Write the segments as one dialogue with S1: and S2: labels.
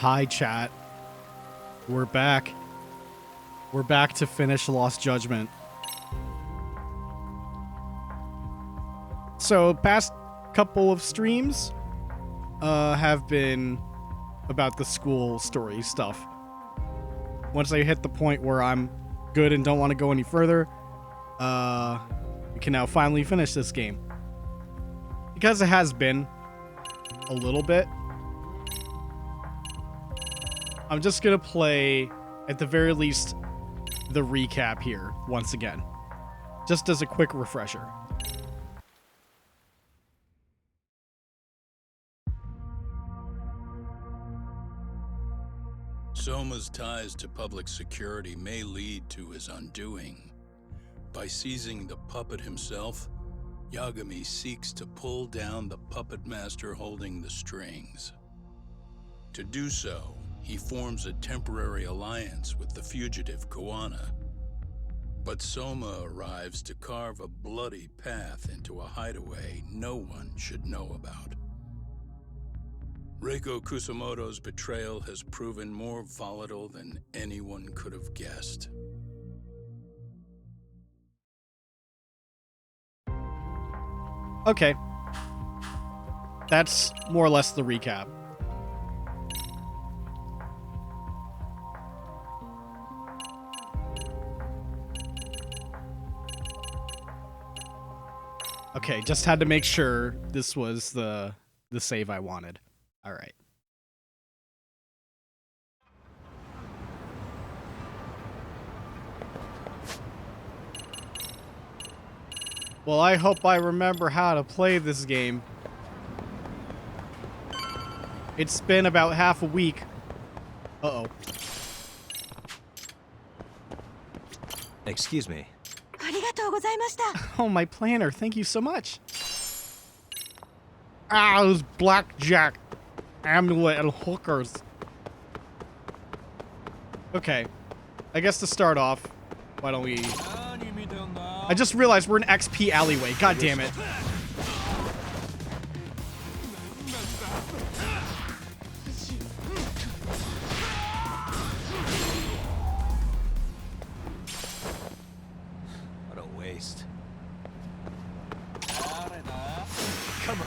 S1: Hi, chat. We're back. We're back to finish Lost Judgment. So, past couple of streams have been about the school story stuff. Once I hit the point where I'm good and don't want to go any further, we can now finally finish this game. Because it has been a little bit, I'm just gonna play, at the very least, the recap here once again. Just as a quick refresher.
S2: Soma's ties to public security may lead to his undoing. By seizing the puppet himself, Yagami seeks to pull down the puppet master holding the strings. To do so, he forms a temporary alliance with the fugitive Koana. But Soma arrives to carve a bloody path into a hideaway no one should know about. Reiko Kusamoto's betrayal has proven more volatile than anyone could have guessed.
S1: Okay. That's more or less the recap. Okay, just had to make sure this was the save I wanted. All right. Well, I hope I remember how to play this game. It's been about half a week. Uh-oh.
S3: Excuse me.
S1: Oh, my planner. Thank you so much. Ah, those blackjack, amulet, and hookers. Okay. I guess to start off, why don't we... I just realized we're in XP alleyway. God damn it.
S3: What a waste.
S4: Come on.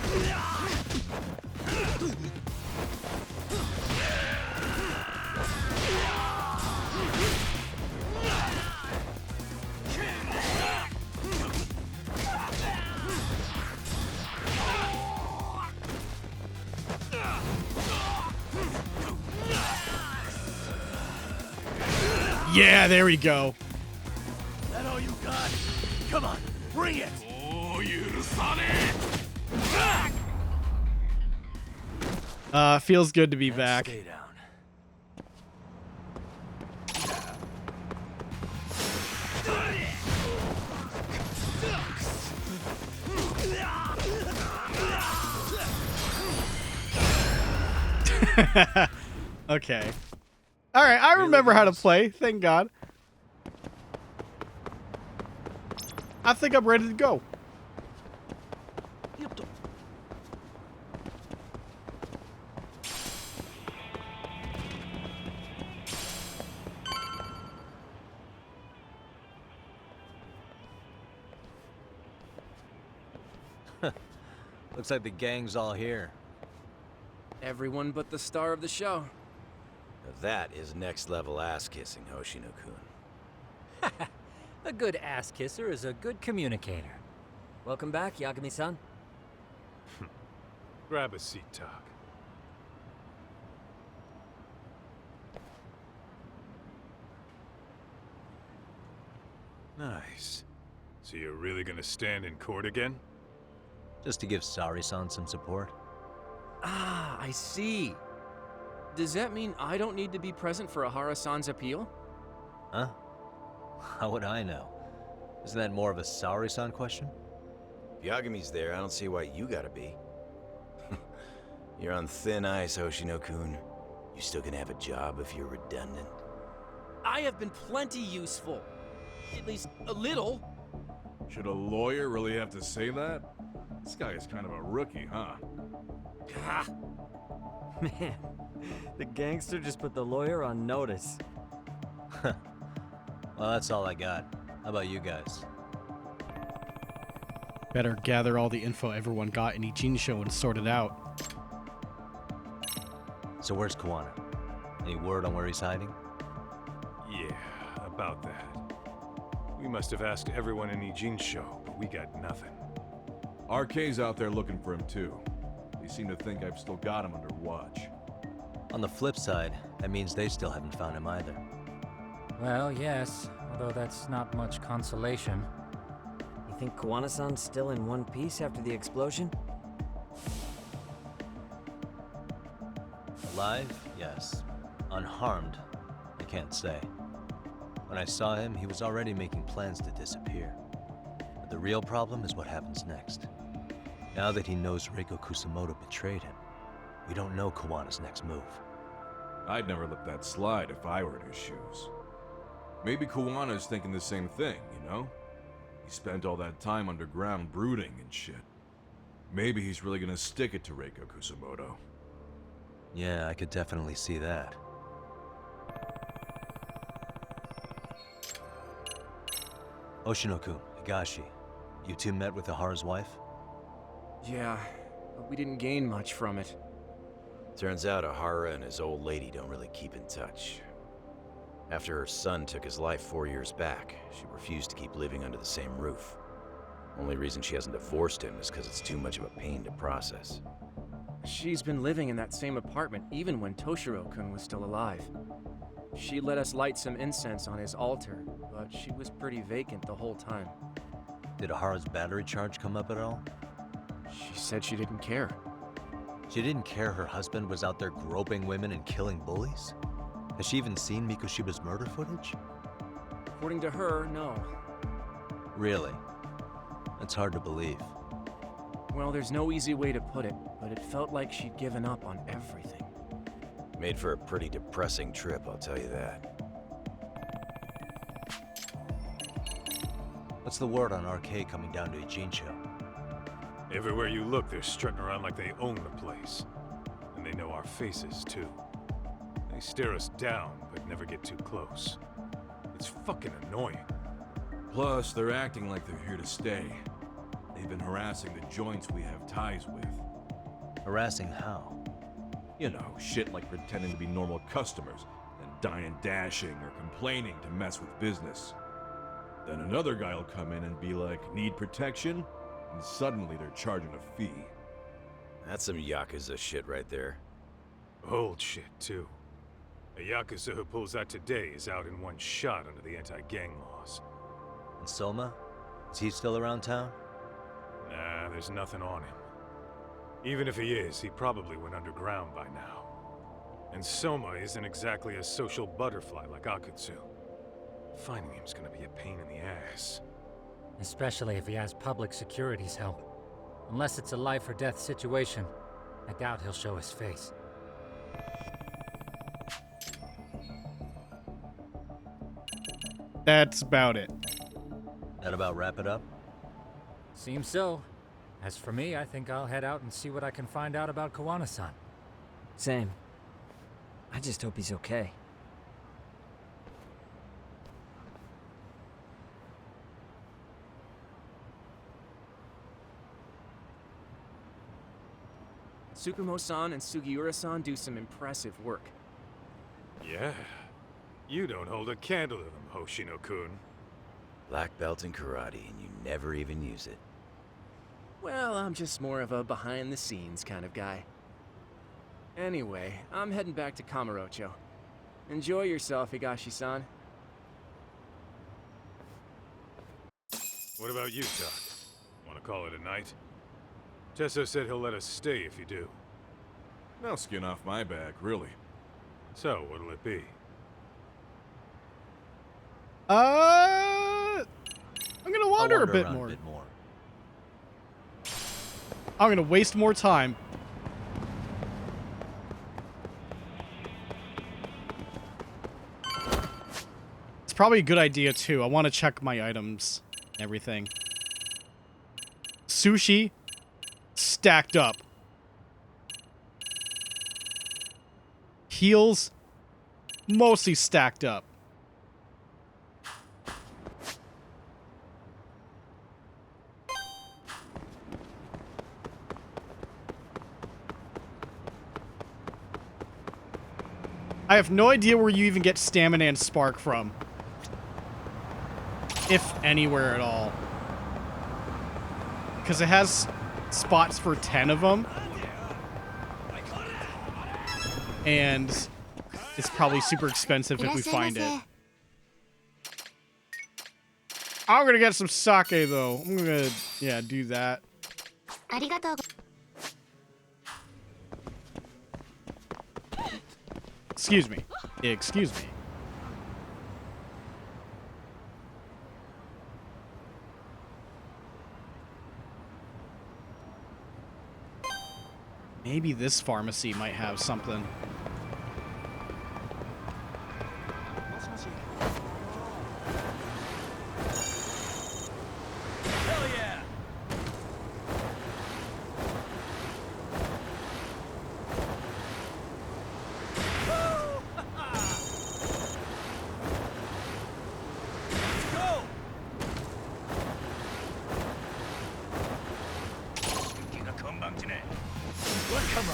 S1: Yeah, there we go.
S4: That all you got? Come on, bring it! Oh, you son it!
S1: Feels good to be back.
S4: Stay down.
S1: Okay. All right, I remember how to play. Thank God. I think I'm ready to go.
S3: Looks like the gang's all here.
S5: Everyone but the star of the show.
S6: Now that is next level ass kissing, Hoshino-kun.
S7: A good ass kisser is a good communicator. Welcome back, Yagami-san.
S4: Grab a seat, Tak. Nice. So you're really gonna stand in court again?
S3: Just to give Sari-san some support.
S5: Ah, I see. Does that mean I don't need to be present for Ahara-san's appeal?
S3: Huh? How would I know? Isn't that more of a Sari-san question?
S6: If Yagami's there, I don't see why you gotta be. You're on thin ice, Hoshino-kun. You still gonna have a job if you're redundant.
S5: I have been plenty useful. At least a little.
S8: Should a lawyer really have to say that? This guy is kind of a rookie, huh?
S7: Ah. Man, the gangster just put the lawyer on notice.
S3: Well, that's all I got. How about you guys?
S1: Better gather all the info everyone got in Ijin show and sort it out.
S3: So where's Kuwana? Any word on where he's hiding?
S9: Yeah, about that. We must have asked everyone in Ijin's show, but we got nothing.
S8: RK's out there looking for him too. They seem to think I've still got him under watch.
S3: On the flip side, that means they still haven't found him either.
S10: Well, yes, although that's not much consolation.
S7: You think Kuwana-san's still in one piece after the explosion?
S3: Alive? Yes. Unharmed? I can't say. When I saw him, he was already making plans to disappear. But the real problem is what happens next. Now that he knows Reiko Kusamoto betrayed him, we don't know Kawana's next move.
S8: I'd never let that slide if I were in his shoes. Maybe Kawana's thinking the same thing, you know? He spent all that time underground brooding and shit. Maybe he's really gonna stick it to Reiko Kusamoto.
S3: Yeah, I could definitely see that. Oshino-kun, Higashi, you two met with Ahara's wife?
S5: Yeah, but we didn't gain much from it.
S6: Turns out Ahara and his old lady don't really keep in touch. After her son took his life 4 years back, she refused to keep living under the same roof. Only reason she hasn't divorced him is because it's too much of a pain to process.
S5: She's been living in that same apartment even when Toshiro-kun was still alive. She let us light some incense on his altar, but she was pretty vacant the whole time.
S3: Did Ahara's battery charge come up at all?
S5: She said she didn't care.
S3: She didn't care her husband was out there groping women and killing bullies? Has she even seen Mikoshiba's murder footage?
S5: According to her, no.
S3: Really? That's hard to believe.
S5: Well, there's no easy way to put it, but it felt like she'd given up on everything.
S6: Made for a pretty depressing trip, I'll tell you that.
S3: What's the word on RK coming down to Ijincho?
S9: Everywhere you look, they're strutting around like they own the place. And they know our faces, too. They stare us down, but never get too close. It's fucking annoying.
S8: Plus, they're acting like they're here to stay. They've been harassing the joints we have ties with.
S3: Harassing how?
S8: You know, shit like pretending to be normal customers and dying dashing or complaining to mess with business. Then another guy will come in and be like, need protection? And suddenly they're charging a fee.
S6: That's some Yakuza shit right there.
S9: Old shit, too. A Yakuza who pulls that today is out in one shot under the anti-gang laws.
S3: And Soma? Is he still around town?
S9: Nah, there's nothing on him. Even if he is, he probably went underground by now. And Soma isn't exactly a social butterfly like Akutsu. Finding him's gonna be a pain in the ass.
S10: Especially if he has public security's help. Unless it's a life or death situation, I doubt he'll show his face.
S1: That's about it.
S3: That about wrap it up?
S10: Seems so. As for me, I think I'll head out and see what I can find out about Kawana-san.
S7: Same. I just hope he's okay.
S5: Tsukumo-san and Sugiura-san do some impressive work.
S9: Yeah. You don't hold a candle to them, Hoshino-kun.
S6: Black belt in karate, and you never even use it.
S5: Well, I'm just more of a behind-the-scenes kind of guy. Anyway, I'm heading back to Kamurocho. Enjoy yourself, Higashi-san.
S9: What about you, Doc? Want to call it a night? Tesso said he'll let us stay if you do.
S8: No skin off my back, really.
S9: So, what'll it be?
S1: I'm gonna wander a bit
S3: around
S1: more.
S3: A bit more.
S1: I'm gonna waste more time. It's probably a good idea too. I want to check my items, everything. Sushi, stacked up. Heals, mostly stacked up. I have no idea where you even get stamina and spark from. If anywhere at all. Because it has spots for 10 of them. And it's probably super expensive if we find it. I'm gonna get some sake though. I'm gonna, yeah, do that. Excuse me. Excuse me. Maybe this pharmacy might have something.
S4: Hell yeah! Let's go! What? Come on.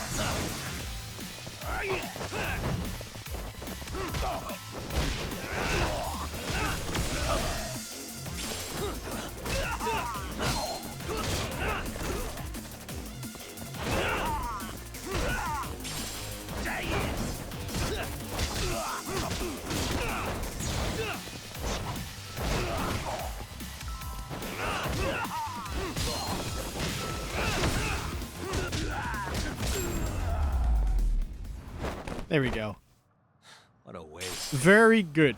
S1: There we go.
S3: What a waste.
S1: Very good.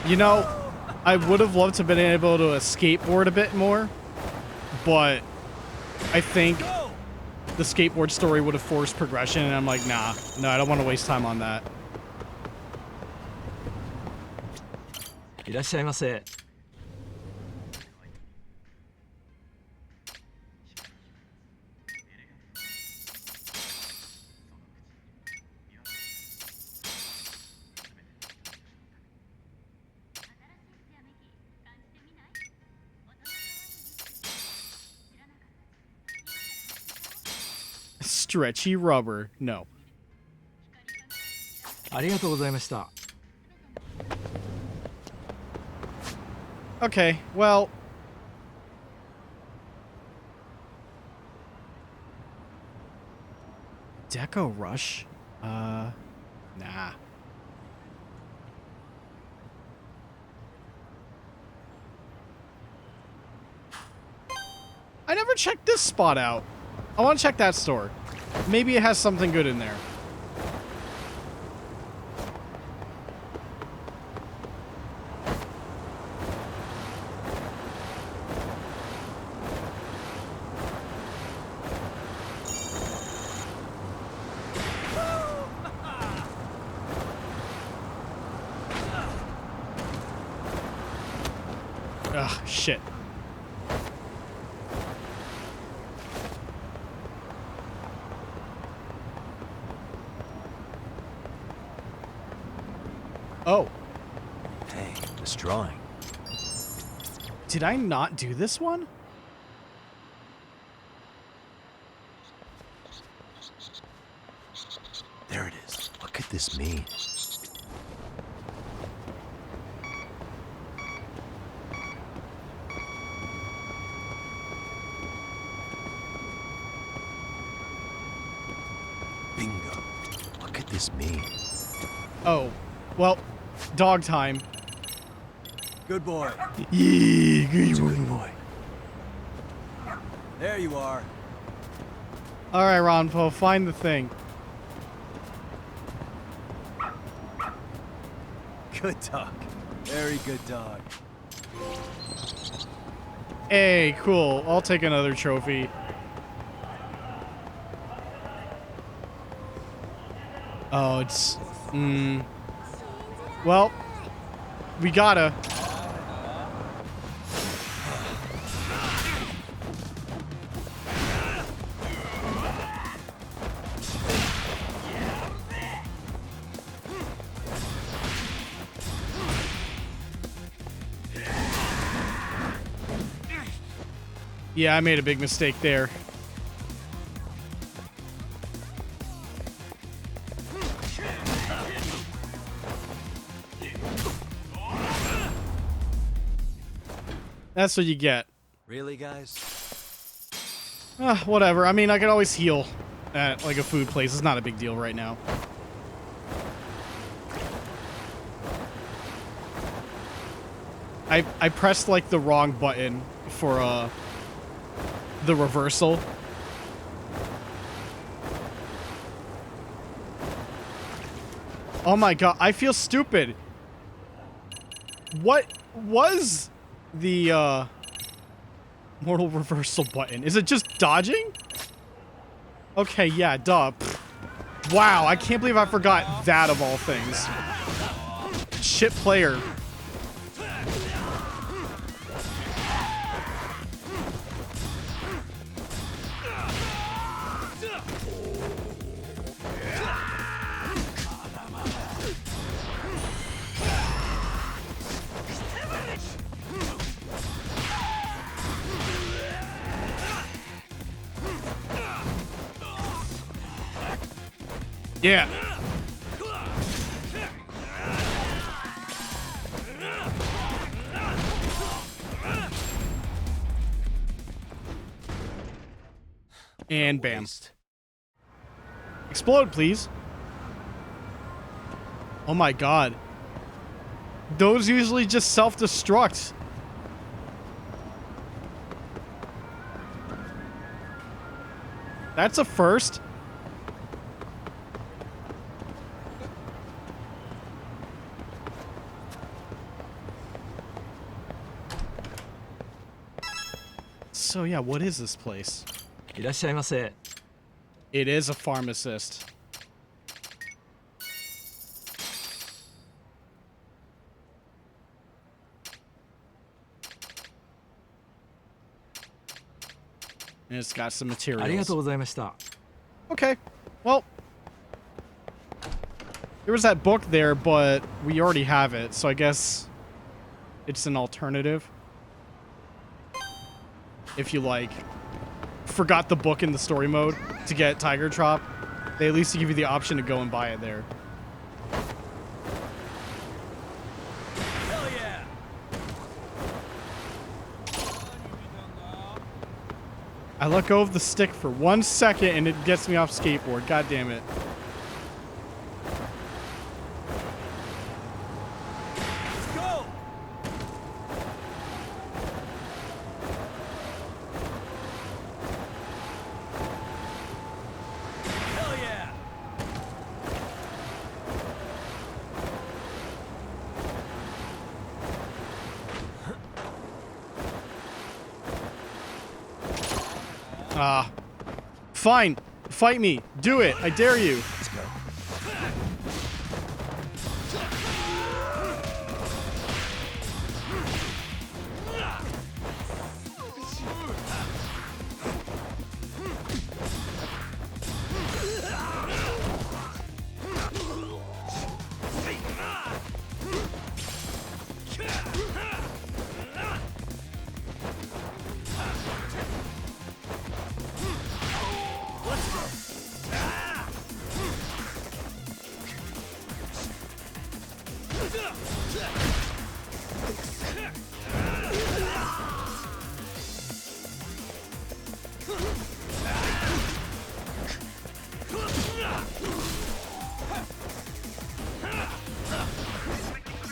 S1: You know, I would have loved to have been able to skateboard a bit more, but I think the skateboard story would have forced progression, and I'm like, nah, no, I don't want to waste time on that.
S7: いらっしゃいませ。
S1: Stretchy rubber. No.
S7: ありがとうございました。
S1: Okay, well... Deco Rush? Nah. I never checked this spot out. I want to check that store. Maybe it has something good in there. Ugh, shit. Oh.
S3: Hey, this drawing.
S1: Did I not do this one?
S3: There it is. What could this mean? Bingo. What could this mean?
S1: Oh. Well, dog time.
S3: Good boy.
S1: Yeah,
S3: Good boy. There you are.
S1: Alright, Ronpo, find the thing.
S3: Good dog. Very good dog.
S1: Hey, cool. I'll take another trophy. Oh, it's Well, we gotta. Yeah, I made a big mistake there. That's what you get.
S3: Really, guys?
S1: Whatever. I mean, I could always heal at, like, a food place. It's not a big deal right now. I pressed, like, the wrong button for, the reversal. Oh my god, I feel stupid. What was the mortal reversal button? Is it just dodging? Okay, yeah, duh. Pfft. Wow, I can't believe I forgot that of all things. Shit player. Yeah. And bam. Explode, please. Oh my god. Those usually just self-destruct. That's a first. So yeah, what is this place?
S7: いらっしゃいませ。
S1: It is a pharmacist. And it's got some
S7: ありがと
S1: materials.
S7: うございました。
S1: Okay. Well, there was that book there, but we already have it, so I guess it's an alternative. If you, like, forgot the book in the story mode to get Tiger Trop, they at least give you the option to go and buy it there.
S4: Hell yeah!
S1: I let go of the stick for 1 second and it gets me off skateboard. God damn it.
S4: Let's go! Hell yeah!
S1: Ah. Fine. Fight me. Do it. I dare you.
S3: Let's go.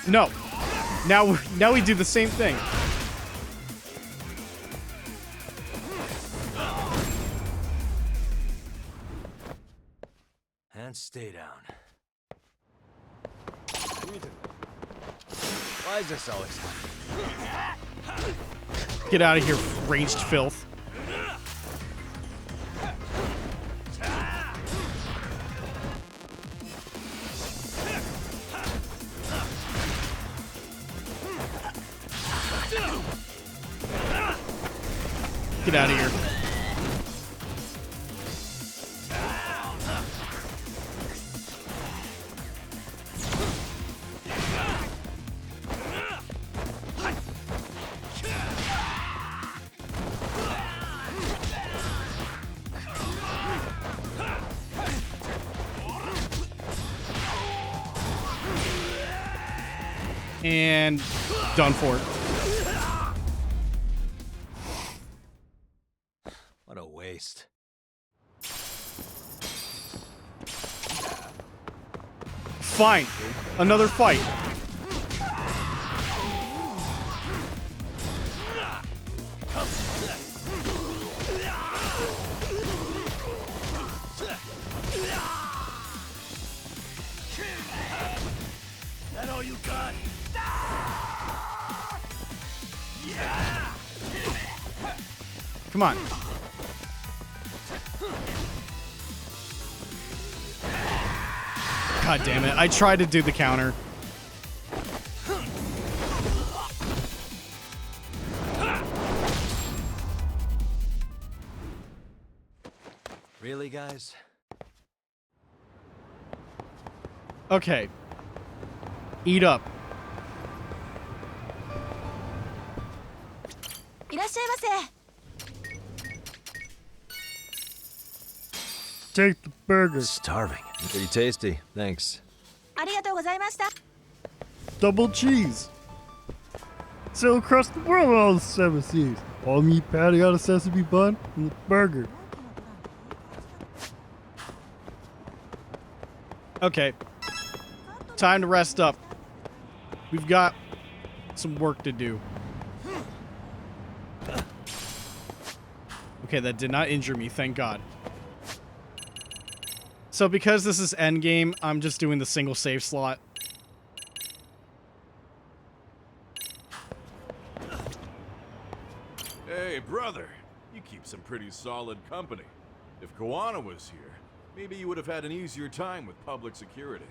S1: No. Now we do the same thing.
S3: And stay down. Why is this always happening?
S1: Get out of here, ranged filth. Get out of here. And done for.
S3: What a waste.
S1: Fine. Another fight.
S4: That all you got?
S1: Come on. God damn it. I tried to do the counter.
S3: Really, guys?
S1: Okay. Eat up.
S11: いらっしゃいませ。
S1: Take the burger.
S3: Starving. Pretty tasty. Thanks.
S11: ありがとうございました。
S1: Double cheese. Sail across the world with all the 7 seas. All meat patty on a sesame bun and the burger. Okay. Time to rest up. We've got some work to do. Okay, that did not injure me, thank God. So because this is endgame, I'm just doing the single save slot.
S8: Hey, brother. You keep some pretty solid company. If Koana was here, maybe you would have had an easier time with public security.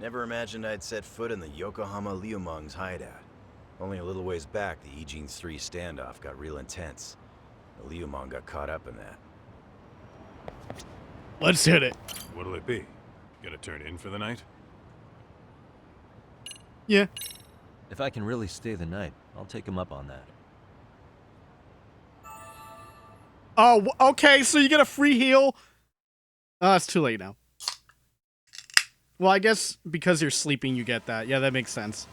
S6: Never imagined I'd set foot in the Yokohama Liumang's hideout. Only a little ways back, the Ijin 3 standoff got real intense. The Liumang got caught up in that.
S1: Let's hit it.
S9: What'll it be? Gonna turn in for the night?
S1: Yeah.
S3: If I can really stay the night, I'll take him up on that.
S1: Oh, okay, so you get a free heal? It's too late now. Well, I guess because you're sleeping, you get that. Yeah, that makes sense.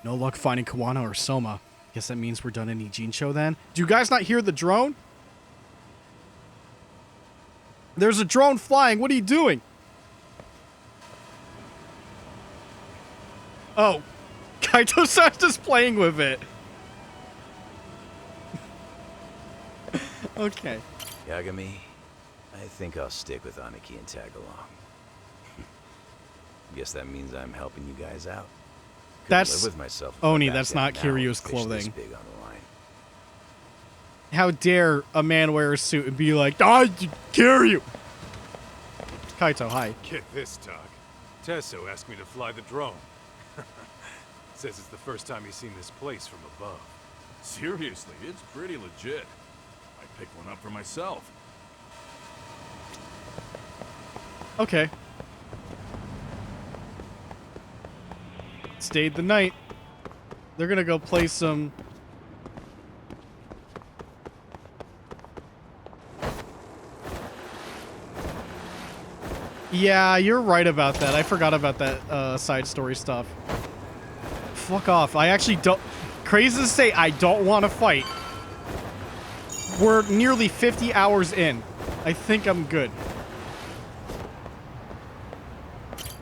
S1: No luck finding Koana or Soma. Guess that means we're done in Ijincho then. Do you guys not hear the drone? There's a drone flying. What are you doing? Oh. Kaito-san's just playing with it. Okay.
S6: Yagami, I think I'll stick with Aniki and tag along. Guess that means I'm helping you guys out.
S1: That's
S6: live with myself
S1: Oni. That's not Kiryu's clothing. How dare a man wear a suit and be like, Kiryu! Kaito, hi.
S9: Get this, talk. Tesso asked me to fly the drone. Says it's the first time he's seen this place from above.
S8: Seriously, it's pretty legit. I picked one up for myself.
S1: Okay. Stayed the night. They're gonna go play some... Yeah, you're right about that. I forgot about that side story stuff. Fuck off. I actually don't... Crazy to say, I don't want to fight. We're nearly 50 hours in. I think I'm good.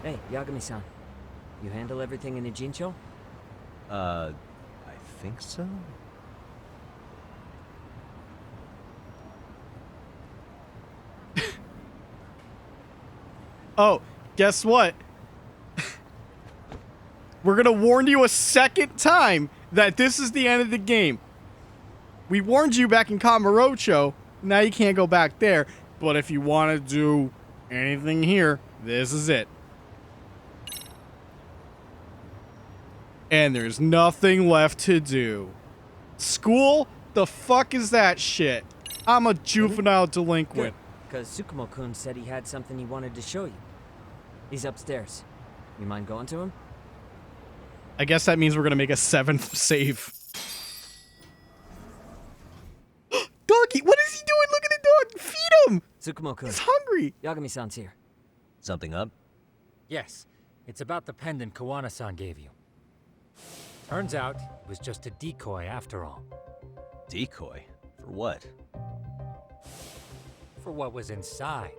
S7: Hey, Yagami-san. You handle everything in Ijincho?
S3: I think so?
S1: Oh, guess what? We're gonna warn you a second time that this is the end of the game. We warned you back in Kamurocho. Now you can't go back there. But if you want to do anything here, this is it. and there's nothing left to do. School? The fuck is that shit? I'm a juvenile delinquent.
S7: Because Tsukumo-kun said he had something he wanted to show you. He's upstairs. You mind going to him?
S1: I guess that means we're gonna make a 7th save. Doggy, what is he doing? Look at the dog. Feed him.
S7: Tsukumo-kun.
S1: He's hungry.
S7: Yagami-san's here.
S3: Something up?
S10: Yes, it's about the pendant Kawana-san gave you. Turns out it was just a decoy after all.
S3: Decoy? For what?
S10: For what was inside.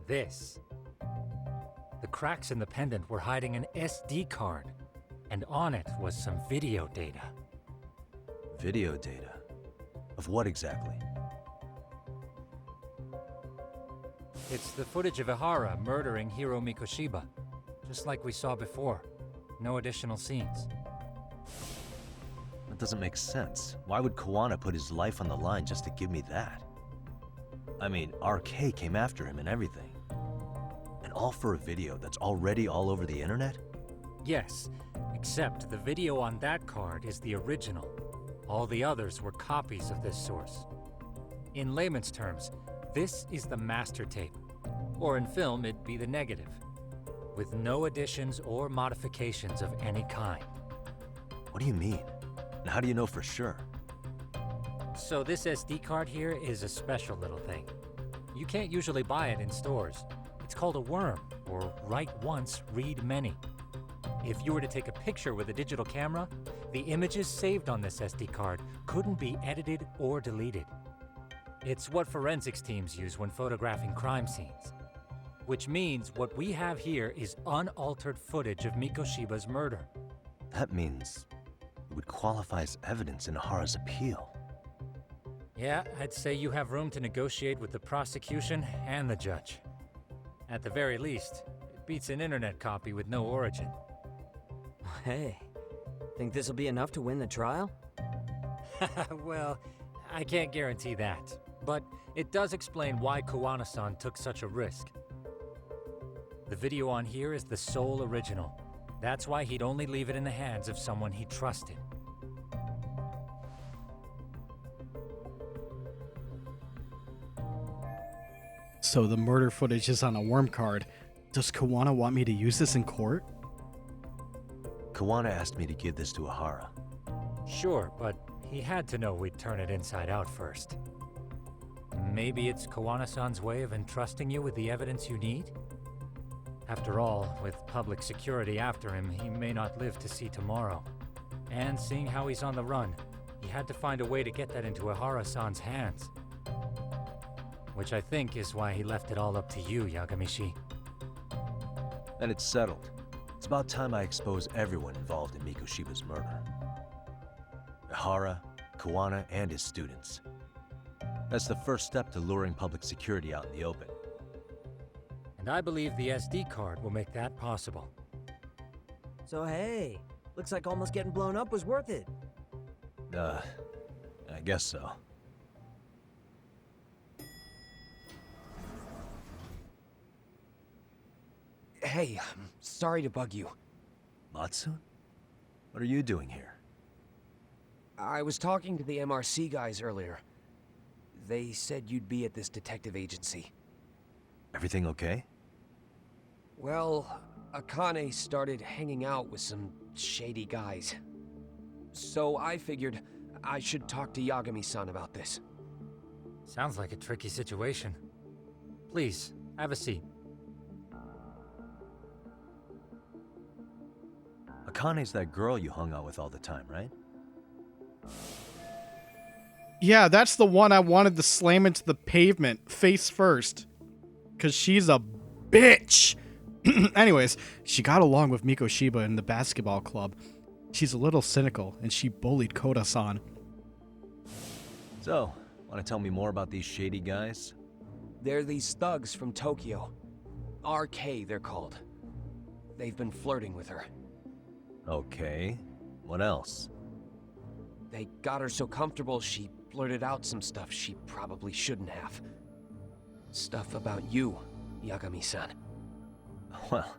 S10: This. The cracks in the pendant were hiding an SD card, and on it was some video data.
S3: Video data? Of what exactly?
S10: It's the footage of Ihara murdering Hiro Mikoshiba, just like we saw before. No additional scenes.
S3: That doesn't make sense. Why would Kawana put his life on the line just to give me that? I mean, RK came after him and everything. And all for a video that's already all over the internet?
S10: Yes, except the video on that card is the original. All the others were copies of this source. In layman's terms, this is the master tape. Or in film, it'd be the negative. With no additions or modifications of any kind.
S3: What do you mean? And how do you know for sure?
S10: So this SD card here is a special little thing. You can't usually buy it in stores. It's called a worm, or write once, read many. If you were to take a picture with a digital camera, the images saved on this SD card couldn't be edited or deleted. It's what forensics teams use when photographing crime scenes. Which means what we have here is unaltered footage of Mikoshiba's murder.
S3: That means it would qualify as evidence in Ihara's appeal.
S10: Yeah, I'd say you have room to negotiate with the prosecution and the judge. At the very least, it beats an internet copy with no origin.
S7: Hey, think this'll be enough to win the trial?
S10: Well, I can't guarantee that. But it does explain why Kawana-san took such a risk. The video on here is the sole original. That's why he'd only leave it in the hands of someone he trusted.
S1: So the murder footage is on a worm card. Does Kawana want me to use this in court?
S3: Kawana asked me to give this to Ihara.
S10: Sure, but he had to know we'd turn it inside out first. Maybe it's Kawana-san's way of entrusting you with the evidence you need? After all, with public security after him, he may not live to see tomorrow. And seeing how he's on the run, he had to find a way to get that into Ihara-san's hands. Which I think is why he left it all up to you, Yagamishi.
S3: And it's settled. It's about time I expose everyone involved in Mikoshiba's murder. Ihara, Kawana, and his students. That's the first step to luring public security out in the open.
S10: And I believe the SD card will make that possible.
S7: So hey, looks like almost getting blown up was worth it.
S3: I guess so.
S12: Hey, sorry to bug you.
S3: Matsu? What are you doing here?
S12: I was talking to the MRC guys earlier. They said you'd be at this detective agency.
S3: Everything okay?
S12: Well, Akane started hanging out with some shady guys. So I figured I should talk to Yagami-san about this.
S10: Sounds like a tricky situation. Please, have a seat.
S3: Akane's that girl you hung out with all the time, right?
S1: Yeah, that's the one I wanted to slam into the pavement face first. Because she's a bitch. Anyways, she got along with Mikoshiba in the basketball club. She's a little cynical, and she bullied Koda-san.
S3: So, want to tell me more about these shady guys?
S12: They're these thugs from Tokyo. RK, they're called. They've been flirting with her.
S3: Okay. What else?
S12: They got her so comfortable she blurted out some stuff she probably shouldn't have. Stuff about you, Yagami-san.
S3: Well,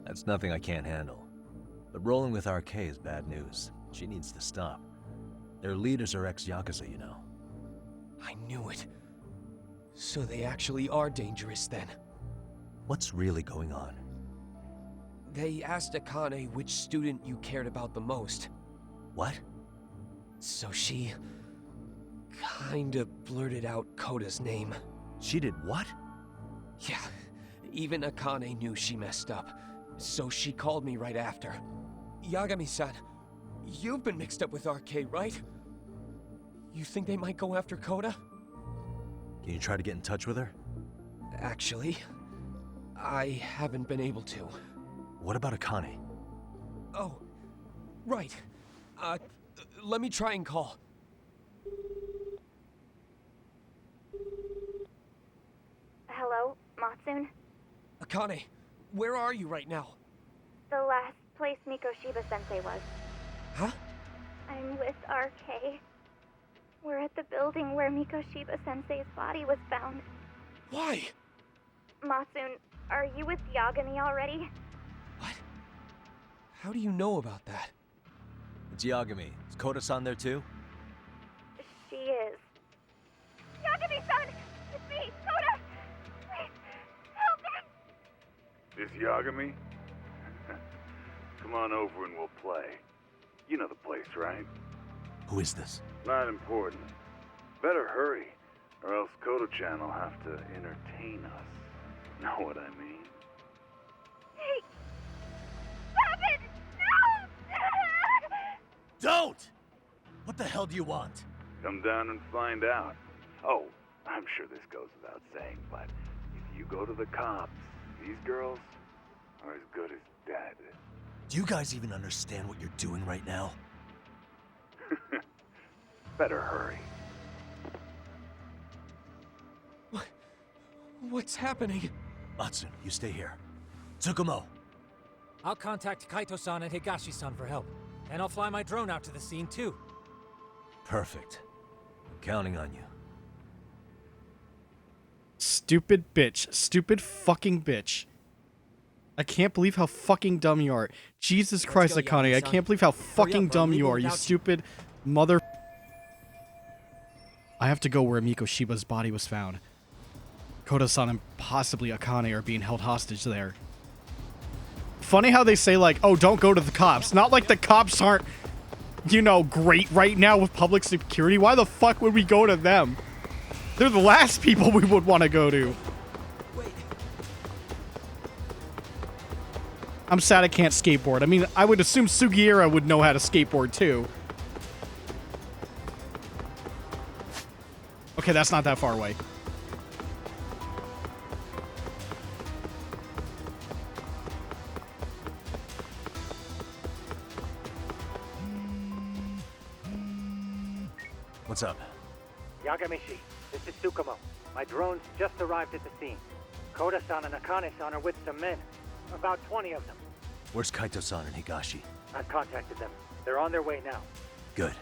S3: that's nothing I can't handle. But rolling with RK is bad news. She needs to stop. Their leaders are ex-Yakuza, you know.
S12: I knew it. So they actually are dangerous then.
S3: What's really going on?
S12: They asked Akane which student you cared about the most.
S3: What?
S12: So she... kinda blurted out Koda's name.
S3: She did what?
S12: Yeah, even Akane knew she messed up. So she called me right after. Yagami-san, you've been mixed up with RK, right? You think they might go after Koda?
S3: Can you try to get in touch with her?
S12: Actually, I haven't been able to.
S3: What about Akane?
S12: Oh, right. Let me try and call.
S13: Hello, Matsun?
S12: Akane, where are you right now?
S13: The last place Mikoshiba-sensei was.
S12: Huh?
S13: I'm with RK. We're at the building where Mikoshiba-sensei's body was found.
S12: Why?
S13: Matsun, are you with Yagami already?
S12: How do you know about that?
S3: It's Yagami. Is Koda-san there too?
S13: She is. Yagami-san! It's me, Koda! Please, help me!
S14: This Yagami? Come on over and we'll play. You know the place, right?
S3: Who is this?
S14: Not important. Better hurry, or else Kodo-chan will have to entertain us. Know what I mean?
S13: Hey! Stop it! No!
S4: Don't! What the hell do you want?
S14: Come down and find out. Oh, I'm sure this goes without saying, but if you go to the cops, these girls are as good as dead.
S3: Do you guys even understand what you're doing right now?
S14: Better hurry.
S12: What's happening?
S3: Matsun, you stay here. Tsukumo!
S10: I'll contact Kaito-san and Higashi-san for help. And I'll fly my drone out to the scene too.
S3: Perfect. I'm counting on you.
S1: Stupid bitch. Stupid fucking bitch. I can't believe how fucking dumb you are. Jesus Christ,
S10: go,
S1: Akane. I
S10: Yagami-san.
S1: can't believe how fucking
S10: up, bro.
S1: dumb you
S10: Leave
S1: are, you
S10: without you.
S1: stupid mother... I have to go where Mikoshiba's body was found. Koda-san and possibly Akane are being held hostage there. Funny how they say, like, oh, don't go to the cops. Not like the cops aren't, you know, great right now with public security. Why the fuck would we go to them? They're the last people we would want to go to. I'm sad I can't skateboard. I mean, I would assume Sugiura would know how to skateboard too. Okay, that's not that far away.
S3: What's up?
S15: Yagamishi, this is Tsukumo. My drones just arrived at the scene. Koda-san and Akane-san are with some men. About 20 of them.
S3: Where's Kaito-san and Higashi?
S15: I've contacted them. They're on their way now.
S3: Good.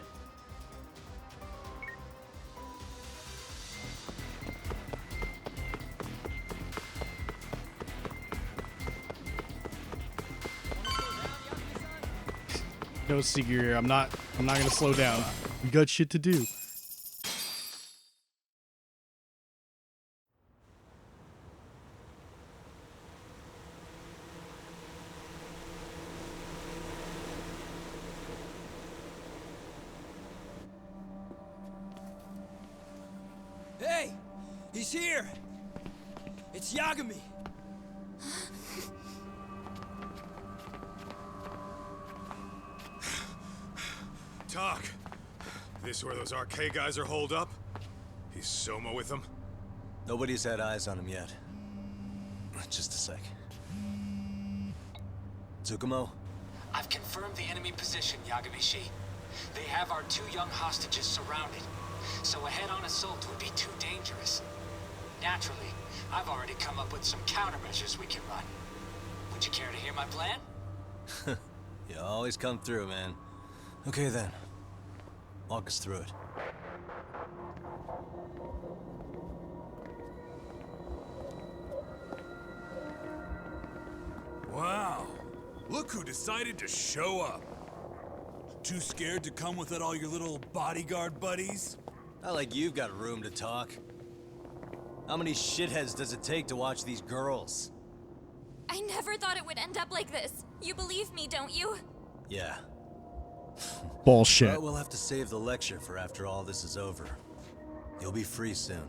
S1: No, Sugiura, I'm not gonna slow down. We got shit to do.
S16: Hey! He's here! It's Yagami!
S9: Talk. This where those RK guys are holed up? He's Soma with them?
S3: Nobody's had eyes on him yet. Just a sec. Tsukumo?
S17: I've confirmed the enemy position, Yagami-shi. They have our 2 young hostages surrounded, so a head-on assault would be too dangerous. Naturally, I've already come up with some countermeasures we can run. Would you care to hear my plan?
S3: You always come through, man. Okay then. Walk us through it.
S8: Wow. Look
S4: Look who decided to show up. Too scared to come with all your little bodyguard buddies?
S3: Not like you've got room to talk. How many shitheads does it take to watch these girls?
S18: I never thought it would end up like this. You believe me, don't you?
S3: Yeah.
S1: Bullshit.
S3: But we'll have to save the lecture for after all this is over. You'll be free soon.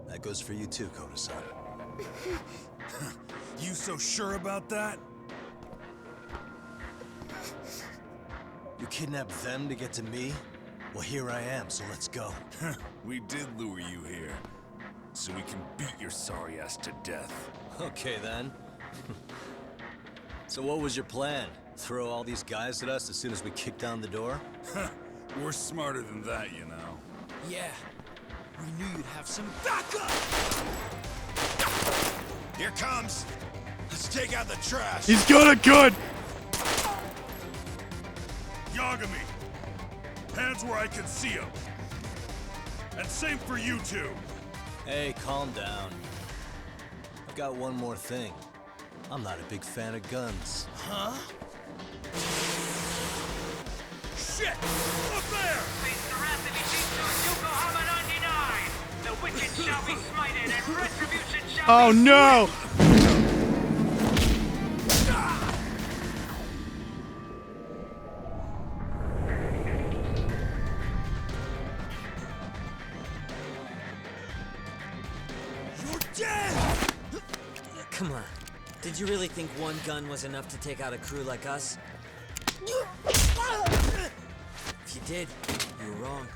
S3: That goes for you too, Koda-san.
S4: You so sure about that?
S3: You kidnapped them to get to me? Well, here I am, so let's go.
S4: We did lure you here, so we can beat your sorry ass to death.
S3: Okay, then. So what was your plan? Throw all these guys at us as soon as we kick down the door?
S4: We're smarter than that, you know.
S16: Yeah. We knew you'd have some backup!
S4: Here comes! Let's take out the trash!
S1: He's good!
S4: Yagami! Hands where I can see them! And same for you two!
S3: Hey, calm down. I've got one more thing. I'm not a big fan of guns.
S16: Huh?
S4: Shit! Up there!
S17: The wicked shall be smited and retribution shall
S1: Oh no!
S16: You're dead!
S7: Come on. Did you really think one gun was enough to take out a crew like us? If you did, you were wrong.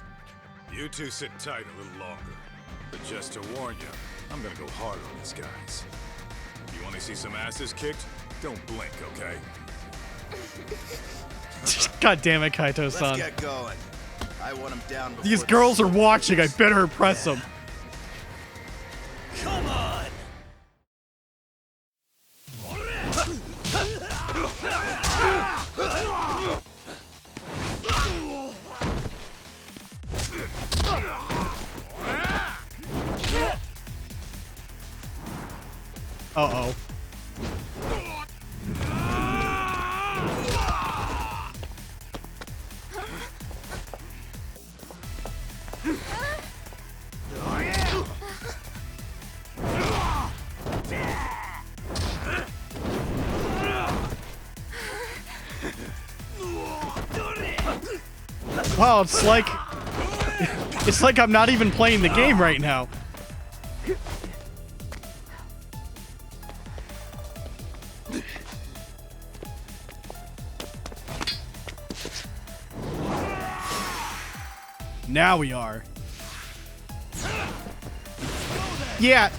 S9: You two sit tight a little longer. But just to warn you, I'm gonna go hard on these guys. You wanna see some asses kicked? Don't blink, okay?
S1: God damn it, Kaito-san.
S19: Let's get going. I want him down before
S1: These girls are watching. I better impress them.
S16: Come on!
S1: Uh-oh. Wow, it's like I'm not even playing the game right now. Now we are. Yeah.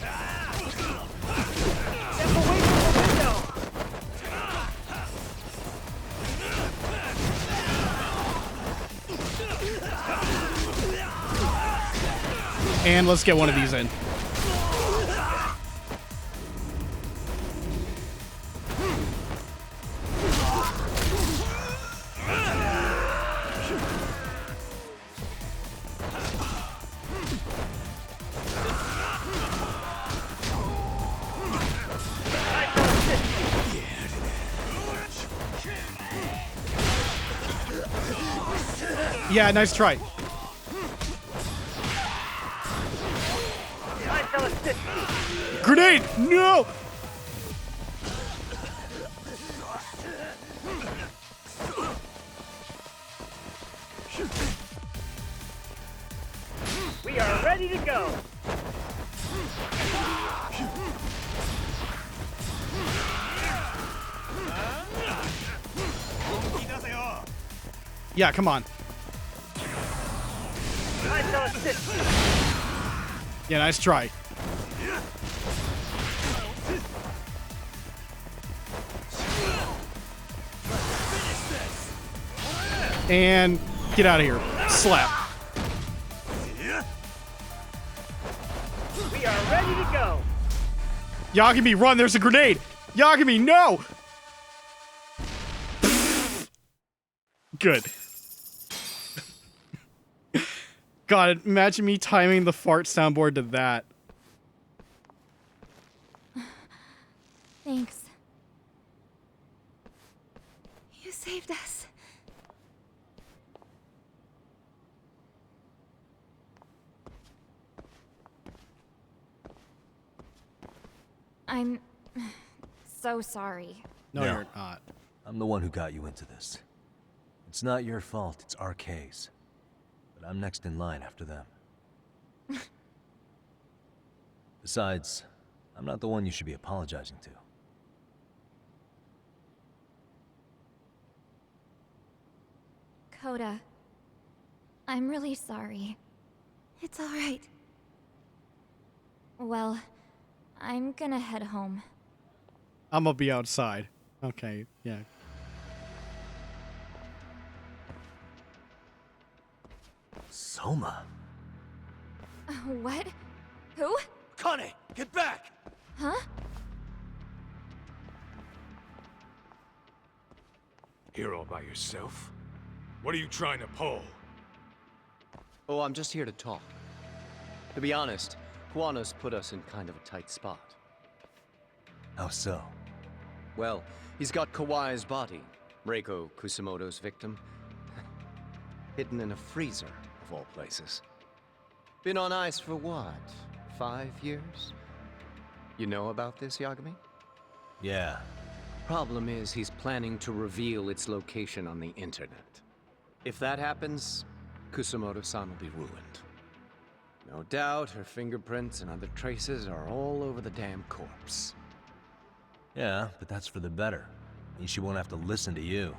S1: And let's get one of these in. Yeah, nice try. Grenade! No!
S15: We are ready to go.
S1: Yeah, come on. Yeah, nice try. And get out of here. Slap.
S15: We are ready to go.
S1: Yagami, run! There's a grenade! Yagami, no! Good. God, imagine me timing the fart soundboard to that.
S18: Thanks. saved us. I'm so sorry.
S1: No, you're not.
S3: I'm the one who got you into this. It's not your fault, it's RK's. But I'm next in line after them. Besides, I'm not the one you should be apologizing to.
S18: Coda, I'm really sorry. It's all right. Well, I'm gonna head home.
S1: I'm gonna be outside. Okay, yeah.
S3: Soma?
S18: What? Who?
S12: Kane, get back!
S18: Huh?
S9: Here all by yourself? What are you trying to pull?
S20: Oh, I'm just here to talk. To be honest, Kuwano's put us in kind of a tight spot.
S3: How so?
S20: Well, he's got Kawai's body, Reiko Kusamoto's victim, hidden in a freezer, of all places. Been on ice for what, 5 years? You know about this, Yagami?
S3: Yeah.
S20: Problem is, he's planning to reveal its location on the internet. If that happens, Kusamoto-san will be ruined. No doubt her fingerprints and other traces are all over the damn corpse.
S3: Yeah, but that's for the better. Means she won't have to listen to you.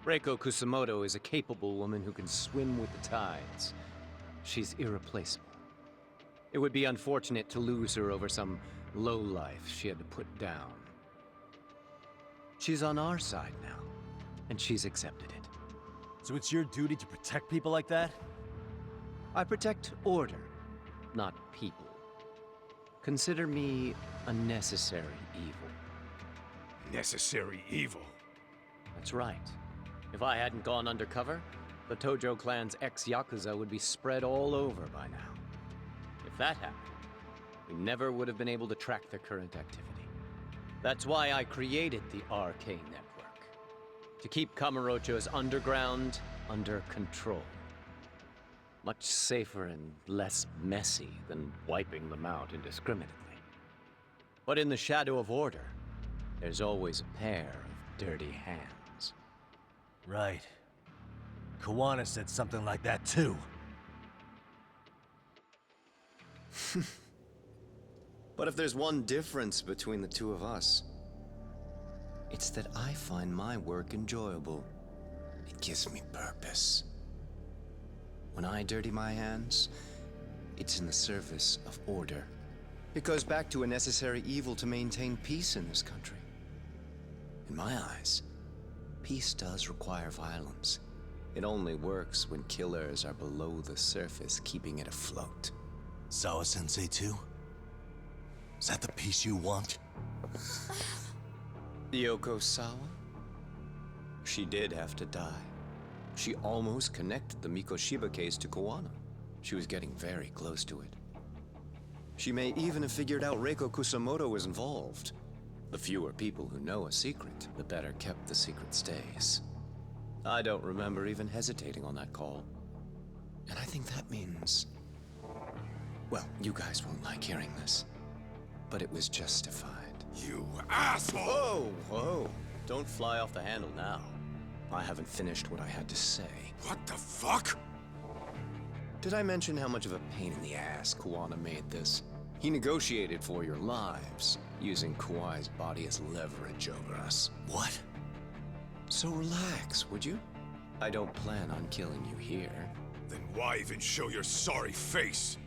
S20: Reiko Kusamoto is a capable woman who can swim with the tides. She's irreplaceable. It would be unfortunate to lose her over some lowlife she had to put down. She's on our side now, and she's accepted it.
S3: So it's your duty to protect people like that?
S20: I protect order, not people. Consider me a necessary evil.
S9: Necessary evil?
S20: That's right. If I hadn't gone undercover, the Tojo clan's ex-Yakuza would be spread all over by now. If that happened, we never would have been able to track their current activity. That's why I created the RK Network. To keep Kamurocho's underground under control. Much safer and less messy than wiping them out indiscriminately. But in the shadow of order, there's always a pair of dirty hands.
S3: Right. Kuwana said something like that too.
S20: But if there's one difference between the two of us, it's that I find my work enjoyable. It gives me purpose. When I dirty my hands, it's in the service of order. It goes back to a necessary evil to maintain peace in this country. In my eyes, peace does require violence. It only works when killers are below the surface, keeping it afloat.
S21: Sawa-sensei too? Is that the peace you want?
S20: Yoko Sawa? She did have to die. She almost connected the Mikoshiba case to Kuwana. She was getting very close to it. She may even have figured out Reiko Kusamoto was involved. The fewer people who know a secret, the better kept the secret stays. I don't remember even hesitating on that call. And I think that means... Well, you guys won't like hearing this, but it was justified.
S4: You asshole!
S20: Whoa, whoa. Don't fly off the handle now. I haven't finished what I had to say.
S4: What the fuck?
S20: Did I mention how much of a pain in the ass Kuwana made this? He negotiated for your lives, using Kawai's body as leverage over us.
S21: What?
S20: So relax, would you? I don't plan on killing you here.
S4: Then why even show your sorry face?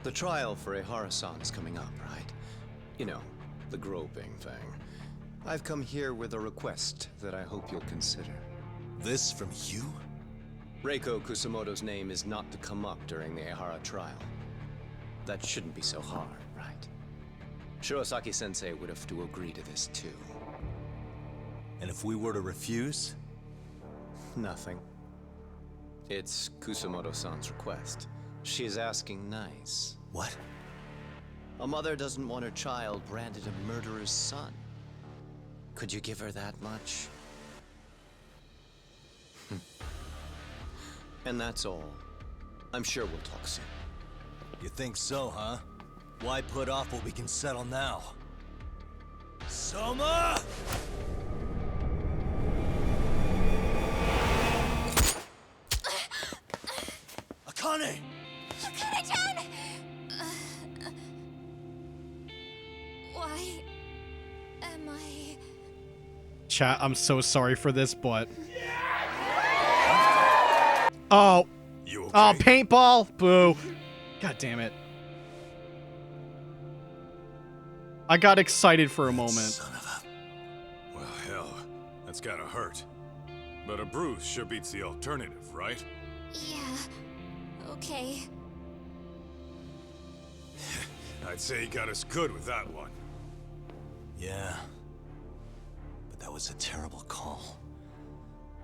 S20: The trial for Ehara-san is coming up, right? You know, the groping thing. I've come here with a request that I hope you'll consider.
S21: This from you?
S20: Reiko Kusamoto's name is not to come up during the Ehara trial. That shouldn't be so hard, right? Shirosaki-sensei would have to agree to this too.
S21: And if we were to refuse?
S20: Nothing. It's Kusamoto-san's request. She's asking nice.
S21: What?
S20: A mother doesn't want her child branded a murderer's son. Could you give her that much? And that's all. I'm sure we'll talk soon.
S21: You think so, huh? Why put off what we can settle now? Soma! Akane!
S18: Akane-chan! Why am I...
S1: Chat, I'm so sorry for this, but... Oh.
S4: You okay?
S1: Oh, paintball! Boo. God damn it. I got excited for a moment.
S4: Well, hell, that's gotta hurt. But a bruise sure beats the alternative, right?
S18: Yeah. Okay.
S4: I'd say you got us good with that one.
S21: Yeah. But that was a terrible call.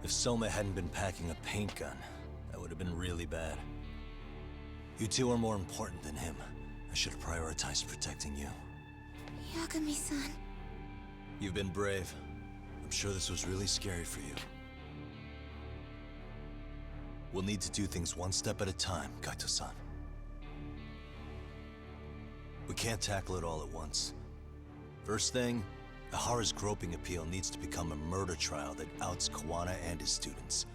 S21: If Soma hadn't been packing a paint gun, that would have been really bad. You two are more important than him. I should have prioritized protecting you.
S18: Yagami-san.
S21: You've been brave. I'm sure this was really scary for you. We'll need to do things one step at a time, Kaito-san. We can't tackle it all at once. First thing, Ihara's groping appeal needs to become a murder trial that outs Kawana and his students.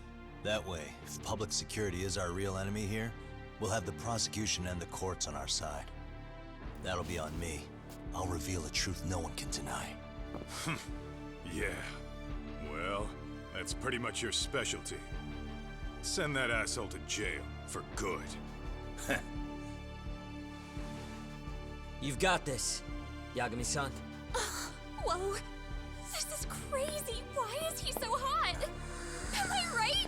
S21: That way, if public security is our real enemy here, we'll have the prosecution and the courts on our side. That'll be on me. I'll reveal a truth no one can deny.
S4: Yeah. Well, that's pretty much your specialty. Send that asshole to jail for good.
S7: You've got this, Yagami-san.
S18: Whoa. This is crazy. Why is he so hot? Am I right?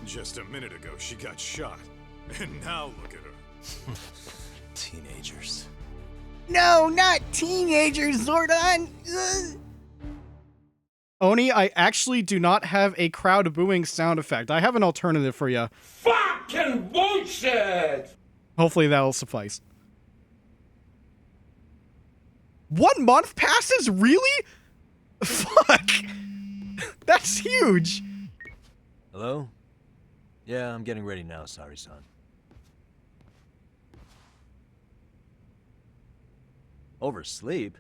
S4: Just a minute ago, she got shot. And now look at her.
S21: Teenagers.
S1: No, not teenagers, Zordon! Ugh. Oni, I actually do not have a crowd booing sound effect. I have an alternative for you.
S2: Fucking bullshit!
S1: Hopefully that'll suffice. 1 month passes? Really? Fuck! That's huge!
S3: Hello? Yeah, I'm getting ready now, Sari-san. Oversleep?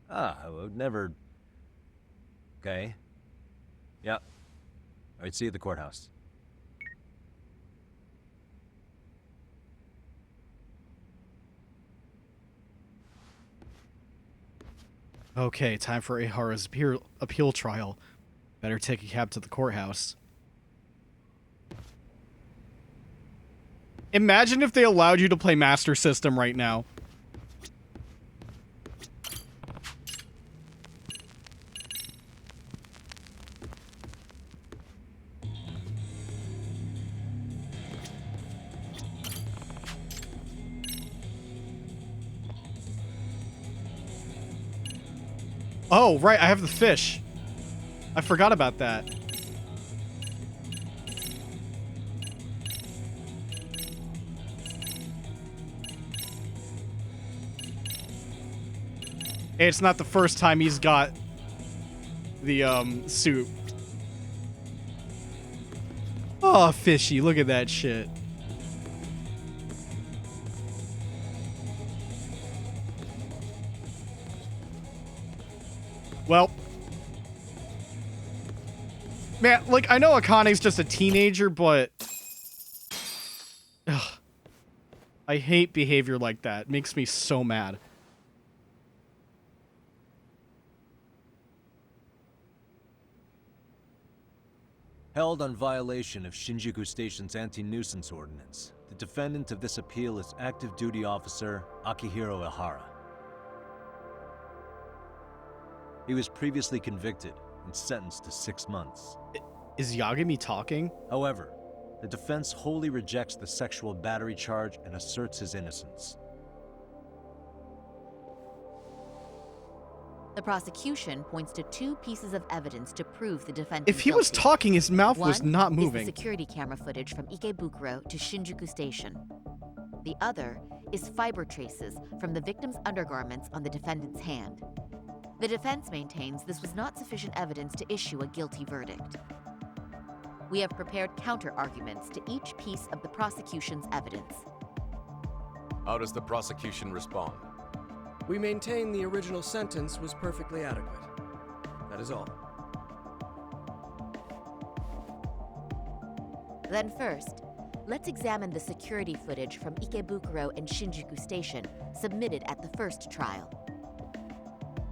S3: I would never... Okay. Yeah. Alright, see you at the courthouse.
S1: Okay, time for Ihara's appeal trial. Better take a cab to the courthouse. Imagine if they allowed you to play Master System right now. Oh, right, I have the fish. I forgot about that. It's not the first time he's got the, suit. Oh, fishy, look at that shit. Well, man, like, I know Akane's just a teenager, but ugh, I hate behavior like that. It makes me so mad.
S3: Held on violation of Shinjuku Station's anti-nuisance ordinance, the defendant of this appeal is active duty officer Akihiro Ihara. He was previously convicted and sentenced to 6 months.
S1: Is Yagami talking?
S3: However, the defense wholly rejects the sexual battery charge and asserts his innocence.
S22: The prosecution points to 2 pieces of evidence to prove the defendant.
S1: If he was talking, his mouth was not
S22: One is
S1: moving.
S22: the security camera footage from Ikebukuro to Shinjuku Station. The other is fiber traces from the victim's undergarments on the defendant's hand. The defense maintains this was not sufficient evidence to issue a guilty verdict. We have prepared counter-arguments to each piece of the prosecution's evidence.
S5: How does the prosecution respond?
S11: We maintain the original sentence was perfectly adequate. That is all.
S22: Then first, let's examine the security footage from Ikebukuro and Shinjuku Station submitted at the first trial.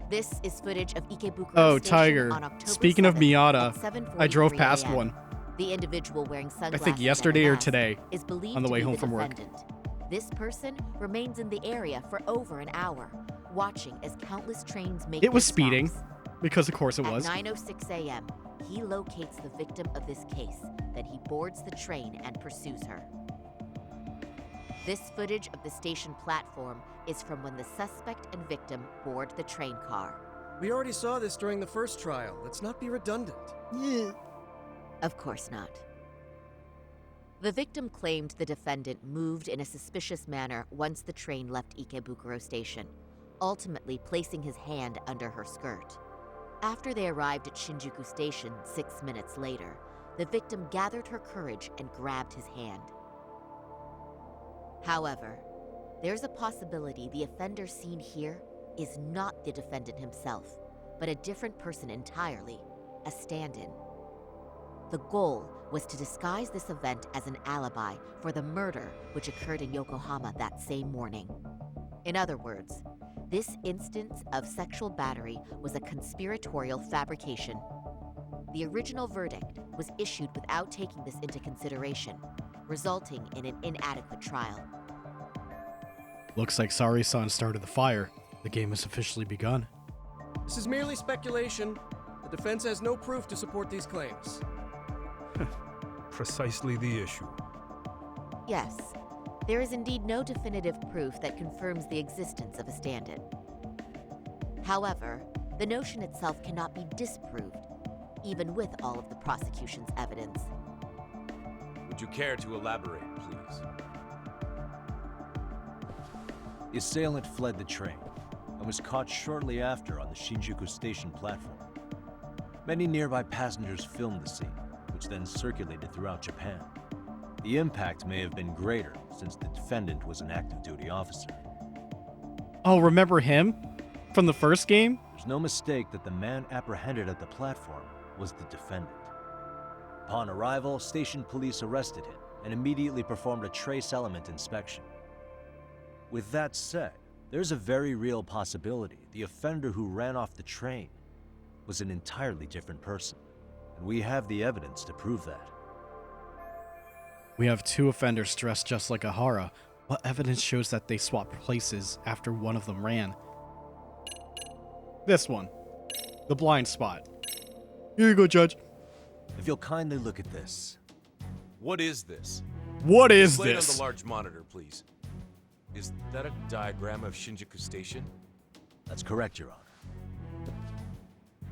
S22: This is footage of Ikebukuro
S1: Oh,
S22: Station
S1: Tiger.
S22: on October
S1: Speaking of
S22: 7th
S1: Miata,
S22: at
S1: I drove
S22: 7:43
S1: past
S22: a.m.
S1: one.
S22: The individual wearing
S1: I
S22: sunglasses
S1: think yesterday
S22: and a
S1: or
S22: mask
S1: today
S22: is believed
S1: on the
S22: to
S1: way
S22: be
S1: home
S22: the
S1: from work.
S22: defendant. This person remains in the area for over an hour, watching as countless trains make
S1: It was
S22: their
S1: speeding,
S22: stops.
S1: because of course it was.
S22: At 9:06 a.m., he locates the victim of this case. Then he boards the train and pursues her. This footage of the station platform is from when the suspect and victim board the train car.
S11: We already saw this during the first trial. Let's not be redundant.
S22: Yeah. Of course not. The victim claimed the defendant moved in a suspicious manner once the train left Ikebukuro Station, ultimately placing his hand under her skirt. After they arrived at Shinjuku Station 6 minutes later, the victim gathered her courage and grabbed his hand. However, there's a possibility the offender seen here is not the defendant himself, but a different person entirely, a stand-in. The goal was to disguise this event as an alibi for the murder which occurred in Yokohama that same morning. In other words, this instance of sexual battery was a conspiratorial fabrication. The original verdict was issued without taking this into consideration, resulting in an inadequate trial.
S1: Looks like Sari-san started the fire. The game has officially begun.
S11: This is merely speculation. The defense has no proof to support these claims.
S9: Precisely the issue.
S22: Yes, there is indeed no definitive proof that confirms the existence of a stand-in. However, the notion itself cannot be disproved, even with all of the prosecution's evidence.
S5: Would you care to elaborate, please?
S3: The assailant fled the train and was caught shortly after on the Shinjuku Station platform. Many nearby passengers filmed the scene, which then circulated throughout Japan. The impact may have been greater since the defendant was an active duty officer.
S1: Oh, remember him? From the first game?
S3: There's no mistake that the man apprehended at the platform was the defendant. Upon arrival, station police arrested him and immediately performed a trace element inspection. With that said, there's a very real possibility the offender who ran off the train was an entirely different person, and we have the evidence to prove that.
S1: We have two offenders dressed just like Ahara. What evidence shows that they swapped places after one of them ran? This one. The blind spot. Here you go, Judge.
S3: If you'll kindly look at this.
S5: What is this?
S1: What is
S5: Displayed
S1: this?
S5: on the large monitor, please. Is that a diagram of Shinjuku Station?
S3: That's correct, Your Honor.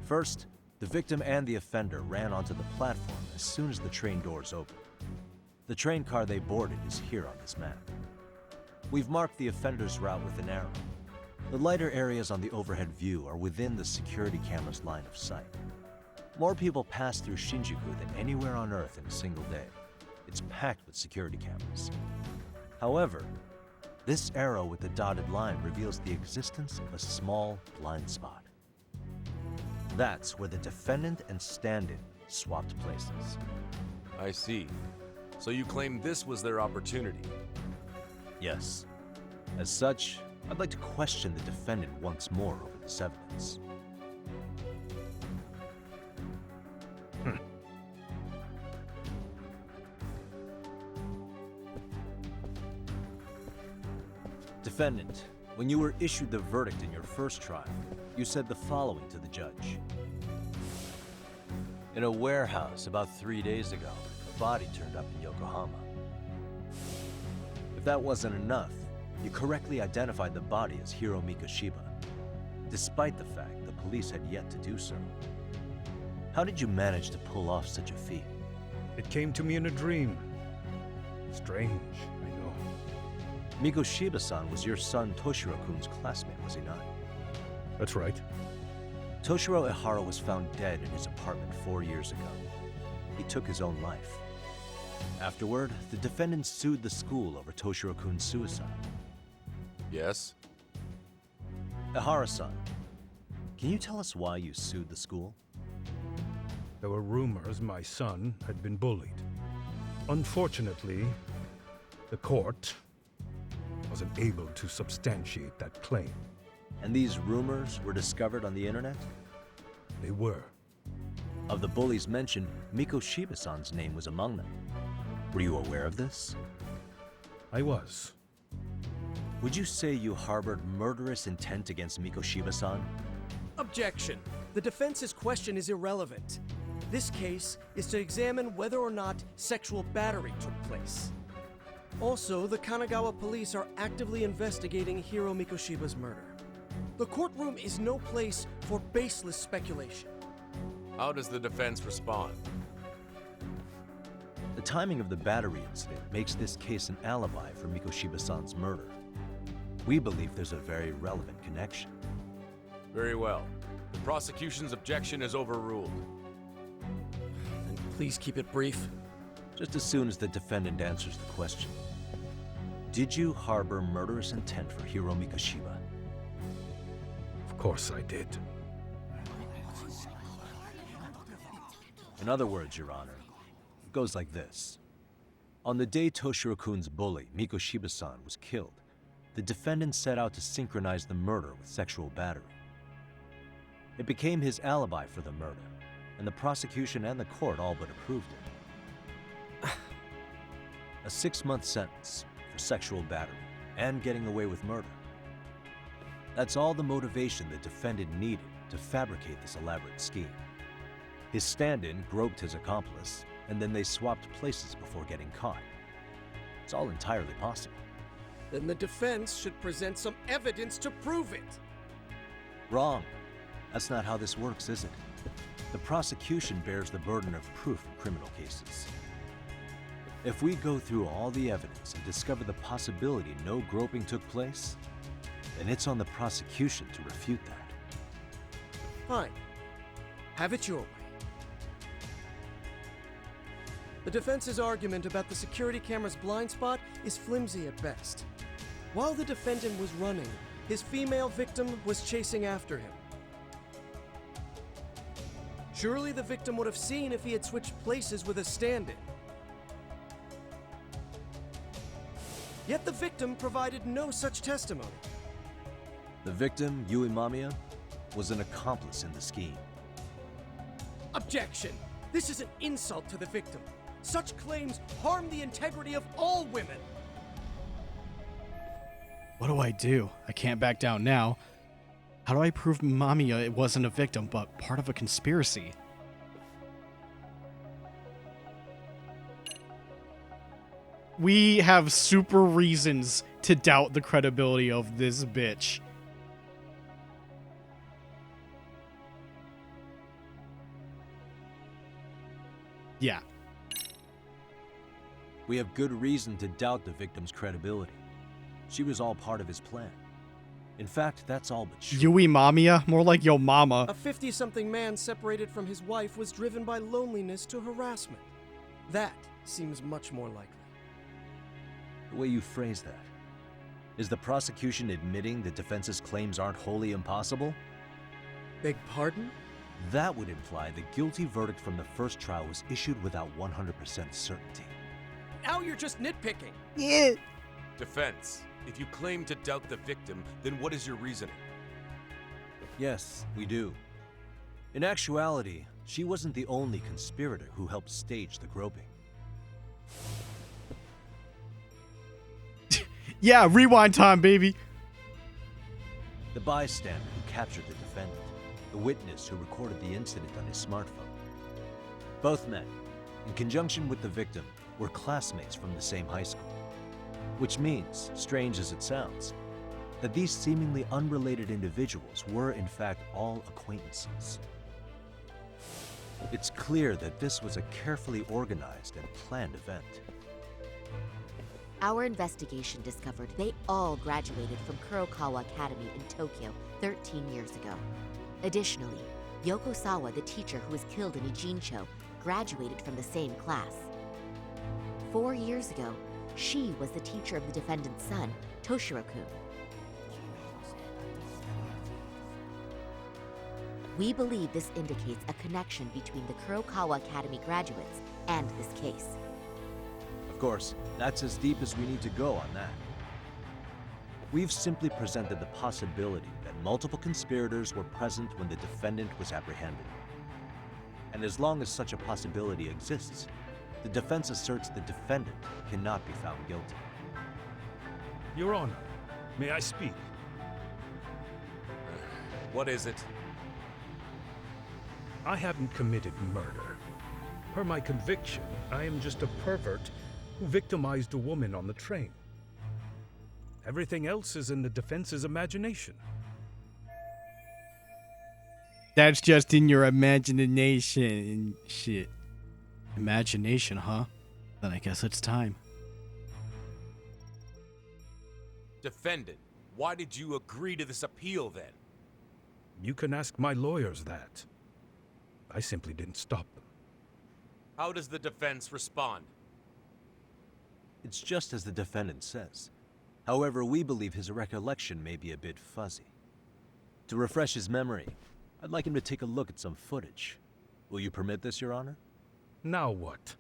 S3: First, the victim and the offender ran onto the platform as soon as the train doors opened. The train car they boarded is here on this map. We've marked the offender's route with an arrow. The lighter areas on the overhead view are within the security camera's line of sight. More people pass through Shinjuku than anywhere on Earth in a single day. It's packed with security cameras. However, this arrow with the dotted line reveals the existence of a small blind spot. That's where the defendant and stand-in swapped places.
S5: I see. So you claim this was their opportunity?
S3: Yes. As such, I'd like to question the defendant once more over this evidence. Defendant, when you were issued the verdict in your first trial, you said the following to the judge. In a warehouse about 3 days ago, a body turned up in Yokohama. If that wasn't enough, you correctly identified the body as Hiro Mikoshiba, despite the fact the police had yet to do so. How did you manage to pull off such a feat?
S9: It came to me in a dream. Strange, I know.
S3: Mikoshiba-san was your son Toshiro-kun's classmate, was he not?
S9: That's right.
S3: Toshiro Ihara was found dead in his apartment 4 years ago. He took his own life. Afterward, the defendant sued the school over Toshiro-kun's suicide.
S5: Yes?
S3: Ihara-san, can you tell us why you sued the school?
S6: There were rumors my son had been bullied. Unfortunately, the court wasn't able to substantiate that claim.
S3: And these rumors were discovered on the internet?
S6: They were.
S3: Of the bullies mentioned, Miko Shiba-san's name was among them. Were you aware of this?
S6: I was.
S3: Would you say you harbored murderous intent against Miko Shiba-san?
S11: Objection. The defense's question is irrelevant. This case is to examine whether or not sexual battery took place. Also, the Kanagawa police are actively investigating Hiro Mikoshiba's murder. The courtroom is no place for baseless speculation.
S5: How does the defense respond?
S3: The timing of the battery incident makes this case an alibi for Miko Shiba-san's murder. We believe there's a very relevant connection.
S5: Very well. The prosecution's objection is overruled.
S11: And please keep it brief.
S3: Just as soon as the defendant answers the question. Did you harbor murderous intent for Hiro Mikoshiba?
S6: Of course I did.
S3: In other words, Your Honor, it goes like this. On the day Toshiro-kun's bully, Miko Shiba-san, was killed, the defendant set out to synchronize the murder with sexual battery. It became his alibi for the murder, and the prosecution and the court all but approved it. A 6-month sentence for sexual battery and getting away with murder. That's all the motivation the defendant needed to fabricate this elaborate scheme. His stand-in groped his accomplice, and then they swapped places before getting caught. It's all entirely possible.
S11: Then the defense should present some evidence to prove it.
S3: Wrong. That's not how this works, is it? The prosecution bears the burden of proof in criminal cases. If we go through all the evidence and discover the possibility no groping took place, then it's on the prosecution to refute that.
S11: Fine. Have it your way. The defense's argument about the security camera's blind spot is flimsy at best. While the defendant was running, his female victim was chasing after him. Surely the victim would have seen if he had switched places with a stand-in. Yet the victim provided no such testimony.
S3: The victim, Yui Mamiya, was an accomplice in the scheme.
S11: Objection! This is an insult to the victim. Such claims harm the integrity of all women.
S1: What do I do? I can't back down now. How do I prove Mamiya wasn't a victim, but part of a conspiracy? We have super reasons to doubt the credibility of this bitch. Yeah.
S3: We have good reason to doubt the victim's credibility. She was all part of his plan. In fact, that's all but true.
S1: Yui Mamiya? More like yo mama.
S11: A 50-something man separated from his wife was driven by loneliness to harassment. That seems much more likely.
S3: The way you phrase that. Is the prosecution admitting the defense's claims aren't wholly impossible?
S11: Beg pardon?
S3: That would imply the guilty verdict from the first trial was issued without 100% certainty.
S11: Now you're just nitpicking.
S1: Yeah.
S5: Defense, if you claim to doubt the victim, then what is your reasoning?
S3: Yes, we do. In actuality, she wasn't the only conspirator who helped stage the groping.
S1: Yeah, rewind time, baby.
S3: The bystander who captured the defendant, the witness who recorded the incident on his smartphone. Both men, in conjunction with the victim, were classmates from the same high school. Which means, strange as it sounds, that these seemingly unrelated individuals were in fact all acquaintances. It's clear that this was a carefully organized and planned event.
S22: Our investigation discovered they all graduated from Kurokawa Academy in Tokyo 13 years ago. Additionally, Yoko Sawa, the teacher who was killed in Ijincho, graduated from the same class. 4 years ago, she was the teacher of the defendant's son, Toshiro-kun. We believe this indicates a connection between the Kurokawa Academy graduates and this case.
S3: Of course, that's as deep as we need to go on that. We've simply presented the possibility that multiple conspirators were present when the defendant was apprehended. And as long as such a possibility exists, the defense asserts the defendant cannot be found guilty.
S6: Your Honor, may I speak?
S5: What is it?
S6: I haven't committed murder. Per my conviction, I am just a pervert who victimized a woman on the train. Everything else is in the defense's imagination.
S1: That's just in your imagination and shit. Imagination, huh? Then I guess it's time.
S5: Defendant, why did you agree to this appeal then?
S6: You can ask my lawyers that. I simply didn't stop them.
S5: How does the defense respond?
S3: It's just as the defendant says. However, we believe his recollection may be a bit fuzzy. To refresh his memory, I'd like him to take a look at some footage. Will you permit this, Your Honor?
S6: Now what?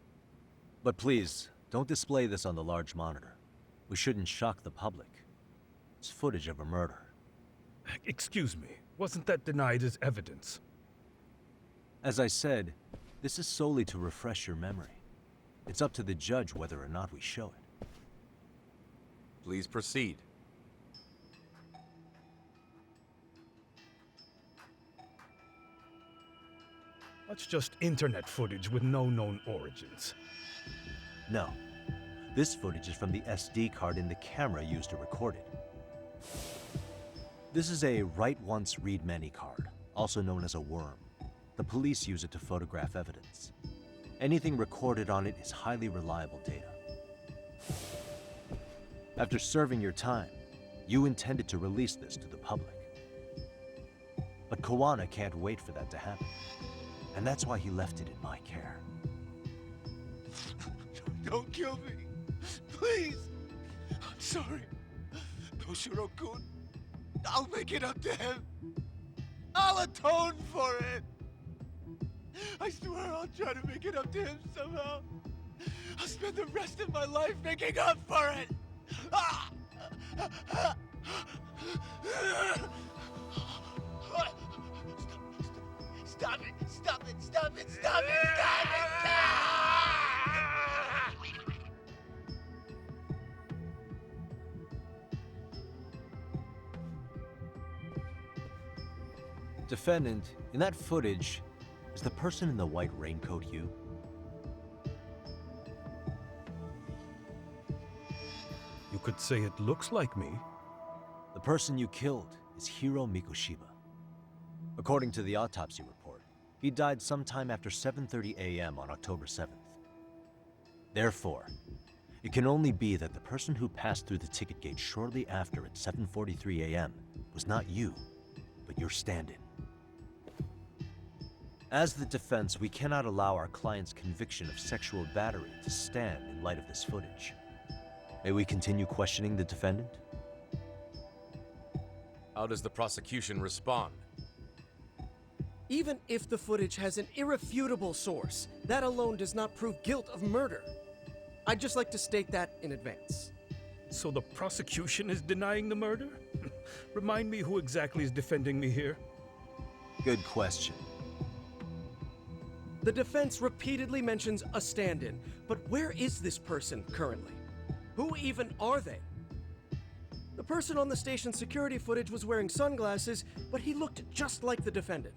S3: But please, don't display this on the large monitor. We shouldn't shock the public. It's footage of a murder.
S6: Excuse me, wasn't that denied as evidence?
S3: As I said, this is solely to refresh your memory. It's up to the judge whether or not we show it.
S5: Please proceed.
S6: That's just internet footage with no known origins.
S3: No. This footage is from the SD card in the camera used to record it. This is a write once, read many card, also known as a worm. The police use it to photograph evidence. Anything recorded on it is highly reliable data. After serving your time, you intended to release this to the public. But Kawana can't wait for that to happen. And that's why he left it in my care.
S16: Don't kill me. Please. I'm sorry. Toshiro-kun. I'll make it up to him. I'll atone for it. I swear I'll try to make it up to him somehow. I'll spend the rest of my life making up for it. Stop it! Stop it! Stop it! Stop it! Stop it!
S3: Defendant, in that footage, is the person in the white raincoat you?
S6: You could say it looks like me.
S3: The person you killed is Hiro Mikoshiba. According to the autopsy report, he died sometime after 7:30 a.m. on October 7th. Therefore, it can only be that the person who passed through the ticket gate shortly after at 7:43 a.m. was not you, but your stand-in. As the defense, we cannot allow our client's conviction of sexual battery to stand in light of this footage. May we continue questioning the defendant?
S5: How does the prosecution respond?
S11: Even if the footage has an irrefutable source, that alone does not prove guilt of murder. I'd just like to state that in advance.
S6: So the prosecution is denying the murder? Remind me who exactly is defending me here?
S3: Good question.
S11: The defense repeatedly mentions a stand-in, but where is this person currently? Who even are they? The person on the station's security footage was wearing sunglasses, but he looked just like the defendant.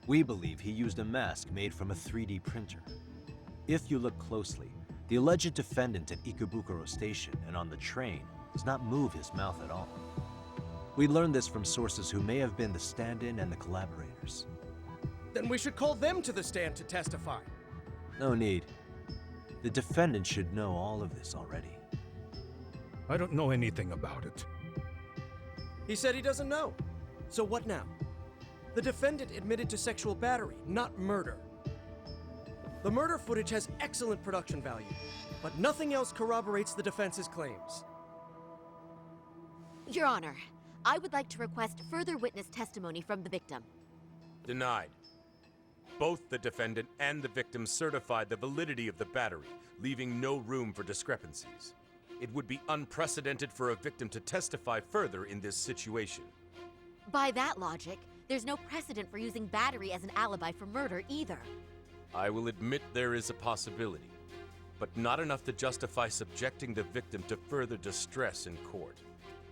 S3: We believe he used a mask made from a 3D printer. If you look closely, the alleged defendant at Ikebukuro Station and on the train does not move his mouth at all. We learned this from sources who may have been the stand-in and the collaborators.
S11: Then we should call them to the stand to testify.
S3: No need. The defendant should know all of this already.
S6: I don't know anything about it.
S11: He said he doesn't know. So what now? The defendant admitted to sexual battery, not murder. The murder footage has excellent production value, but nothing else corroborates the defense's claims.
S22: Your Honor, I would like to request further witness testimony from the victim.
S5: Denied. Both the defendant and the victim certified the validity of the battery, leaving no room for discrepancies. It would be unprecedented for a victim to testify further in this situation.
S22: By that logic, there's no precedent for using battery as an alibi for murder either.
S5: I will admit there is a possibility, but not enough to justify subjecting the victim to further distress in court.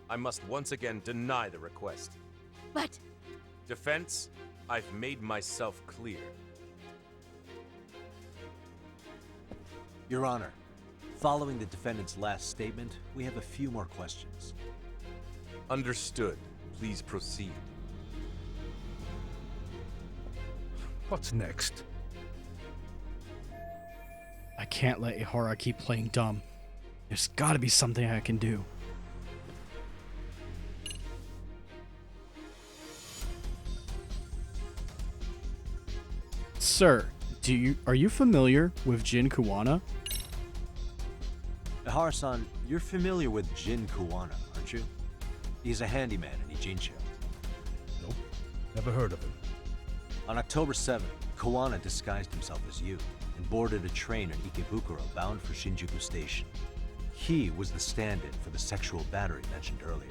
S5: I must once again deny the request.
S22: But...
S5: Defense, I've made myself clear.
S3: Your Honor, following the defendant's last statement, we have a few more questions.
S5: Understood. Please proceed.
S6: What's next?
S1: I can't let Ihara keep playing dumb. There's gotta be something I can do. Sir, are you familiar with Jin Kuwana?
S3: Ihara-san, you're familiar with Jin Kuwana, aren't you? He's a handyman in Ijincho.
S6: Nope, never heard of him.
S3: On October 7th, Kuwana disguised himself as you and boarded a train in Ikebukuro bound for Shinjuku Station. He was the stand-in for the sexual battery mentioned earlier.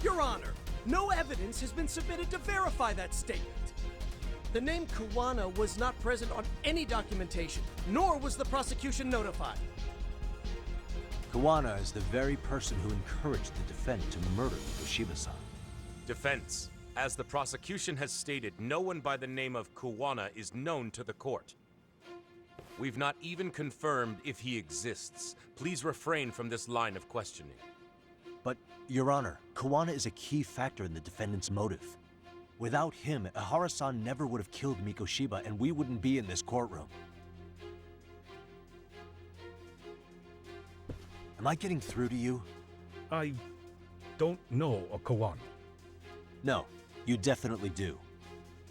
S11: Your Honor, no evidence has been submitted to verify that statement. The name Kuwana was not present on any documentation, nor was the prosecution notified.
S3: Kuwana is the very person who encouraged the defendant to murder Mikoshiba-san.
S5: Defense, as the prosecution has stated, no one by the name of Kuwana is known to the court. We've not even confirmed if he exists. Please refrain from this line of questioning.
S3: But, Your Honor, Kuwana is a key factor in the defendant's motive. Without him, Ihara-san never would have killed Mikoshiba, and we wouldn't be in this courtroom. Am I getting through to you?
S6: I don't know a Kuwana.
S3: No, you definitely do.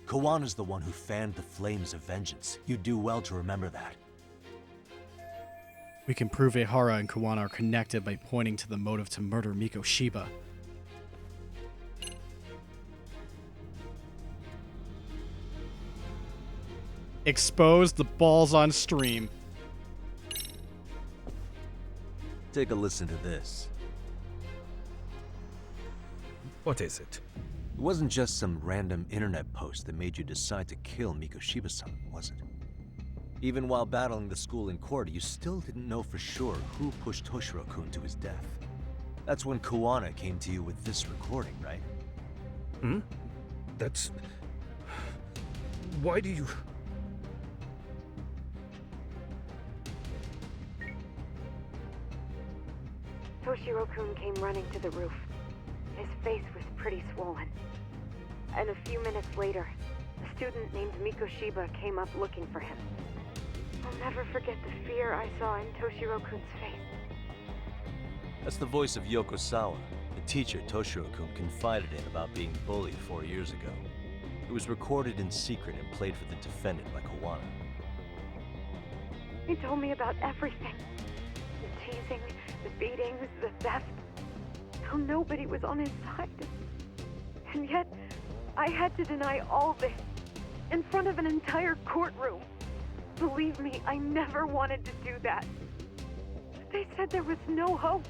S3: Kawana's the one who fanned the flames of vengeance. You do well to remember that.
S1: We can prove Ihara and Kuwana are connected by pointing to the motive to murder Mikoshiba. Expose the balls on stream.
S3: Take a listen to this.
S6: What is it?
S3: It wasn't just some random internet post that made you decide to kill Mikoshiba-san, was it? Even while battling the school in court, you still didn't know for sure who pushed Toshiro-kun to his death. That's when Kuwana came to you with this recording, right?
S6: Hmm? That's... Why do you...
S13: Toshiro-kun came running to the roof. His face was pretty swollen. And a few minutes later, a student named Mikoshiba came up looking for him. I'll never forget the fear I saw in Toshiro-kun's face.
S3: That's the voice of Yokosawa, the teacher Toshiro-kun confided in about being bullied 4 years ago. It was recorded in secret and played for the defendant by Kuwana.
S13: He told me about everything. The teasing, the beatings, the theft. How nobody was on his side. And yet, I had to deny all this in front of an entire courtroom. Believe me, I never wanted to do that. They said there was no hope,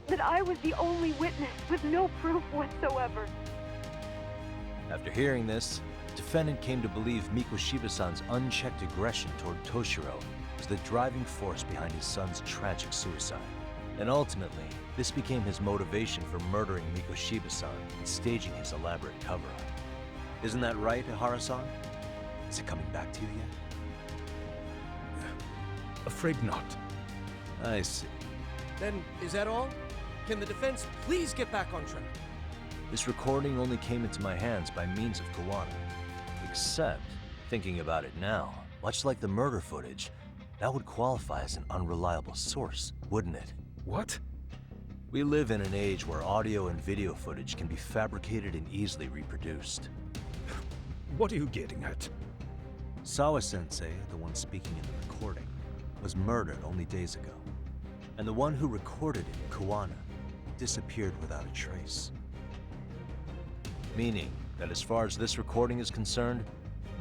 S13: that I was the only witness with no proof whatsoever.
S3: After hearing this, the defendant came to believe Mikoshiba-san's unchecked aggression toward Toshiro was the driving force behind his son's tragic suicide. And ultimately, this became his motivation for murdering Mikoshiba-san and staging his elaborate cover-up. Isn't that right, Ihara-san? Is it coming back to you yet?
S6: Afraid not.
S3: I see.
S11: Then, is that all? Can the defense please get back on track?
S3: This recording only came into my hands by means of Kuwana. Except, thinking about it now, much like the murder footage, that would qualify as an unreliable source, wouldn't it?
S6: What?
S3: We live in an age where audio and video footage can be fabricated and easily reproduced.
S6: What are you getting at?
S3: Sawa-sensei, the one speaking in the recording, was murdered only days ago. And the one who recorded it, Kuwana, disappeared without a trace. Meaning that as far as this recording is concerned,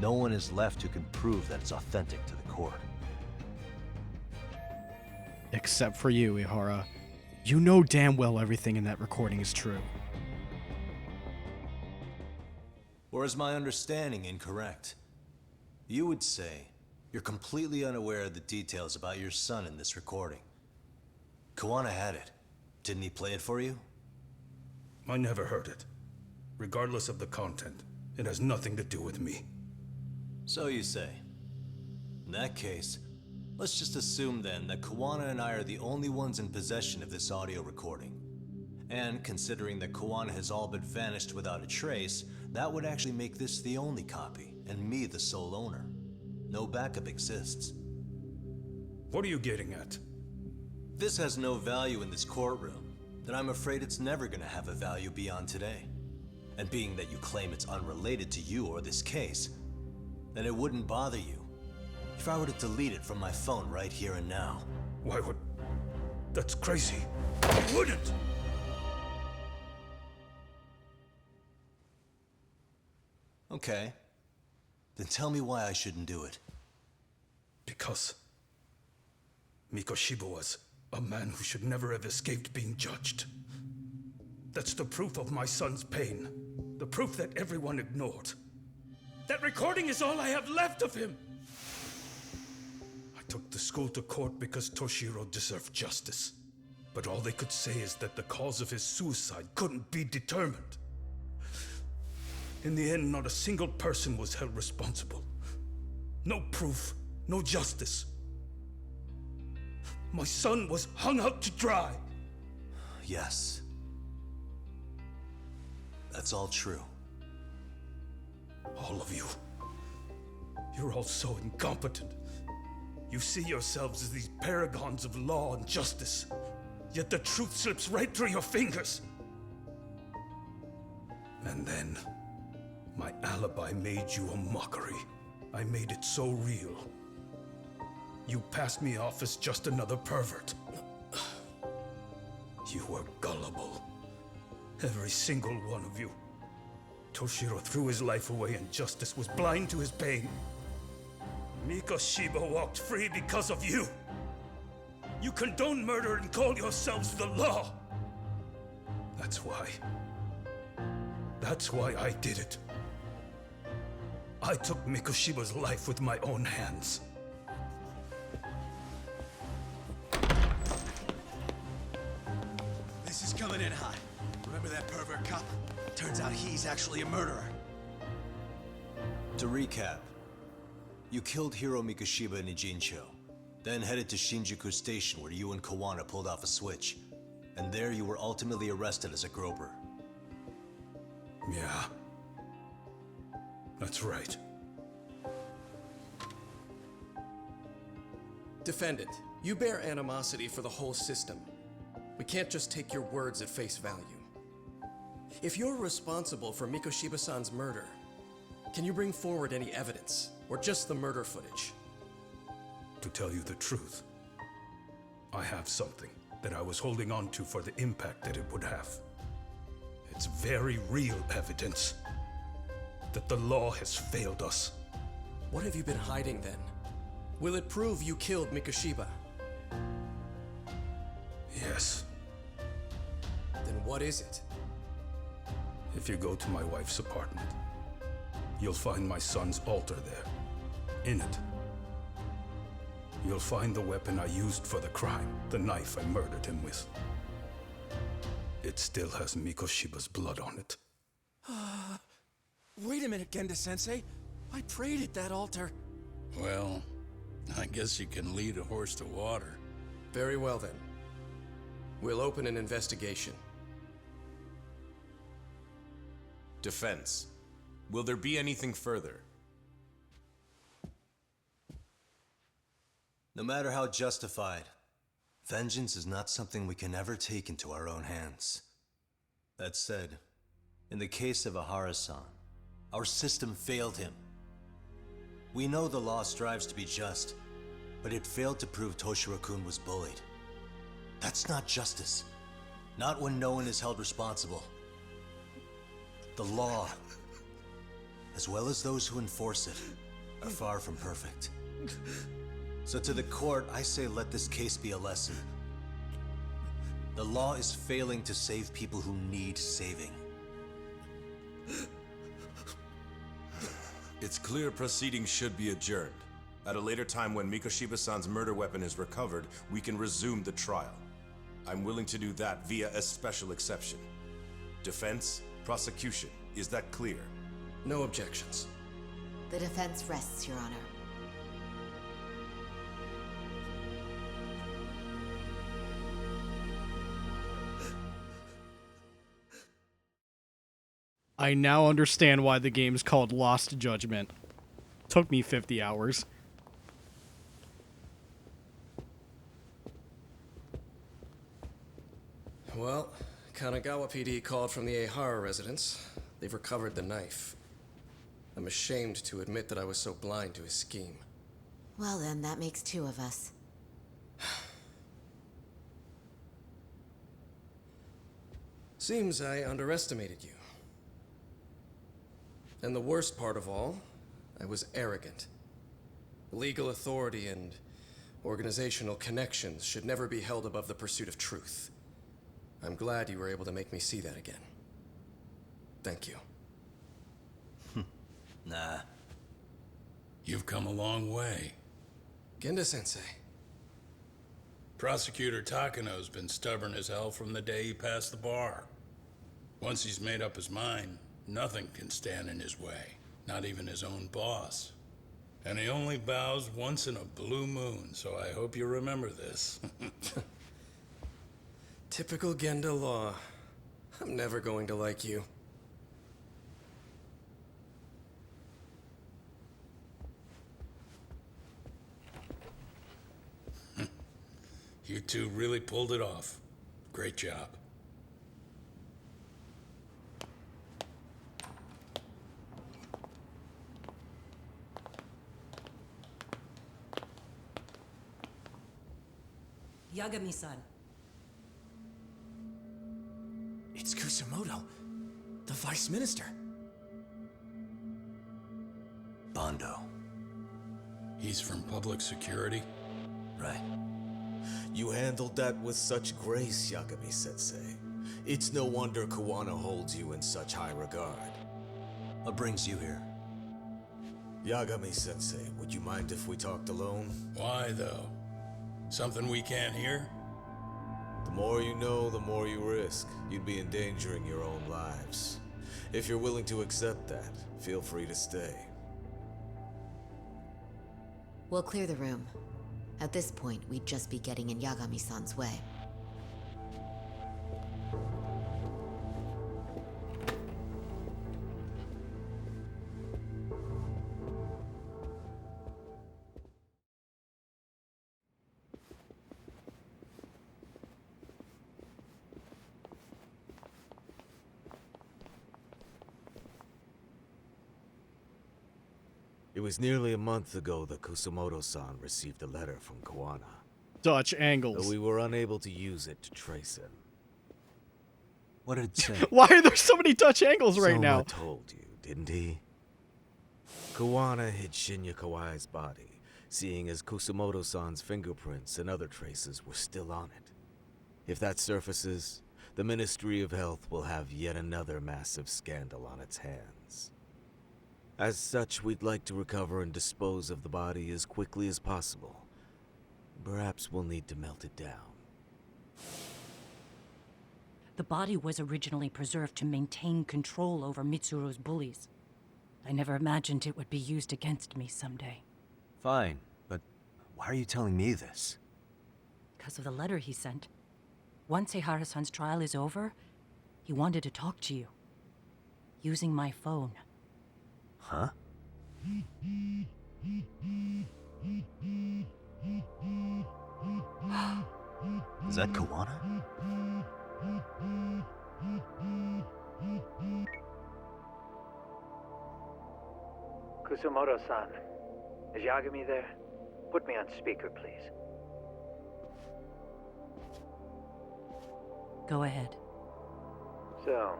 S3: no one is left who can prove that it's authentic to the court.
S1: Except for you, Ihara. You know damn well everything in that recording is true.
S21: Or is my understanding incorrect? You would say you're completely unaware of the details about your son in this recording. Kuwana had it. Didn't he play it for you?
S6: I never heard it. Regardless of the content, it has nothing to do with me.
S21: So you say. In that case, let's just assume then that Kuwana and I are the only ones in possession of this audio recording. And considering that Kuwana has all but vanished without a trace, that would actually make this the only copy, and me the sole owner. No backup exists.
S6: What are you getting at?
S21: This has no value in this courtroom, then I'm afraid it's never gonna have a value beyond today. And being that you claim it's unrelated to you or this case, then it wouldn't bother you if I were to delete it from my phone right here and now.
S6: Why would... That's crazy. I wouldn't!
S21: Okay. Then tell me why I shouldn't do it.
S6: Because Mikoshiba was a man who should never have escaped being judged. That's the proof of my son's pain. The proof that everyone ignored. That recording is all I have left of him! I took the school to court because Toshiro deserved justice. But all they could say is that the cause of his suicide couldn't be determined. In the end, not a single person was held responsible. No proof, no justice. My son was hung out to dry.
S21: Yes. That's all true.
S6: All of you. You're all so incompetent. You see yourselves as these paragons of law and justice, yet the truth slips right through your fingers. And then, my alibi made you a mockery. I made it so real. You passed me off as just another pervert. You were gullible. Every single one of you. Toshiro threw his life away and justice was blind to his pain. Mikoshiba walked free because of you. You condone murder and call yourselves the law. That's why. That's why I did it. I took Mikoshiba's life with my own hands.
S19: This is coming in hot. Remember that pervert cop? Turns out he's actually a murderer.
S21: To recap, you killed Hiro Mikoshiba in Ijincho, then headed to Shinjuku Station where you and Kuwana pulled off a switch. And there you were ultimately arrested as a groper.
S6: Yeah. That's right.
S11: Defendant, you bear animosity for the whole system. We can't just take your words at face value. If you're responsible for Mikoshiba-san's murder, can you bring forward any evidence, or just the murder footage?
S6: To tell you the truth, I have something that I was holding on to for the impact that it would have. It's very real evidence that the law has failed us.
S11: What have you been hiding then? Will it prove you killed Mikoshiba?
S6: Yes.
S11: Then what is it?
S6: If you go to my wife's apartment, you'll find my son's altar there. In it, you'll find the weapon I used for the crime, the knife I murdered him with. It still has Mikoshiba's blood on it.
S11: Wait a minute, Genda-sensei. I prayed at that altar.
S10: Well, I guess you can lead a horse to water.
S11: Very well then. We'll open an investigation.
S5: Defense. Will there be anything further?
S21: No matter how justified, vengeance is not something we can ever take into our own hands. That said, in the case of Ihara-san, Our system failed him. We know the law strives to be just, but it failed to prove Toshiro-kun was bullied. That's not justice. Not when no one is held responsible. The law, as well as those who enforce it, are far from perfect. So to the court, I say let this case be a lesson. The law is failing to save people who need saving.
S5: It's clear proceedings should be adjourned. At a later time when Mikoshiba-san's murder weapon is recovered, we can resume the trial. I'm willing to do that via a special exception. Defense, prosecution, is that clear?
S11: No objections.
S22: The defense rests, Your Honor.
S1: I now understand why the game's called Lost Judgment. Took me 50 hours.
S11: Well, Kanagawa PD called from the Ehara residence. They've recovered the knife. I'm ashamed to admit that I was so blind to his scheme.
S22: Well then, that makes two of us.
S11: Seems I underestimated you. And the worst part of all, I was arrogant. Legal authority and organizational connections should never be held above the pursuit of truth. I'm glad you were able to make me see that again. Thank you.
S21: Nah.
S10: You've come a long way.
S11: Genda-sensei.
S10: Prosecutor Takano's been stubborn as hell from the day he passed the bar. Once he's made up his mind, nothing can stand in his way, not even his own boss. And he only bows once in a blue moon, so I hope you remember this.
S11: Typical Genda law. I'm never going to like you.
S10: You two really pulled it off. Great job.
S8: Yagami-san.
S19: It's Kusumoto, the Vice Minister.
S21: Bondo.
S10: He's from public security?
S21: Right.
S14: You handled that with such grace, Yagami-sensei. It's no wonder Kawana holds you in such high regard.
S21: What brings you here?
S14: Yagami-sensei, would you mind if we talked alone?
S10: Why, though? Something we can't hear?
S14: The more you know, the more you risk. You'd be endangering your own lives. If you're willing to accept that, feel free to stay.
S22: We'll clear the room. At this point, we'd just be getting in Yagami-san's way.
S14: It was nearly a month ago that Kusumoto-san received a letter from Kawana.
S1: Dutch angles.
S14: Though we were unable to use it to trace him.
S21: What did it say?
S1: Why are there so many Dutch angles right
S14: Soma
S1: now?
S14: told you, didn't he? Kawana hid Shinya Kawai's body, seeing as Kusumoto-san's fingerprints and other traces were still on it. If that surfaces, the Ministry of Health will have yet another massive scandal on its hands. As such, we'd like to recover and dispose of the body as quickly as possible. Perhaps we'll need to melt it down.
S8: The body was originally preserved to maintain control over Mitsuru's bullies. I never imagined it would be used against me someday.
S3: Fine, but why are you telling me this?
S8: Because of the letter he sent. Once Ehara-san's trial is over, he wanted to talk to you. Using my phone.
S3: Huh? Is that Kawana?
S15: Kusumoto-san, is Yagami there? Put me on speaker, please.
S8: Go ahead.
S15: So,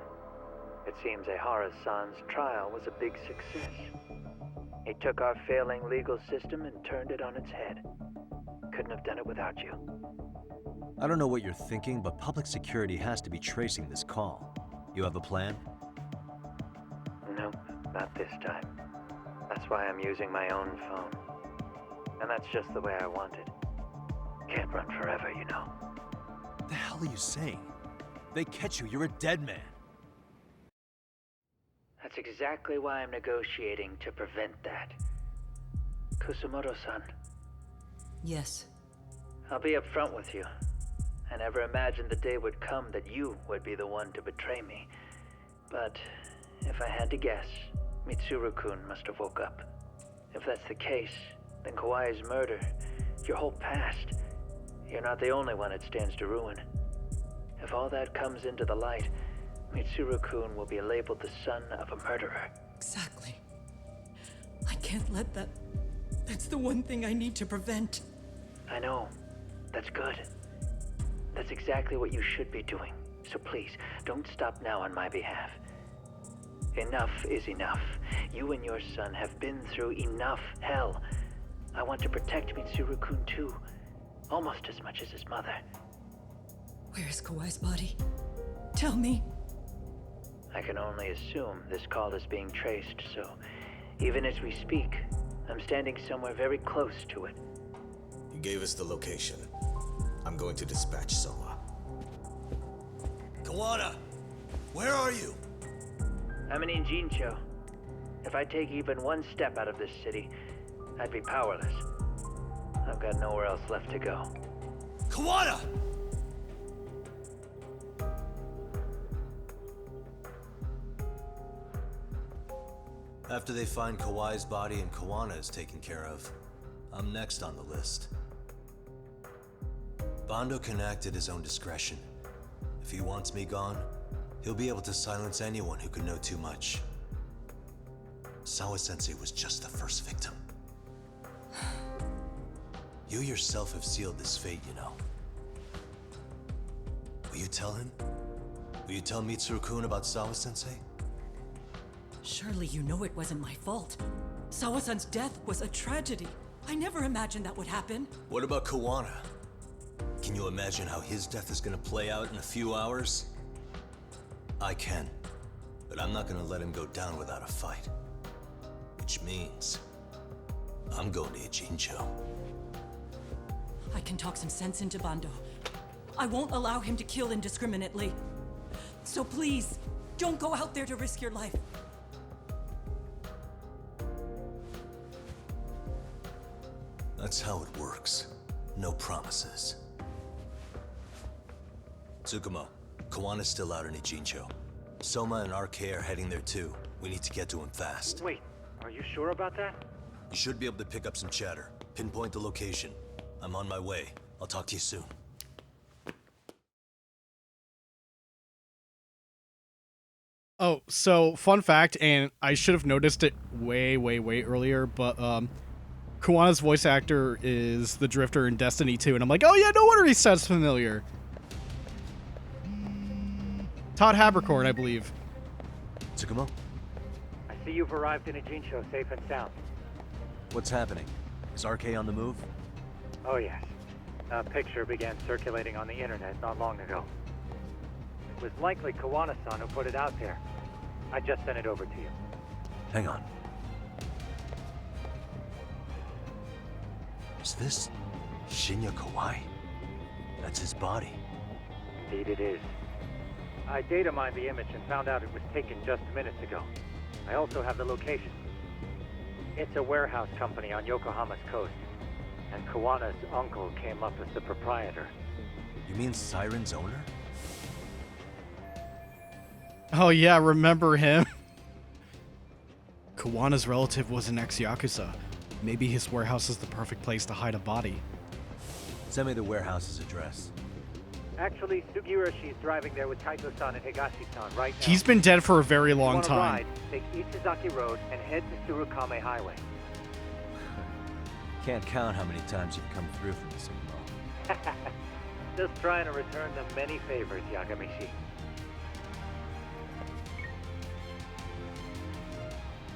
S15: it seems Ehara-san's trial was a big success. He took our failing legal system and turned it on its head. Couldn't have done it without you.
S3: I don't know what you're thinking, but public security has to be tracing this call. You have a plan?
S15: Nope, not this time. That's why I'm using my own phone. And that's just the way I want it. Can't run forever, you know.
S3: What the hell are you saying? If they catch you, you're a dead man.
S15: That's exactly why I'm negotiating to prevent that. Kusumoto-san.
S8: Yes.
S15: I'll be upfront with you. I never imagined the day would come that you would be the one to betray me. But if I had to guess, Mitsuru-kun must have woke up. If that's the case, then Kawai's murder, your whole past, you're not the only one it stands to ruin. If all that comes into the light, Mitsuru-kun will be labeled the son of a murderer.
S8: Exactly. I can't let that... That's the one thing I need to prevent.
S15: I know. That's good. That's exactly what you should be doing. So please, don't stop now on my behalf. Enough is enough. You and your son have been through enough hell. I want to protect Mitsuru-kun too. Almost as much as his mother.
S8: Where is Kawai's body? Tell me.
S15: I can only assume this call is being traced, so even as we speak, I'm standing somewhere very close to it.
S14: You gave us the location. I'm going to dispatch Soma.
S19: Kawana! Where are you?
S15: I'm in Injincho. If I take even one step out of this city, I'd be powerless. I've got nowhere else left to go.
S19: Kawana!
S21: After they find Kawai's body and Kawana is taken care of, I'm next on the list. Bando can act at his own discretion. If he wants me gone, he'll be able to silence anyone who could know too much. Sawa-sensei was just the first victim. You yourself have sealed this fate, you know. Will you tell him? Will you tell Mitsuru-kun about Sawa-sensei?
S8: Surely you know it wasn't my fault. Sawa-san's death was a tragedy. I never imagined that would happen.
S21: What about Kawana? Can you imagine how his death is gonna play out in a few hours? I can, but I'm not gonna let him go down without a fight. Which means, I'm going to Ijincho.
S8: I can talk some sense into Bando. I won't allow him to kill indiscriminately. So please, don't go out there to risk your life.
S21: That's how it works. No promises. Tsukumo, Kawana's still out in Ijincho. Soma and RK are heading there too. We need to get to him fast.
S15: Wait, are you sure about that?
S21: You should be able to pick up some chatter. Pinpoint the location. I'm on my way. I'll talk to you soon.
S1: Oh, so fun fact, and I should have noticed it way earlier, but Kawana's voice actor is the Drifter in Destiny 2, and I'm like, oh yeah, no wonder he sounds familiar. Todd Habercorn, I believe.
S21: Tsukumo?
S15: I see you've arrived in Ijincho safe and sound.
S3: What's happening? Is RK on the move?
S15: Oh yes. A picture began circulating on the internet not long ago. It was likely Kawana-san who put it out there. I just sent it over to you.
S3: Hang on. Is this Shinya Kawai? That's his body.
S15: Indeed it is. I data mined the image and found out it was taken just minutes ago. I also have the location. It's a warehouse company on Yokohama's coast, and Kawana's uncle came up as the proprietor.
S3: You mean Siren's owner?
S1: Oh yeah, remember him. Kawana's relative was an ex-Yakuza. Maybe his warehouse is the perfect place to hide a body.
S3: Send me the warehouse's address.
S12: Actually, Sugiuroshi's driving there with Kaito-san and Higashi-san right now.
S1: He's been dead for a very
S12: If you
S1: long
S12: want a
S1: time.
S12: Ride, take Ichizaki Road and head to Tsurukame Highway.
S3: Can't count how many times you've come through for me, Sugimura.
S12: Just trying to return them many favors, Yagamishi.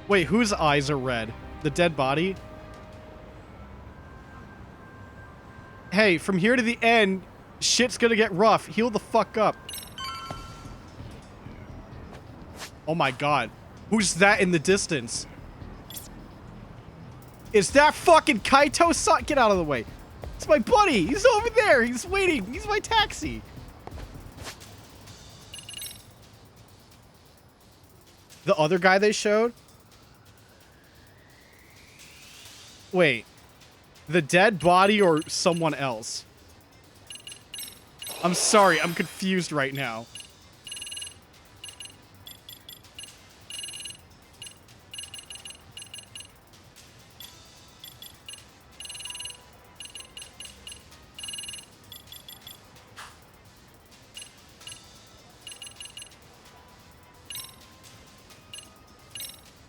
S1: Wait, whose eyes are red? The dead body? Hey, from here to the end, shit's gonna get rough. Heal the fuck up. Oh my god. Who's that in the distance? Is that fucking Kaito-san? Get out of the way. It's my buddy. He's over there. He's waiting. He's my taxi. The other guy they showed? Wait. The dead body or someone else? I'm sorry. I'm confused right now.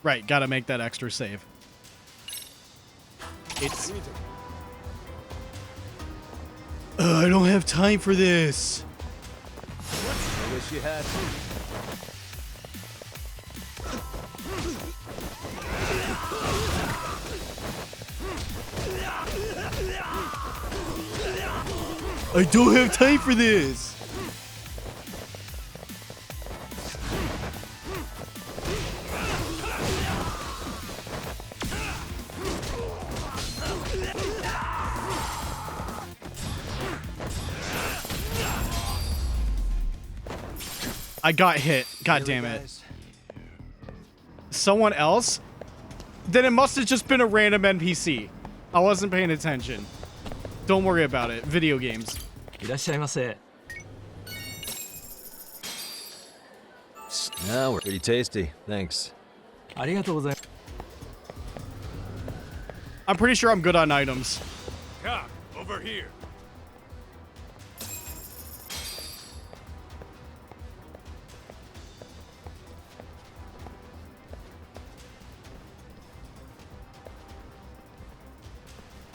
S1: Right, gotta make that extra save. It's... I don't have time for this.
S3: I wish you had.
S1: I don't have time for this. I got hit. God damn it. Someone else? Then it must have just been a random NPC. I wasn't paying attention. Don't worry about it. Video games.
S3: Now we're pretty tasty. Thanks.
S1: I'm pretty sure I'm good on items.
S4: Cop, over here.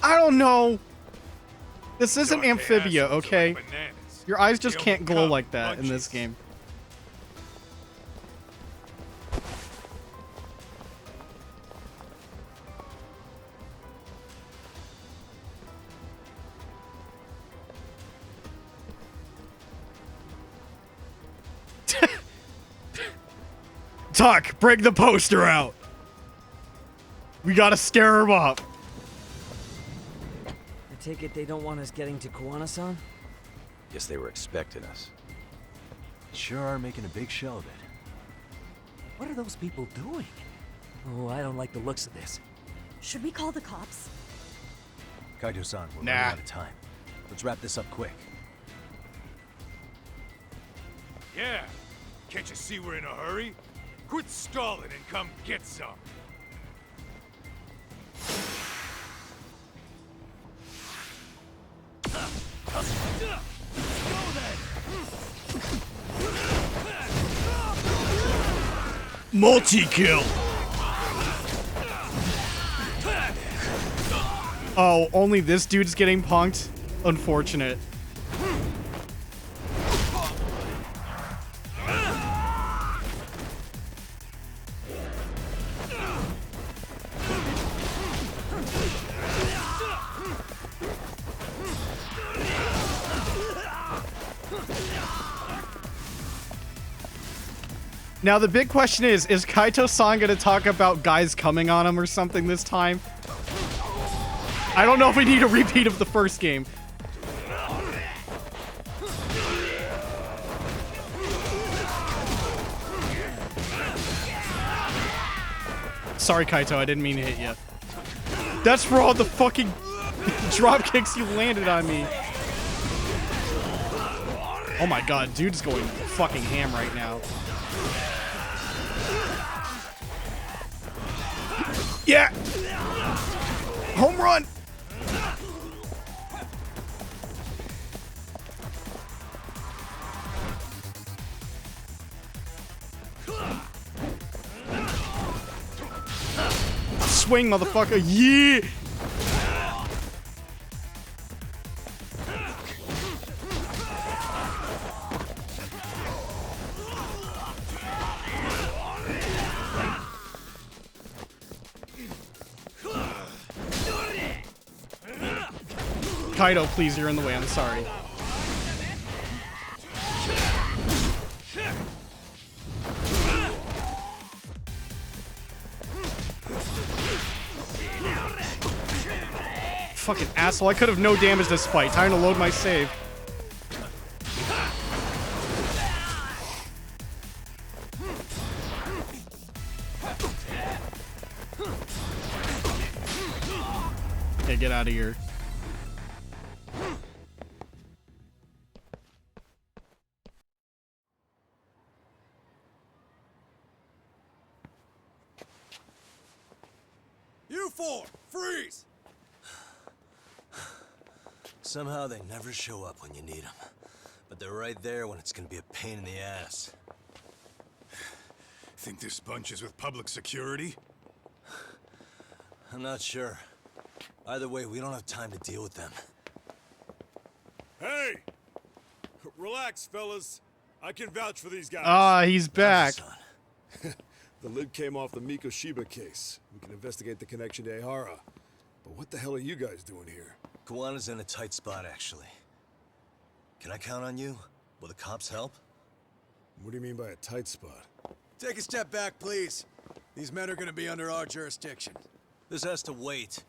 S1: I don't know. This isn't Amphibia, okay? Your eyes just can't glow like that in this game. Tuck, break the poster out. We gotta scare him up.
S7: I take it they don't want us getting to Kuwana-san?
S3: Guess they were expecting us. Sure are making a big show of it.
S11: What are those people doing? Oh, I don't like the looks of this.
S18: Should we call the cops?
S3: Kaito-san, we're
S1: Nah.
S3: running out of time. Let's wrap this up quick.
S4: Yeah. Can't you see we're in a hurry? Quit stalling and come get some.
S1: Multi-kill. Oh, only this dude's getting punked? Unfortunate. Now the big question is Kaito-san gonna talk about guys coming on him or something this time? I don't know if we need a repeat of the first game. Sorry, Kaito, I didn't mean to hit you. That's for all the fucking drop kicks you landed on me. Oh my god, dude's going fucking ham right now. Yeah! Home run! Swing, motherfucker. Yeah! Kaido, please, you're in the way. I'm sorry. Fucking asshole. I could have no damage this fight. Time to load my save. Okay, get out of here.
S19: You four, freeze!
S21: Somehow they never show up when you need them. But they're right there when it's gonna be a pain in the ass.
S4: Think this bunch is with public security?
S21: I'm not sure. Either way, we don't have time to deal with them.
S17: Hey! Relax, fellas. I can vouch for these guys.
S1: Ah, he's back.
S17: The lid came off the Mikoshiba case. We can investigate the connection to Ehara. But what the hell are you guys doing here?
S21: Kawana's in a tight spot, actually. Can I count on you? Will the cops help?
S17: What do you mean by a tight spot?
S19: Take a step back, please. These men are gonna be under our jurisdiction.
S21: This has to wait.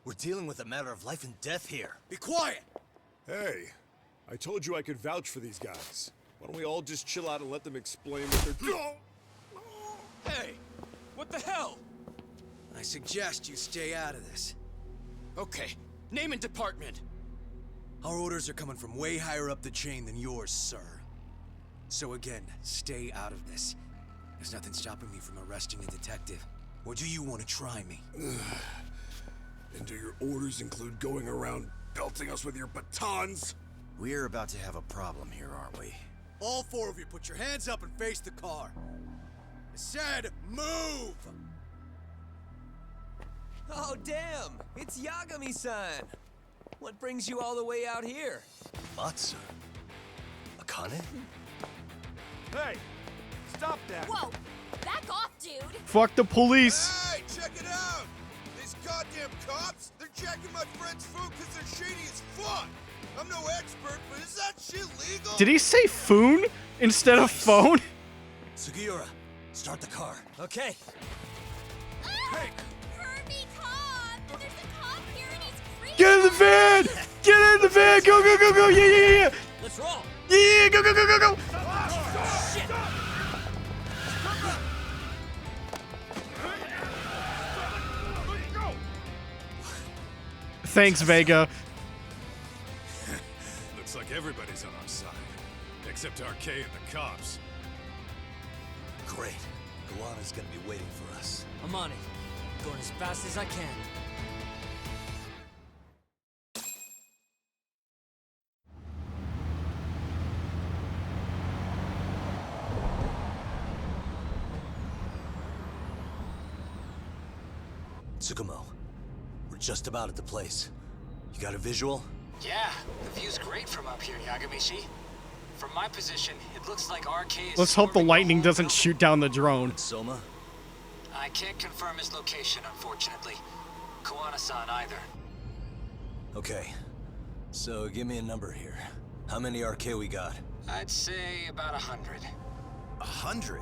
S21: We're dealing with a matter of life and death here.
S19: Be quiet!
S17: Hey, I told you I could vouch for these guys. Why don't we all just chill out and let them explain what they're doing?
S19: Hey, what the hell? I suggest you stay out of this. Okay, name and department. Our orders are coming from way higher up the chain than yours, sir. So again, stay out of this. There's nothing stopping me from arresting a detective. Or do you want to try me?
S17: And do your orders include going around belting us with your batons?
S19: We're about to have a problem here, aren't we? All four of you, put your hands up and face the car. I said, move!
S20: Oh, damn! It's Yagami-san! What brings you all the way out here?
S21: Matsu? Akane?
S17: Hey! Stop that!
S18: Whoa! Back off, dude!
S1: Fuck the police!
S16: Hey, check it out! These goddamn cops, they're jacking my friend's food because they're shady as fuck! I'm no expert, but is that shit legal?
S1: Did he say foon instead of phone?
S21: Sugiura, start the car.
S20: Okay.
S18: Hey! Kirby, cop! There's a cop here and he's freaking
S1: Get in the van! Get in the van! Go, go, go, go! Yeah, yeah, yeah!
S20: Let's roll!
S1: Yeah, go, go, go, go, go!
S20: Shit!
S1: Thanks, Vega.
S4: Looks like everybody's on our side. Except RK and the cops.
S21: Great. Kawana's gonna be waiting for us.
S7: I'm on it. Going as fast as I can.
S21: Tsukumo, we're just about at the place. You got a visual?
S23: Yeah, the view's great from up here, Yagamishi. From my position, it looks like RK is...
S1: Let's hope the lightning doesn't shoot down the drone.
S21: Soma?
S23: I can't confirm his location, unfortunately. Kawana-san either.
S21: Okay. So give me a number here. How many RK we got?
S23: I'd say about 100.
S21: 100?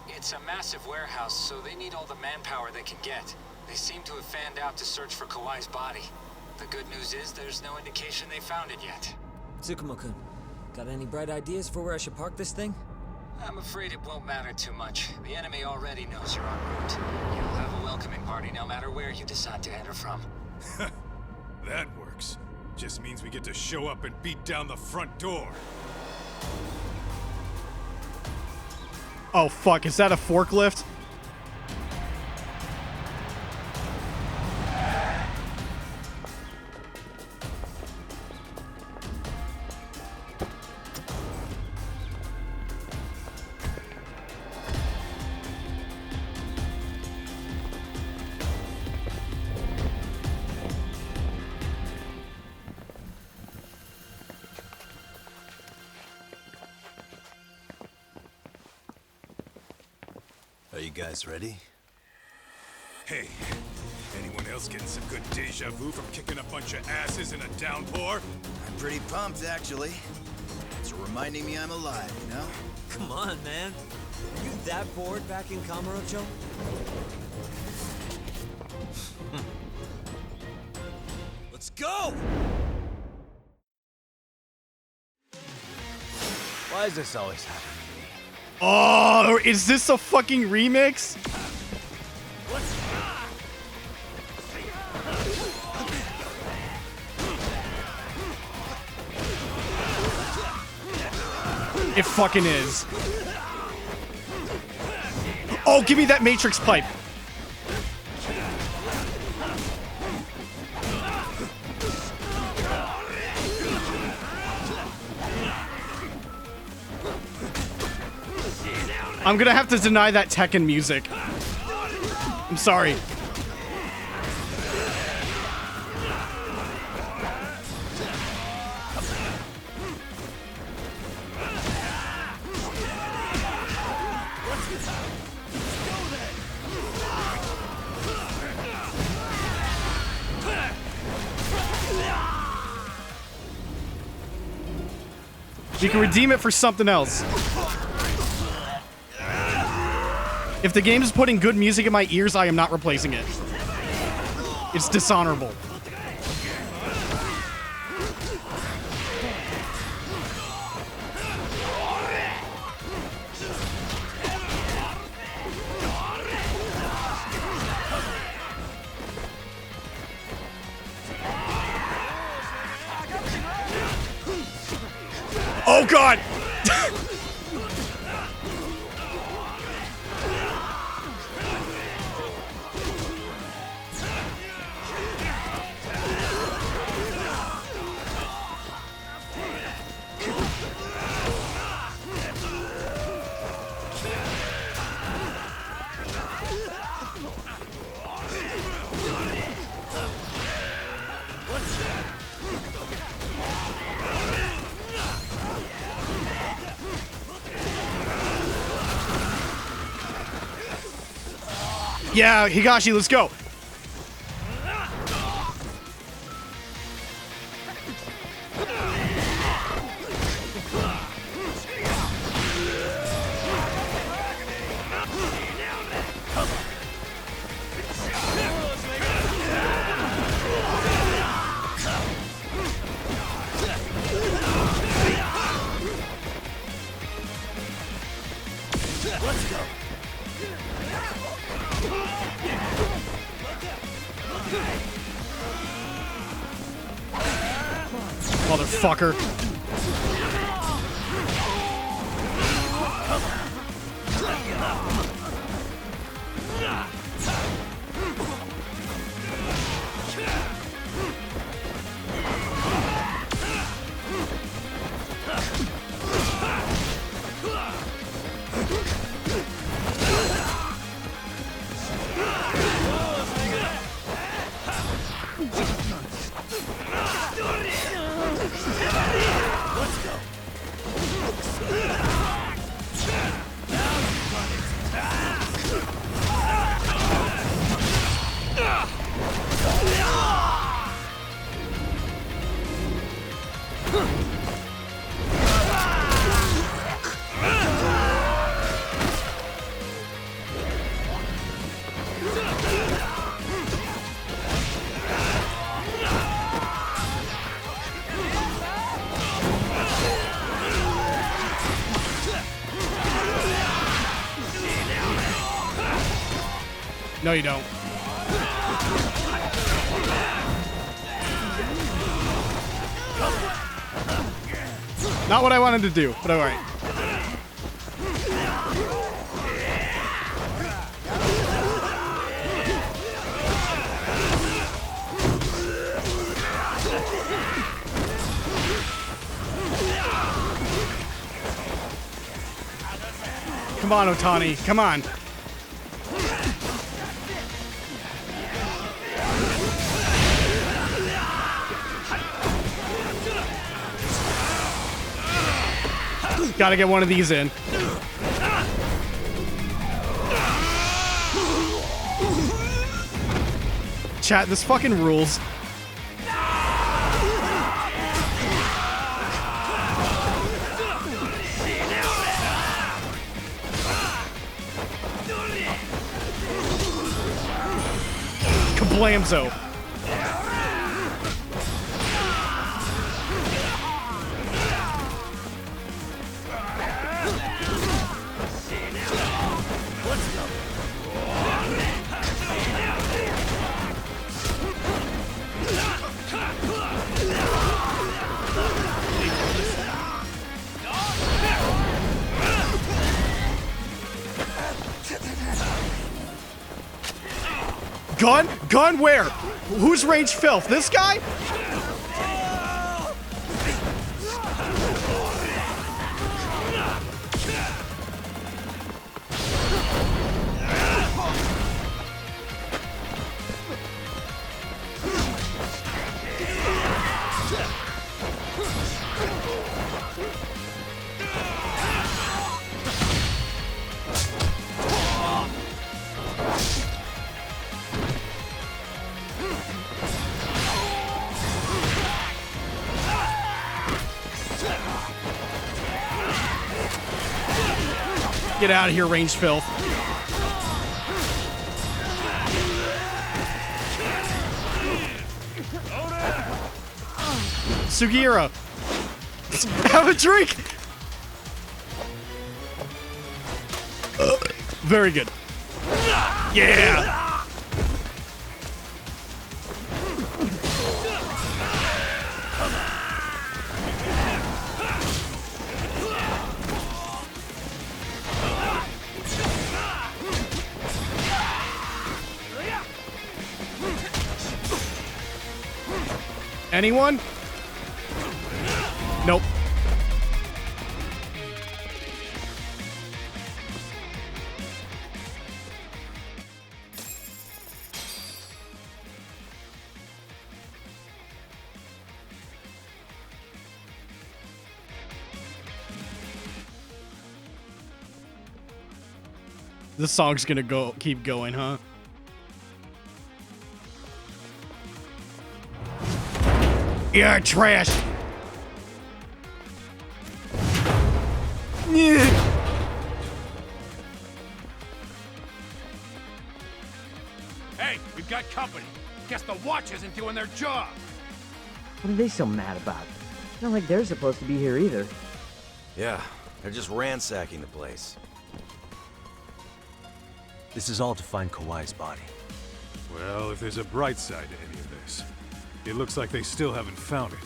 S23: It's a massive warehouse, so they need all the manpower they can get. They seem to have fanned out to search for Kawai's body. The good news is there's no indication they found it yet.
S7: Tsukumo-kun, got any bright ideas for where I should park this thing?
S23: I'm afraid it won't matter too much. The enemy already knows you're en route. You'll have a welcoming party no matter where you decide to enter from.
S4: That works. Just means we get to show up and beat down the front door.
S1: Oh fuck, is that a forklift?
S21: Are you guys ready?
S4: Hey, anyone else getting some good deja vu from kicking a bunch of asses in a downpour?
S2: I'm pretty pumped, actually. It's reminding me I'm alive, you know?
S7: Come on, man. Are you that bored back in Kamurocho?
S21: Let's go! Why is this always happening to me?
S1: Oh, is this a fucking remix? It fucking is. Oh, give me that Matrix pipe. I'm gonna have to deny that Tekken music. I'm sorry. You can redeem it for something else. If the game is putting good music in my ears, I am not replacing it. It's dishonorable. Oh God! Yeah, Higashi, let's go.
S16: Let's go.
S1: Motherfucker. No, you don't. Not what I wanted to do, but alright. Come on, Otani. Come on. Gotta get one of these in. Chat, this fucking rules. Kablamzo. Gun? Gun where? Who's Range Filth? This guy? Get out of here, Range Filth. Sugiura. Have a drink. Very good. Yeah. Anyone? Nope. This song's gonna keep going, huh? You're trash.
S6: Hey, we've got company. Guess the watch isn't doing their job.
S7: What are they so mad about? Not like they're supposed to be here either.
S21: Yeah, they're just ransacking the place.
S3: This is all to find Kawhi's body.
S4: Well, if there's a bright side to any of this, it looks like they still haven't found it.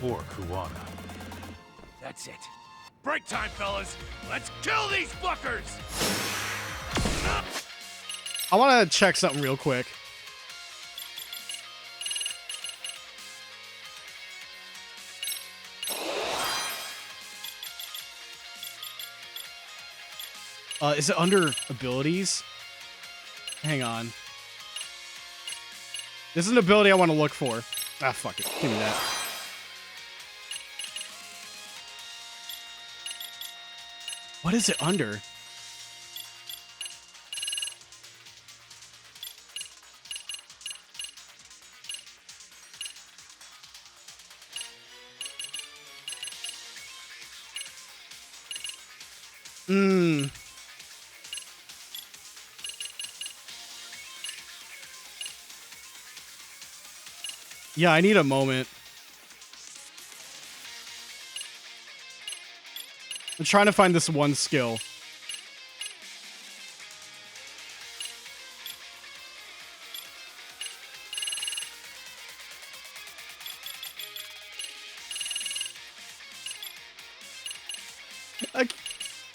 S4: Or Kuwana.
S6: That's it. Break time, fellas. Let's kill these fuckers!
S1: I want to check something real quick. Is it under abilities? Hang on. This is an ability I want to look for. Ah, fuck it. Give me that. What is it under? Yeah, I need a moment. I'm trying to find this one skill.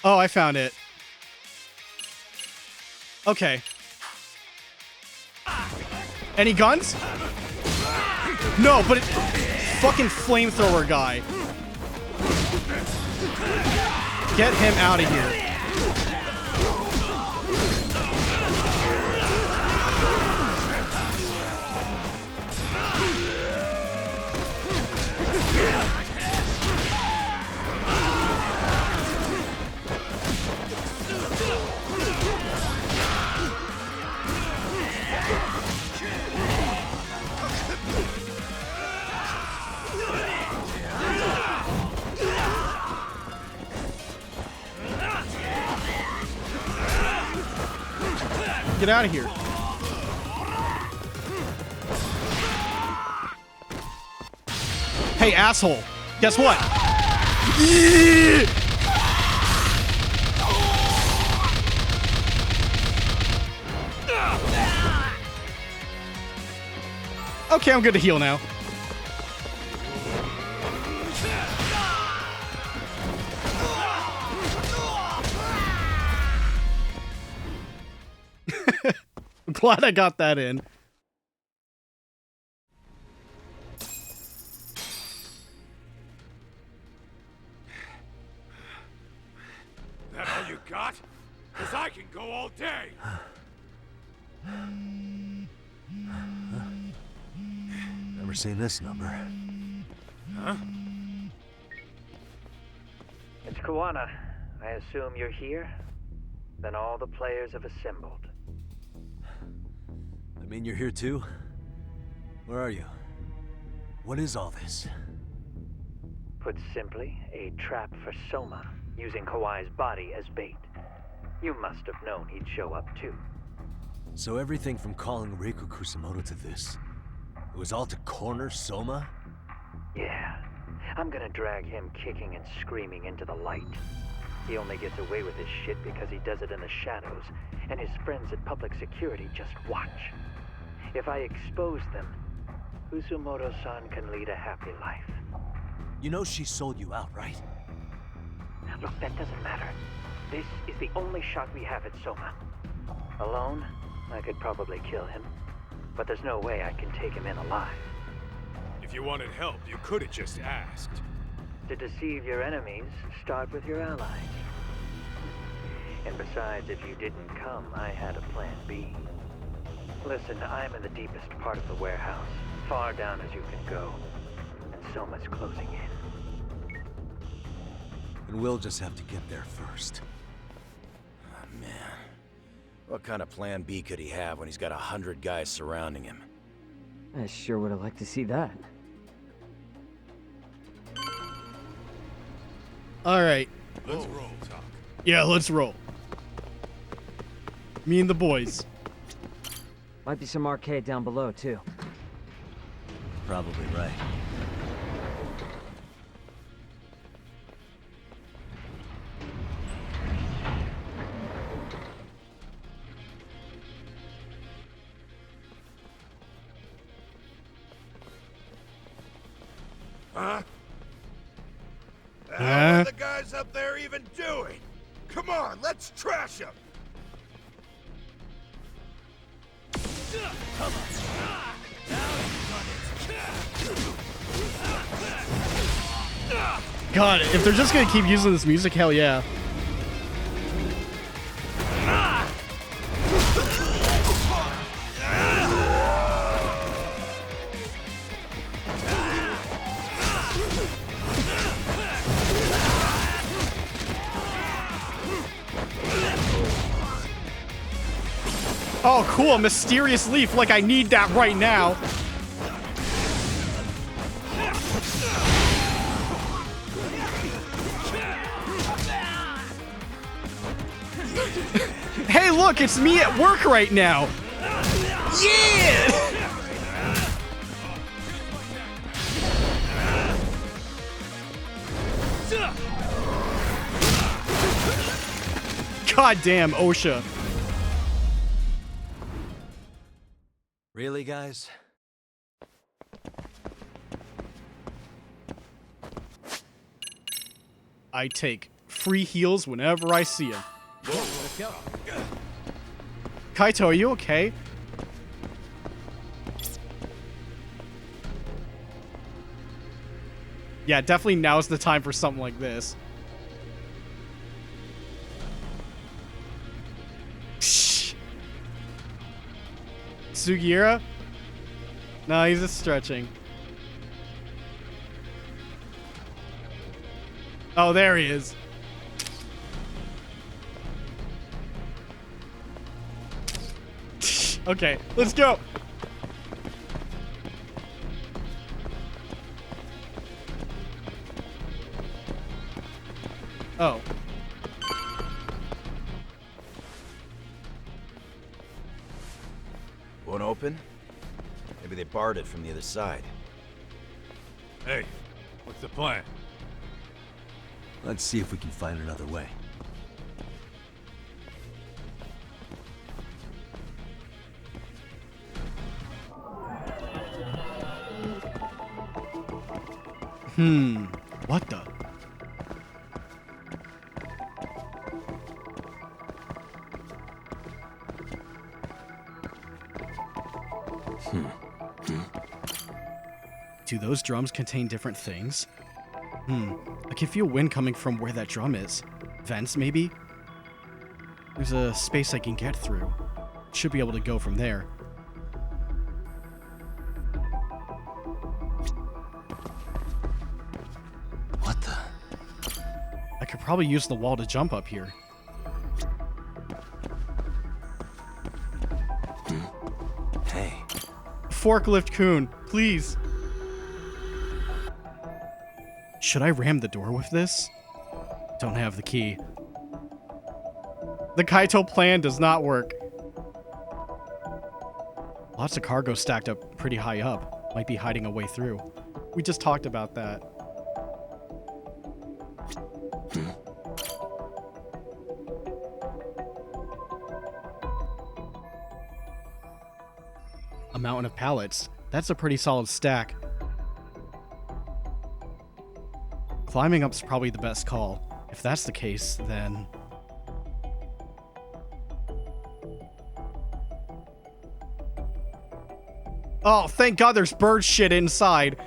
S1: Oh, I found it. Okay. Any guns? No, but it... Fucking flamethrower guy. Get him out of here. get out of here. Hey, asshole. Guess what? Okay, I'm good to heal now. I'm glad I got that in.
S6: That all you got? Because I can go all day.
S3: Never seen this number.
S6: Huh?
S15: It's Kawana. I assume you're here? Then all the players have assembled.
S3: I mean, you're here too? Where are you? What is all this?
S15: Put simply, a trap for Soma, using Kawai's body as bait. You must have known he'd show up too.
S3: So everything from calling Reiko Kusumoto to this, it was all to corner Soma?
S15: Yeah. I'm gonna drag him kicking and screaming into the light. He only gets away with his shit because he does it in the shadows, and his friends at public security just watch. If I expose them, Kusumoto-san can lead a happy life.
S3: You know she sold you out, right?
S15: Look, that doesn't matter. This is the only shot we have at Soma. Alone, I could probably kill him, but there's no way I can take him in alive.
S4: If you wanted help, you could have just asked.
S15: To deceive your enemies, start with your allies. And besides, if you didn't come, I had a plan B. Listen, I'm in the deepest part of the warehouse, far down as you can go, and Soma's closing in.
S3: And we'll just have to get there first.
S5: Oh, man. What kind of plan B could he have when he's got 100 guys surrounding him?
S7: I sure would have liked to see that.
S1: Alright.
S4: Let's roll, Talk.
S1: Yeah, let's roll. Me and the boys.
S7: Might be some arcade down below, too.
S3: Probably right.
S6: Huh? What are the guys up there even doing? Come on, let's trash them!
S1: God, if they're just gonna keep using this music, hell yeah. Oh, cool, mysterious leaf, like I need that right now. Hey, look, it's me at work right now. Yeah! God damn, OSHA.
S3: Really, guys?
S1: I take free heals whenever I see them.
S6: Let's go.
S1: Kaito, are you okay? Yeah, definitely now's the time for something like this. Shh. Sugiura? No, he's just stretching. Oh, there he is. Okay, let's go. Oh.
S5: open? Maybe they barred it from the other side.
S4: Hey, what's the plan?
S3: Let's see if we can find another way.
S1: What the? Do those drums contain different things? I can feel wind coming from where that drum is. Vents, maybe? There's a space I can get through. Should be able to go from there.
S3: What the?
S1: I could probably use the wall to jump up here.
S3: Hey.
S1: Forklift Kun, please. Should I ram the door with this? Don't have the key. The Kaito plan does not work. Lots of cargo stacked up pretty high up. Might be hiding a way through. We just talked about that. A mountain of pallets. That's a pretty solid stack. Climbing up's probably the best call. If that's the case, then... Oh, thank God there's bird shit inside.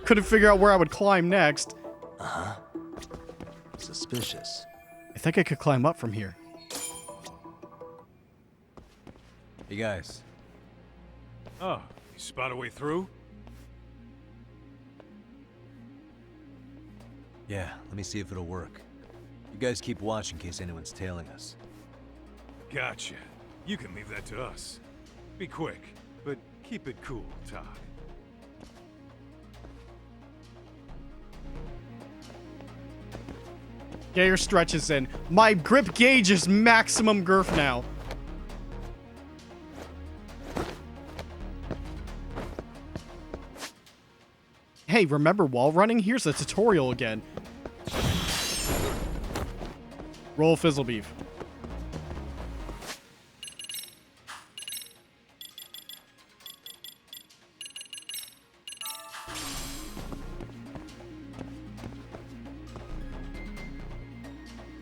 S1: Couldn't figure out where I would climb next.
S3: Uh-huh. Suspicious.
S1: I think I could climb up from here.
S3: Hey guys.
S4: Oh, you spot a way through?
S3: Yeah, let me see if it'll work. You guys keep watch in case anyone's tailing us.
S4: Gotcha. You can leave that to us. Be quick, but keep it cool, Todd.
S1: Get your stretches in. My grip gauge is maximum girth now. Hey, remember wall running? Here's the tutorial again. Roll Fizzle Beef.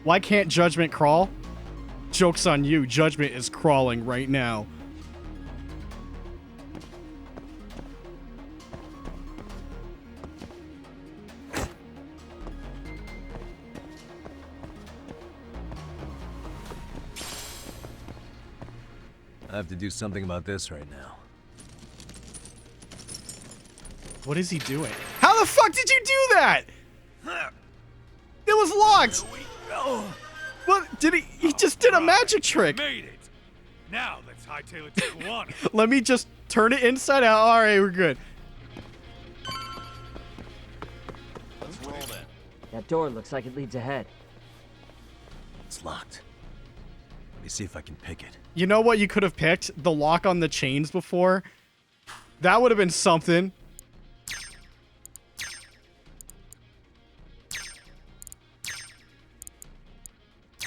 S1: Why can't Judgment crawl? Joke's on you. Judgment is crawling right now.
S3: I have to do something about this right now.
S1: What is he doing? How the fuck did you do that? It was locked. What did he? He just did a magic trick.
S4: Made it. Now let's hightail it to Kuwana.
S1: Let me just turn it inside out. All right, we're good.
S5: Let's roll then.
S7: That door looks like it leads ahead.
S3: It's locked. Let me see if I can pick it.
S1: You know what you could have picked? The lock on the chains before. That would have been something.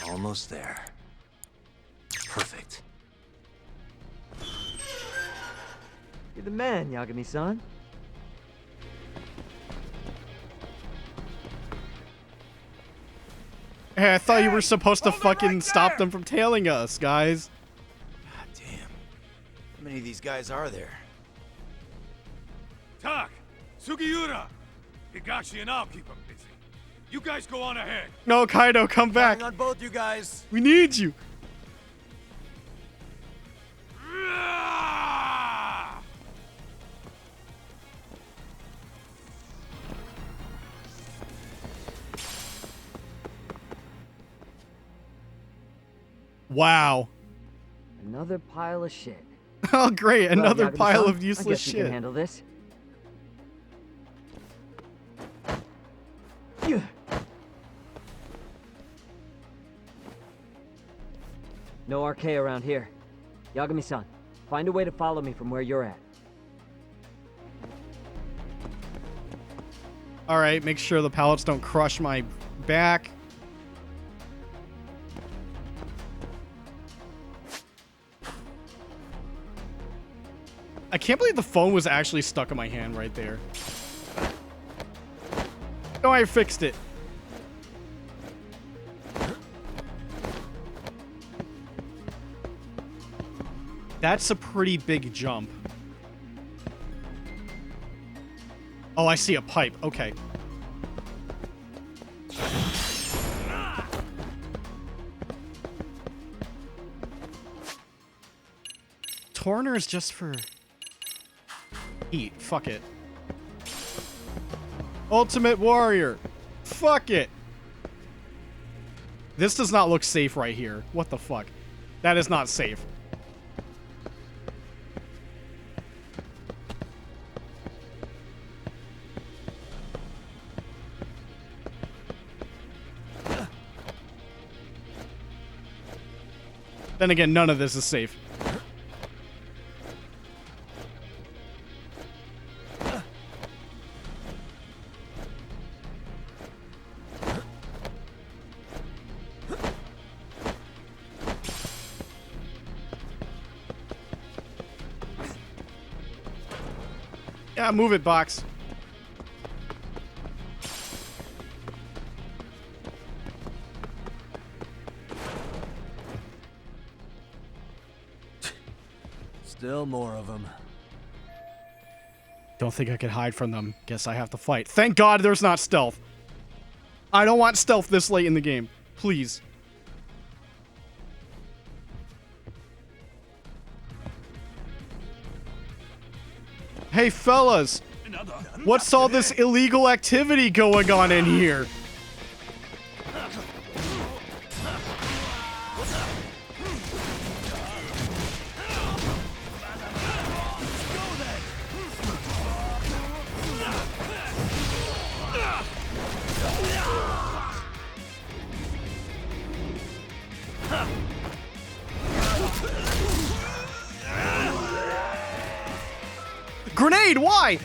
S3: Almost there. Perfect.
S7: You're the man, Yagami-san.
S1: Hey, I thought you were supposed to fucking stop them from tailing us, guys.
S5: God damn. How many of these guys are there?
S4: Tak! Sugiura! Higashi and I'll keep them busy. You guys go on ahead.
S1: No, Kaido, come back.
S5: On both you guys.
S1: We need you.
S7: Wow. Another pile of shit.
S1: Oh, great. Another pile of
S7: I
S1: useless
S7: guess you
S1: shit.
S7: can handle this. No RK around here. Yagami-san, Find a way to follow me from where you're at.
S1: All right, make sure the pallets don't crush my back. I can't believe the phone was actually stuck in my hand right there. Oh, I fixed it. That's a pretty big jump. Oh, I see a pipe. Okay. Torner is just for heat. Fuck it. Ultimate Warrior. Fuck it. This does not look safe right here. What the fuck? That is not safe. Then again, none of this is safe. Yeah, move it, box.
S3: Still more of them.
S1: Don't think I could hide from them. Guess I have to fight. Thank God there's not stealth. I don't want stealth this late in the game. Please. Hey, fellas. What's all this illegal activity going on in here? Grenade, why?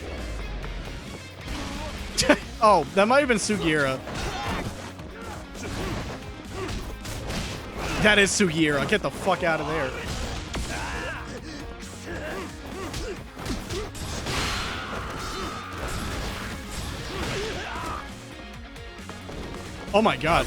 S1: Oh, that might have been Sugiura. That is Sugiura. Get the fuck out of there. Oh my god.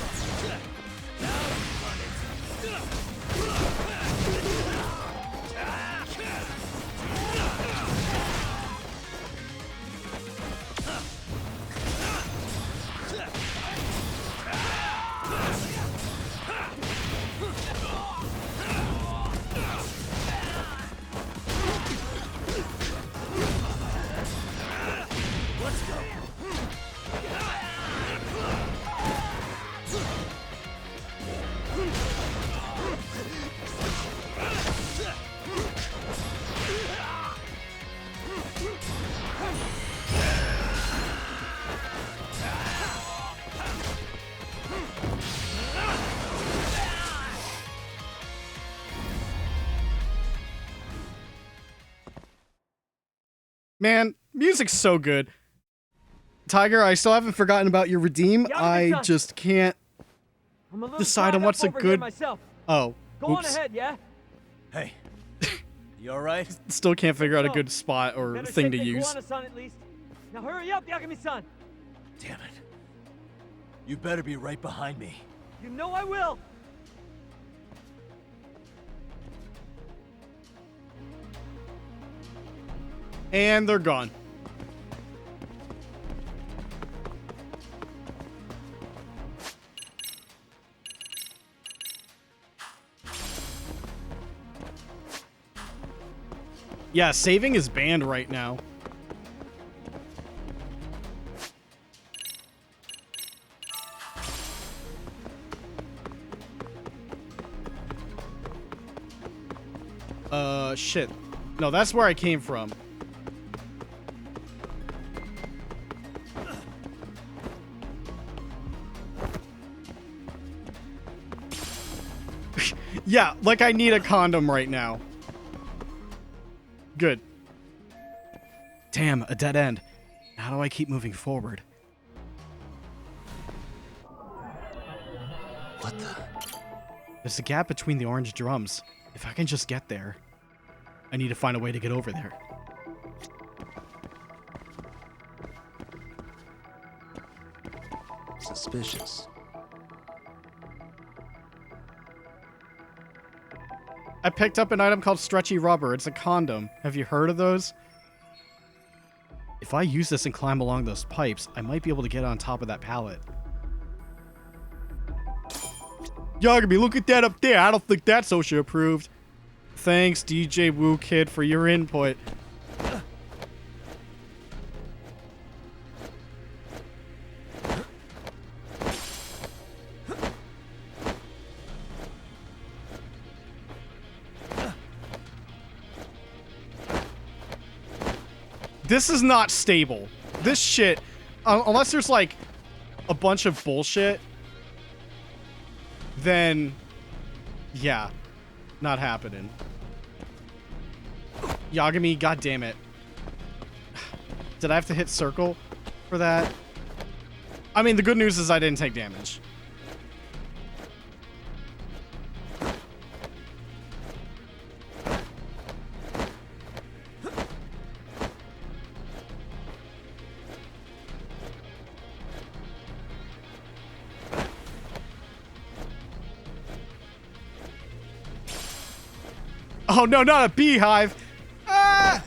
S1: Man, music's so good. Tiger, I still haven't forgotten about your redeem. I just can't decide on what's a good... Oh,
S7: Go on ahead, yeah?
S3: Hey, you alright?
S1: Still can't figure out a good spot or
S7: Better
S1: thing to
S7: take the
S1: use.
S7: Iguana-san at least. Now hurry up, Yagami-san.
S3: Damn it. You better be right behind me.
S7: You know I will.
S1: And they're gone. Yeah, saving is banned right now. Shit. No, that's where I came from. Yeah, like I need a condom right now. Good. Damn, a dead end. How do I keep moving forward?
S21: What the?
S1: There's a gap between the orange drums. If I can just get there. I need to find a way to get over there.
S21: Suspicious.
S1: I picked up an item called Stretchy Rubber. It's a condom. Have you heard of those? If I use this and climb along those pipes, I might be able to get on top of that pallet. Yagami, look at that up there. I don't think that's OSHA approved. Thanks, DJ Woo Kid, for your input. This is not stable. This shit, unless there's like a bunch of bullshit, then yeah, not happening. Yagami, goddammit. Did I have to hit circle for that? I mean, the good news is I didn't take damage. Oh no, not a beehive! Ah!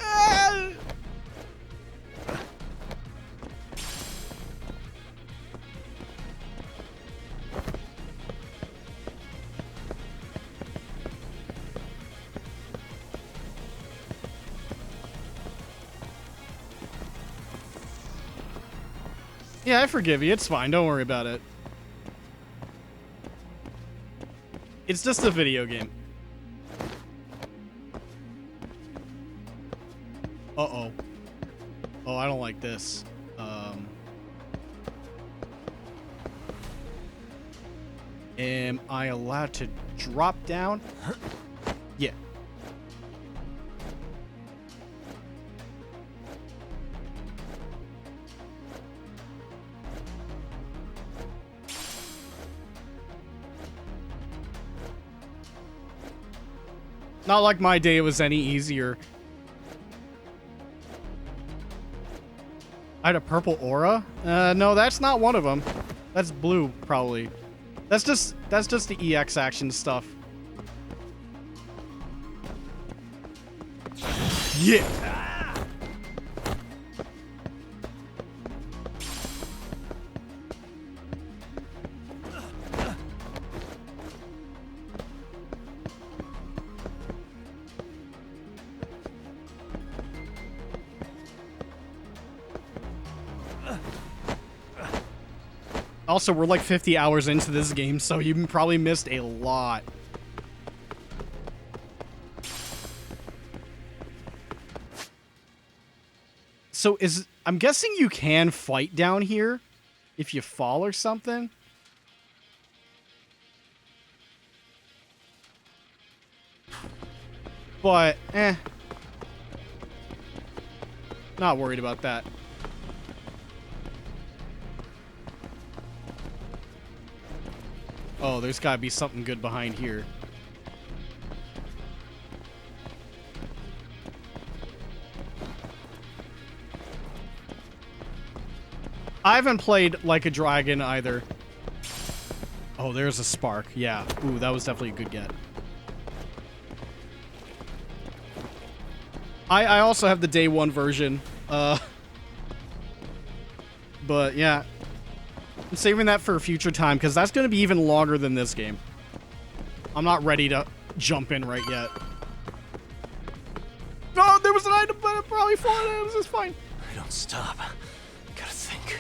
S1: Ah! Yeah, I forgive you. It's fine. Don't worry about it. It's just a video game. Uh-oh. Oh, I don't like this. Am I allowed to drop down? Yeah. Not like my day was any easier. I had a purple aura? No, that's not one of them. That's blue, probably. That's just the EX action stuff. Yeah. Also, we're like 50 hours into this game, so you probably missed a lot. So I'm guessing you can fight down here if you fall or something. But, not worried about that. Oh, there's gotta be something good behind here. I haven't played Like a Dragon either. Oh, there's a spark. Yeah. Ooh, that was definitely a good get. I also have the day one version. But yeah. I'm saving that for a future time, because that's going to be even longer than this game. I'm not ready to jump in right yet. Oh, there was an item, but it probably fallen items. It's fine.
S21: I don't stop. I gotta think.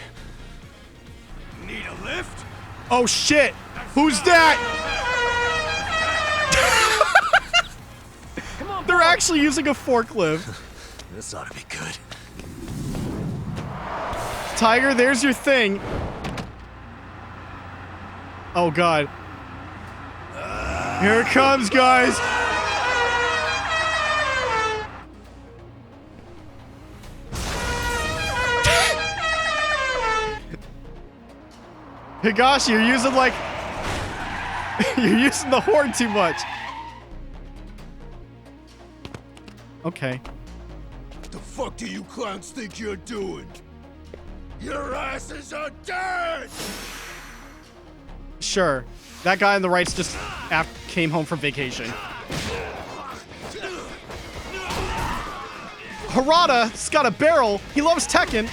S6: Need a lift?
S1: Oh, shit. Who's that?
S6: Come on,
S1: they're actually using a forklift.
S21: This ought to be good.
S1: Tiger, there's your thing. Oh, God. Here it comes, guys. Higashi, you're using like... you're using the horn too much. Okay.
S16: What the fuck do you clowns think you're doing? Your asses are dead!
S1: Sure. That guy on the right's just came home from vacation. Harada's got a barrel. He loves Tekken.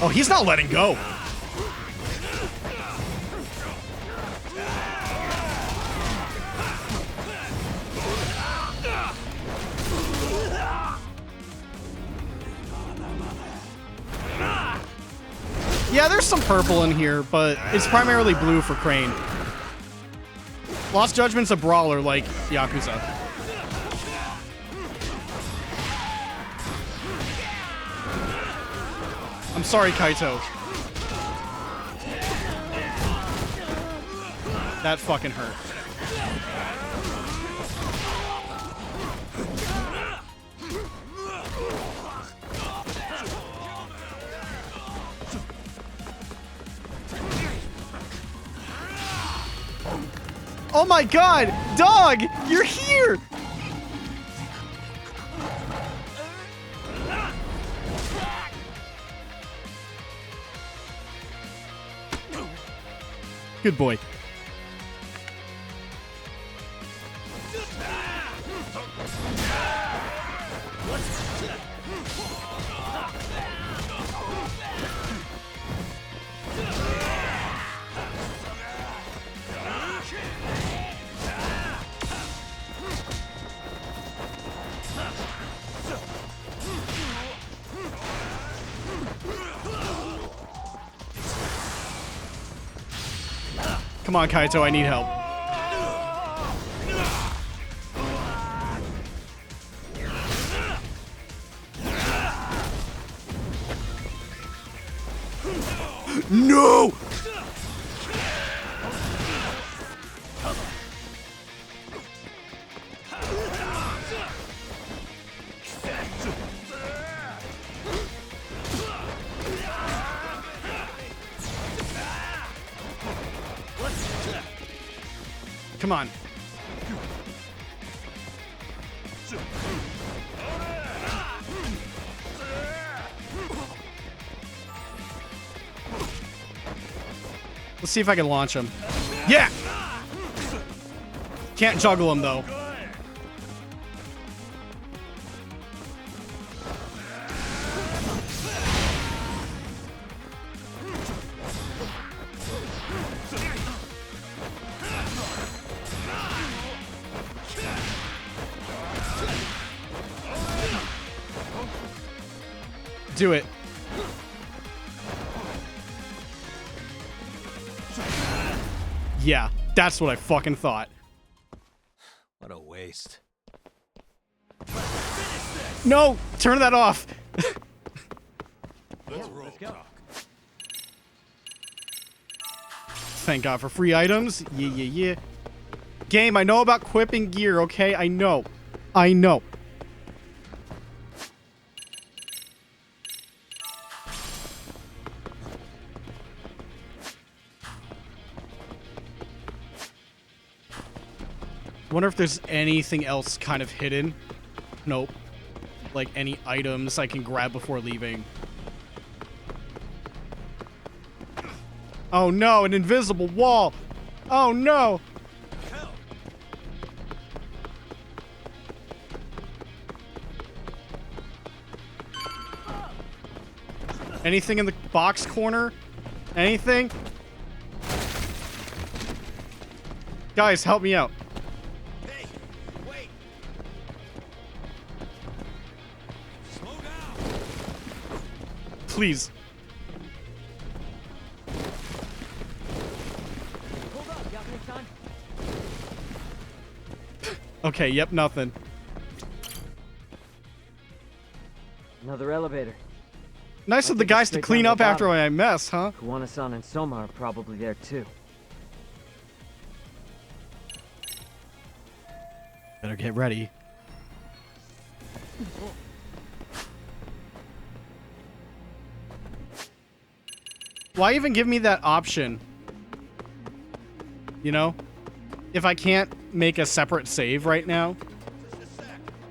S1: Oh, he's not letting go. Yeah, there's some purple in here, but it's primarily blue for Crane. Lost Judgment's a brawler like Yakuza. I'm sorry, Kaito. That fucking hurt. Oh my god! Dog! You're here! Good boy. Come on, Kaito, I need help. No! Come on. Let's see if I can launch him. Yeah! Can't juggle him, though. Do it. Yeah, that's what I fucking thought.
S3: What a waste.
S1: No! Turn that off!
S16: Let's go.
S1: Thank God for free items. Yeah, yeah, yeah. Game, I know about equipping gear, okay? I know. I know. Wonder if there's anything else kind of hidden. Nope. Like any items I can grab before leaving. Oh no, an invisible wall. Oh no. Anything in the box corner? Anything? Guys, help me out. Please. Okay, yep, nothing.
S7: Another elevator.
S1: Nice of the guys to clean up after my mess, huh?
S7: Kuwana-san and Soma are probably there too.
S1: Better get ready. Why even give me that option? You know? If I can't make a separate save right now,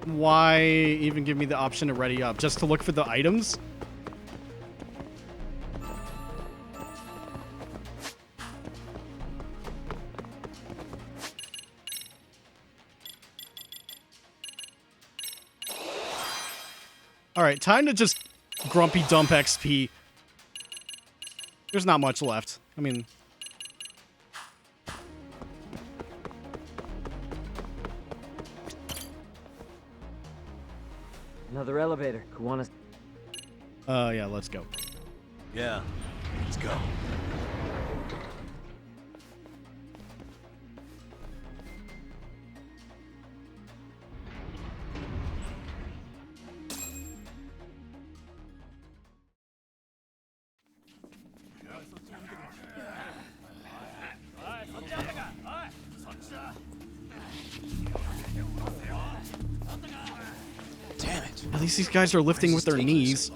S1: why even give me the option to ready up? Just to look for the items? Alright, time to just grumpy dump XP. There's not much left. I mean...
S7: Another elevator. Kuwana.
S1: Yeah, let's go.
S21: Yeah, let's go.
S1: At least these guys are lifting with their knees.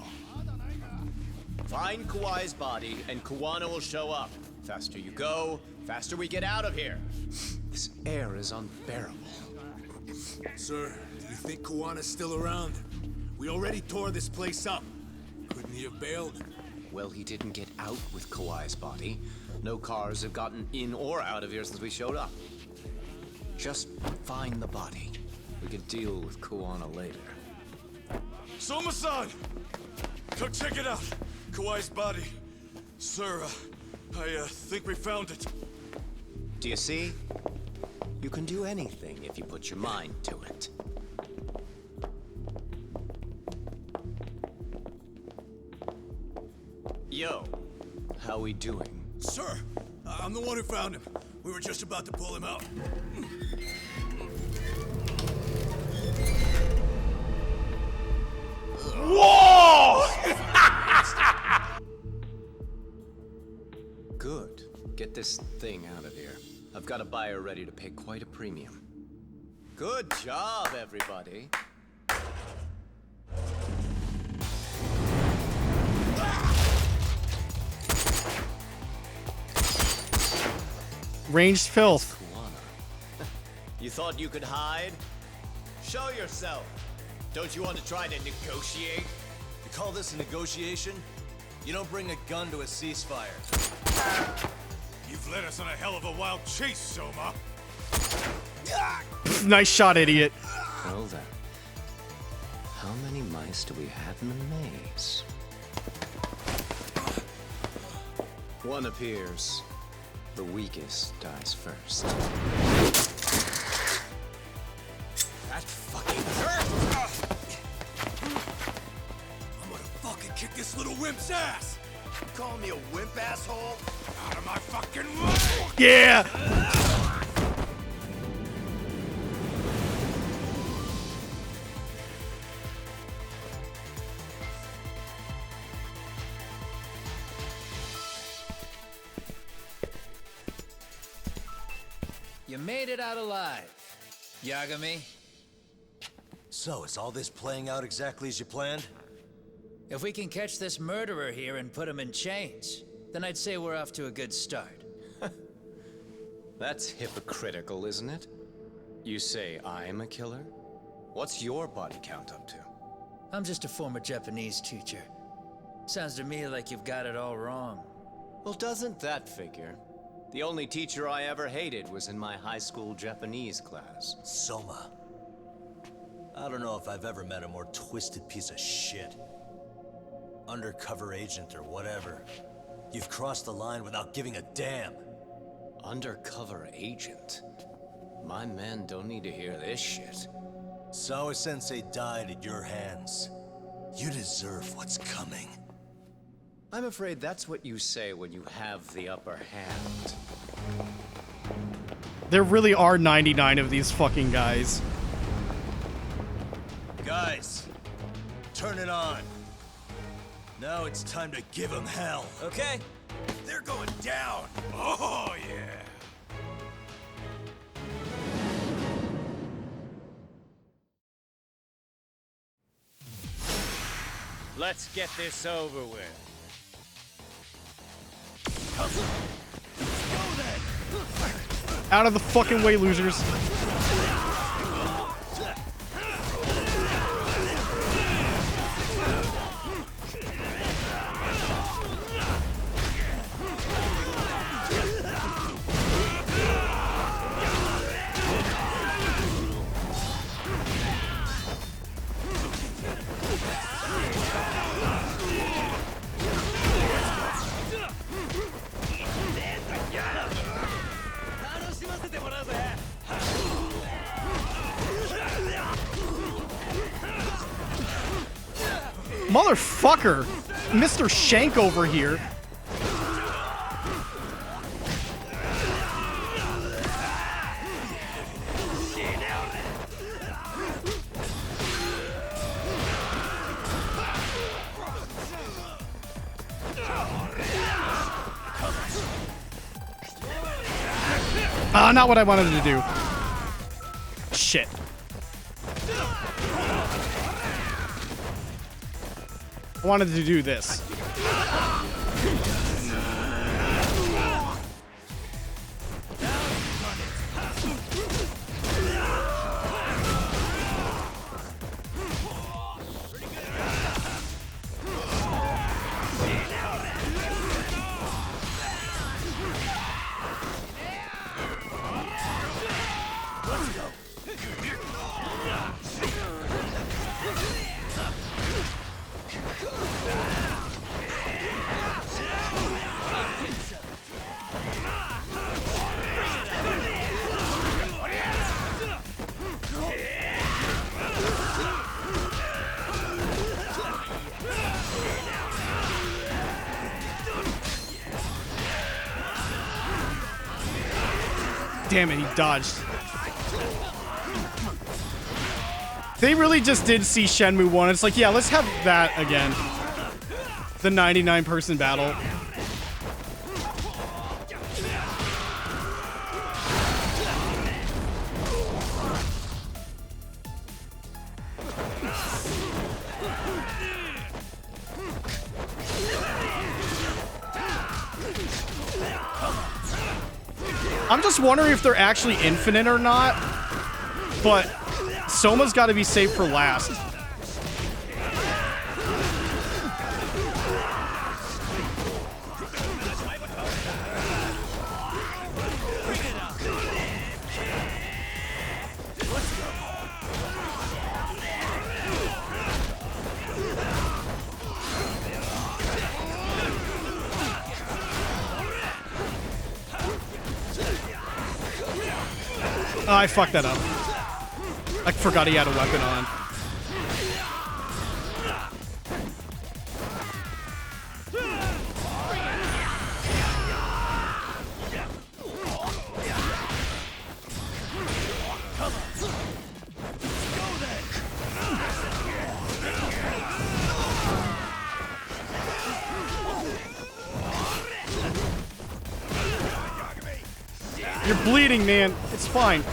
S9: Find Kawhi's body, and Kuwana will show up. Faster you go, faster we get out of here. This air is unbearable.
S16: Sir, do you think Kuwana's still around? We already tore this place up. Couldn't he have bailed?
S9: Well, he didn't get out with Kawhi's body. No cars have gotten in or out of here since we showed up. Just find the body. We can deal with Kuwana later.
S16: Soma-san! Come check it out. Kawhi's body. Sir, I think we found it.
S9: Do you see? You can do anything if you put your mind to it. Yo, how we doing?
S16: Sir, I'm the one who found him. We were just about to pull him out.
S9: Whoa! Good. Get this thing out of here. I've got a buyer ready to pay quite a premium. Good job, everybody.
S1: Ranged filth.
S9: You thought you could hide? Show yourself. Don't you want to try to negotiate?
S21: You call this a negotiation? You don't bring a gun to a ceasefire.
S4: You've led us on a hell of a wild chase, Soma.
S1: Nice shot, idiot.
S9: Well then, how many mice do we have in the maze? One appears. The weakest dies first. That fucking hurt!
S16: I'm gonna fucking kick this little wimp's ass!
S2: You calling me a wimp, asshole?
S16: Out of my fucking way!
S1: Yeah!
S20: You made it out alive, Yagami.
S21: So, is all this playing out exactly as you planned?
S20: If we can catch this murderer here and put him in chains, then I'd say we're off to a good start.
S9: That's hypocritical, isn't it? You say I'm a killer? What's your body count up to?
S20: I'm just a former Japanese teacher. Sounds to me like you've got it all wrong.
S9: Well, doesn't that figure? The only teacher I ever hated was in my high school Japanese class.
S21: Soma. I don't know if I've ever met a more twisted piece of shit. Undercover agent or whatever. You've crossed the line without giving a damn.
S9: Undercover agent? My men don't need to hear this shit.
S21: Sawa-sensei died at your hands. You deserve what's coming.
S9: I'm afraid that's what you say when you have the upper hand.
S1: There really are 99 of these fucking guys.
S21: Guys, turn it on. Now it's time to give them hell.
S20: Okay?
S16: They're going down! Oh, yeah!
S7: Let's get this over with.
S1: Out of the fucking way, losers. Motherfucker! Mr. Shank over here. Not what I wanted to do. Shit. I wanted to do this. Damn it, he dodged. They really just did see Shenmue 1. It's like, yeah, let's have that again. The 99-person battle. I'm just wondering if they're actually infinite or not, but Soma's got to be saved for last. Oh, I fucked that up. I forgot he had a weapon on. You're bleeding, man. It's fine.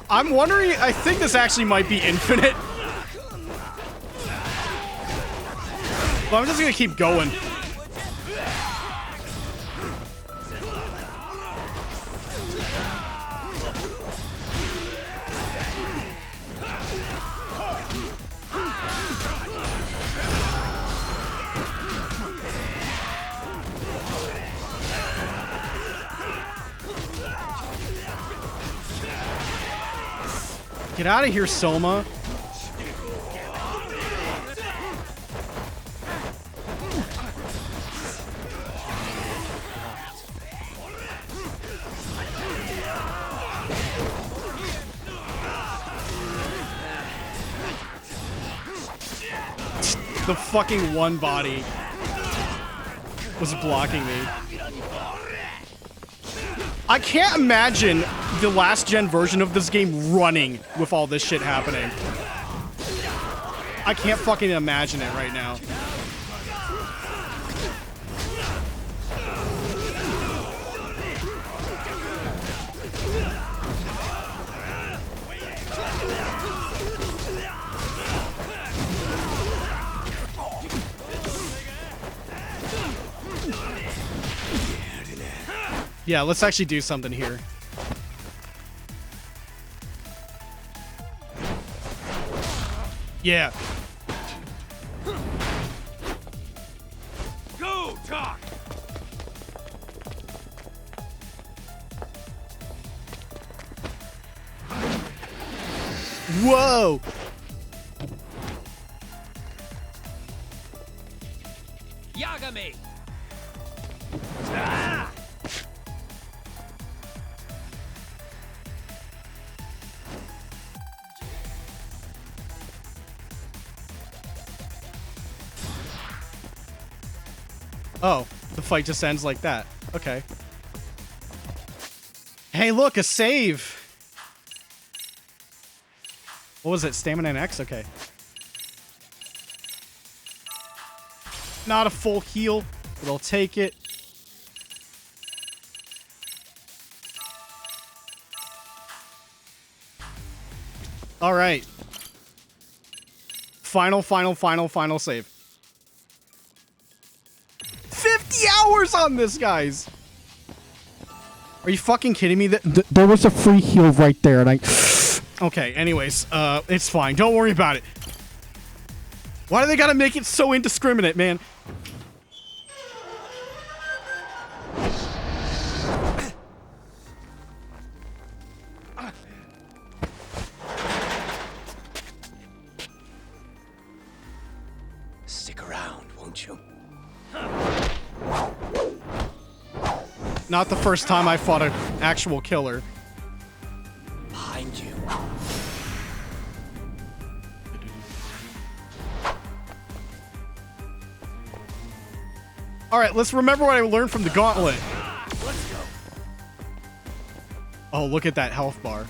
S1: I'm wondering, I think this actually might be infinite. But I'm just gonna keep going. Get out of here, Soma. The fucking one body was blocking me. I can't imagine the last gen version of this game running with all this shit happening. I can't fucking imagine it right now. Yeah, let's actually do something here. Yeah.
S6: Go, Doc!
S1: Whoa!
S6: Yagami!
S1: Oh, the fight just ends like that. Okay. Hey, look, a save. What was it? Stamina and X? Okay. Not a full heal, but I'll take it. All right. Final save. 50 hours on this, guys. Are you fucking kidding me? There was a free heal right there, and I... Okay, anyways, it's fine. Don't worry about it. Why do they gotta make it so indiscriminate, man?
S19: Stick around, won't you?
S1: Not the first time I fought an actual killer.
S19: Behind you.
S1: All right, let's remember what I learned from the gauntlet.
S19: Let's go.
S1: Oh, look at that health bar.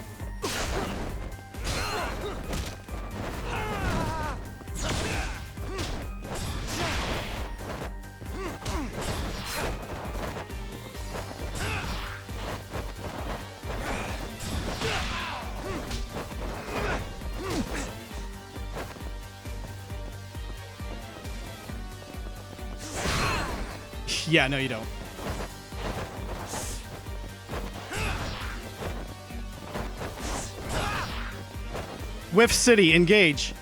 S1: Yeah, no, you don't. Whiff City, engage.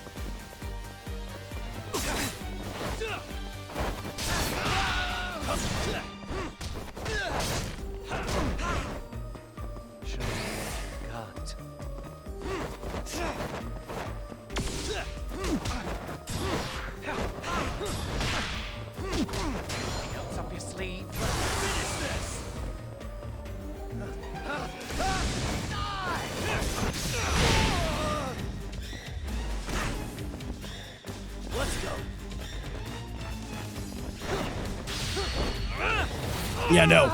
S1: Yeah, no.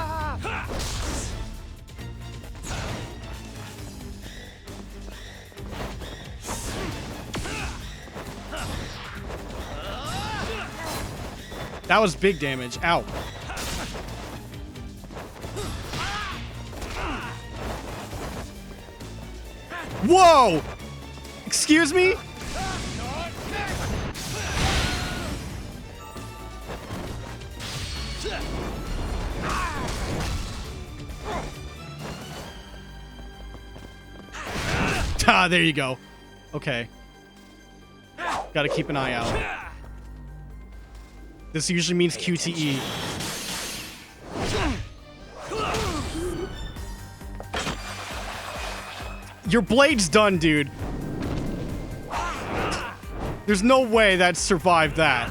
S1: That was big damage. Ow. Whoa! Excuse me? Ah, there you go. Okay. Gotta keep an eye out. This usually means QTE. Your blade's done, dude. There's no way that survived that.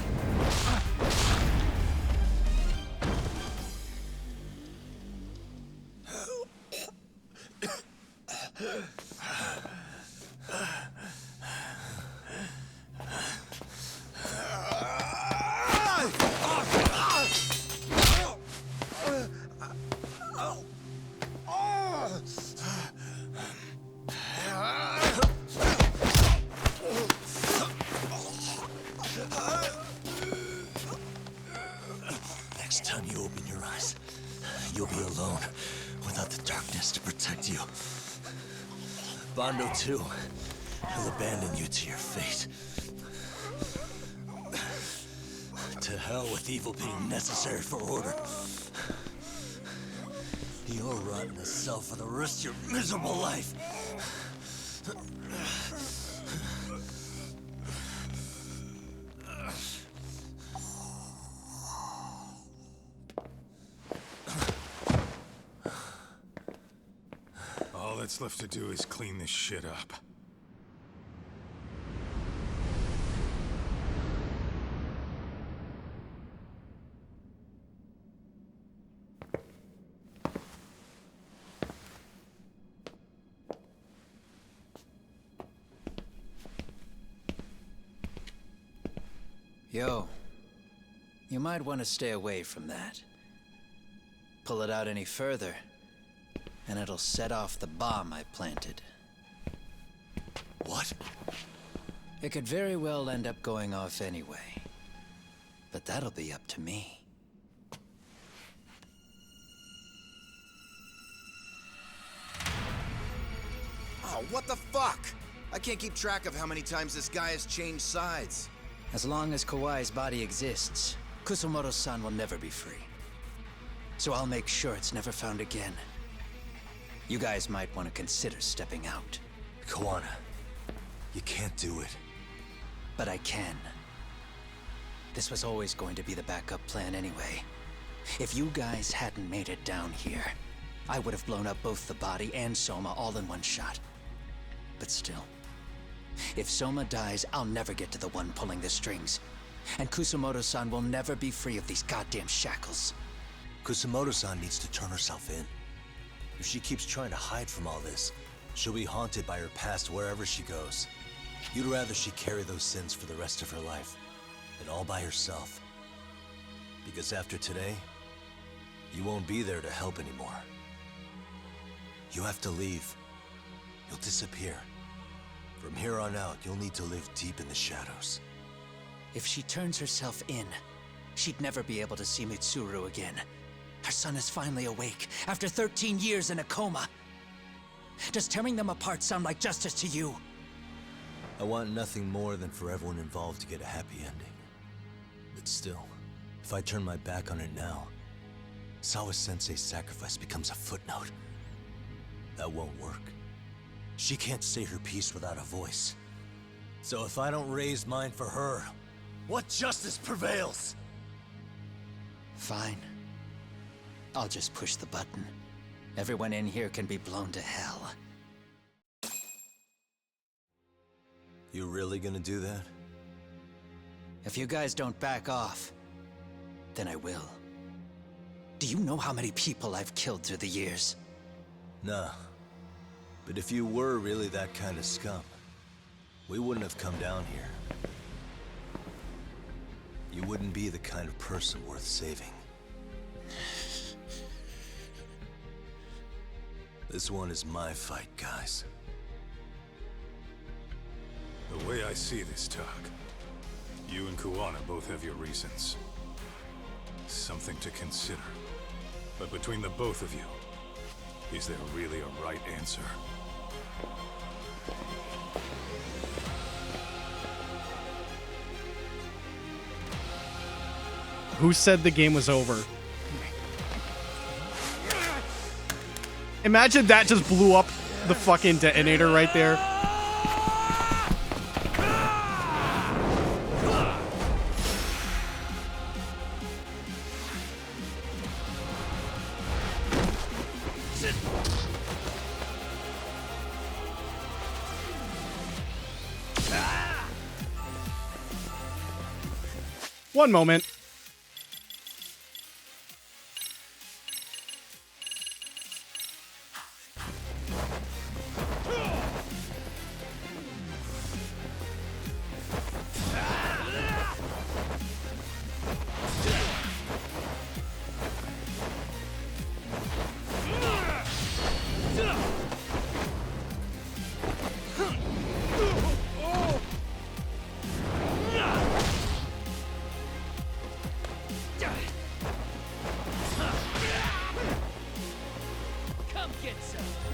S21: Next time you open your eyes, you'll be alone without the darkness to protect you. Bando too. He'll abandon you to your fate. To hell with evil being necessary for order. You'll rot in a cell for the rest of your miserable life.
S4: All that's left to do is clean this shit up.
S20: Yo, you might want to stay away from that. Pull it out any further, and it'll set off the bomb I planted.
S21: What?
S20: It could very well end up going off anyway. But that'll be up to me.
S19: Oh, what the fuck? I can't keep track of how many times this guy has changed sides.
S20: As long as Kawai's body exists, Kusumoto-san will never be free. So I'll make sure it's never found again. You guys might want to consider stepping out.
S21: Kawana, you can't do it.
S20: But I can. This was always going to be the backup plan anyway. If you guys hadn't made it down here, I would have blown up both the body and Soma all in one shot. But still, if Soma dies, I'll never get to the one pulling the strings. And Kusumoto-san will never be free of these goddamn shackles.
S21: Kusumoto-san needs to turn herself in. If she keeps trying to hide from all this, she'll be haunted by her past wherever she goes. You'd rather she carry those sins for the rest of her life, and all by herself. Because after today, you won't be there to help anymore. You have to leave. You'll disappear. From here on out, you'll need to live deep in the shadows.
S20: If she turns herself in, she'd never be able to see Mitsuru again. Her son is finally awake, after 13 years in a coma. Does tearing them apart sound like justice to you?
S21: I want nothing more than for everyone involved to get a happy ending. But still, if I turn my back on it now, Sawa-sensei's sacrifice becomes a footnote. That won't work. She can't say her piece without a voice. So if I don't raise mine for her, what justice prevails?
S20: Fine. I'll just push the button. Everyone in here can be blown to hell.
S21: You really gonna do that?
S20: If you guys don't back off, then I will. Do you know how many people I've killed through the years?
S21: Nah. But if you were really that kind of scum, we wouldn't have come down here. You wouldn't be the kind of person worth saving. This one is my fight, guys.
S4: The way I see this, Tak, you and Kuwana both have your reasons. Something to consider. But between the both of you, is there really a right answer?
S1: Who said the game was over? Imagine that just blew up the fucking detonator right there. One moment.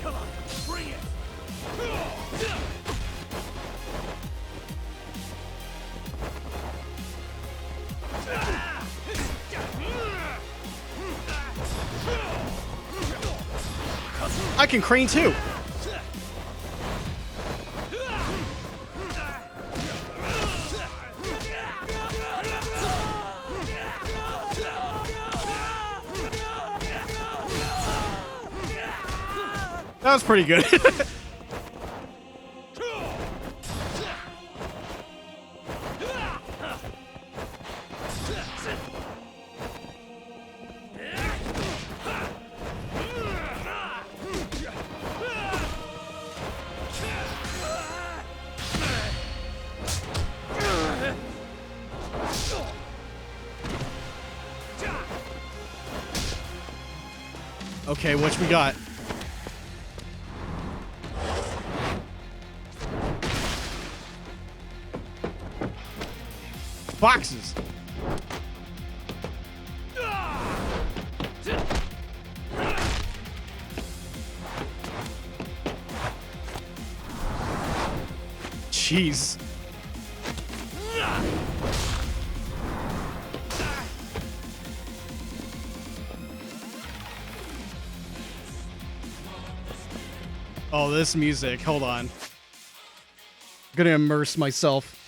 S6: Come on, bring it!
S1: I can crane too. That was pretty good. Okay, what we got? Boxes. Jeez. Oh, this music. Hold on. I'm gonna immerse myself.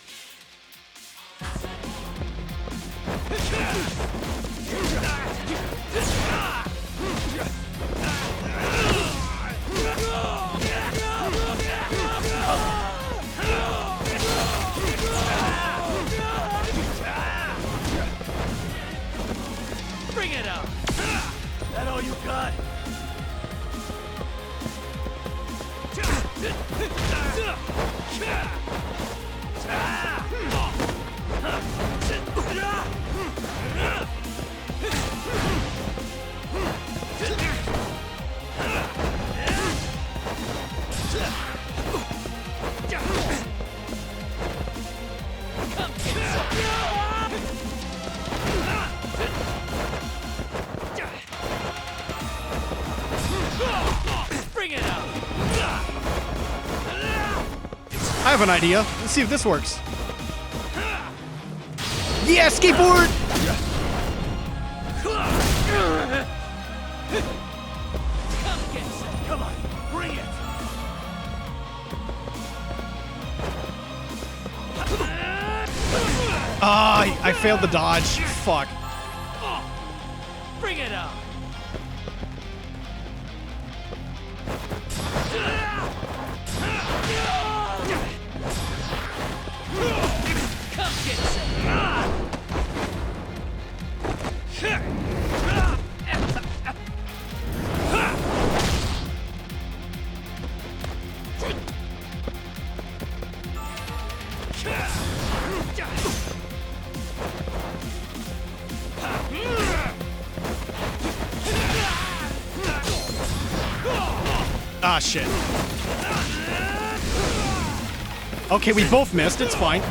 S6: Bring it out! That all you got? Bring it out!
S1: I have an idea. Let's see if this works. Yeah, skateboard!
S6: Come on, bring it!
S1: Ah, I failed the dodge. Fuck.
S6: Bring it out! Come get
S1: Ah, shit. Okay, we both missed. It's fine.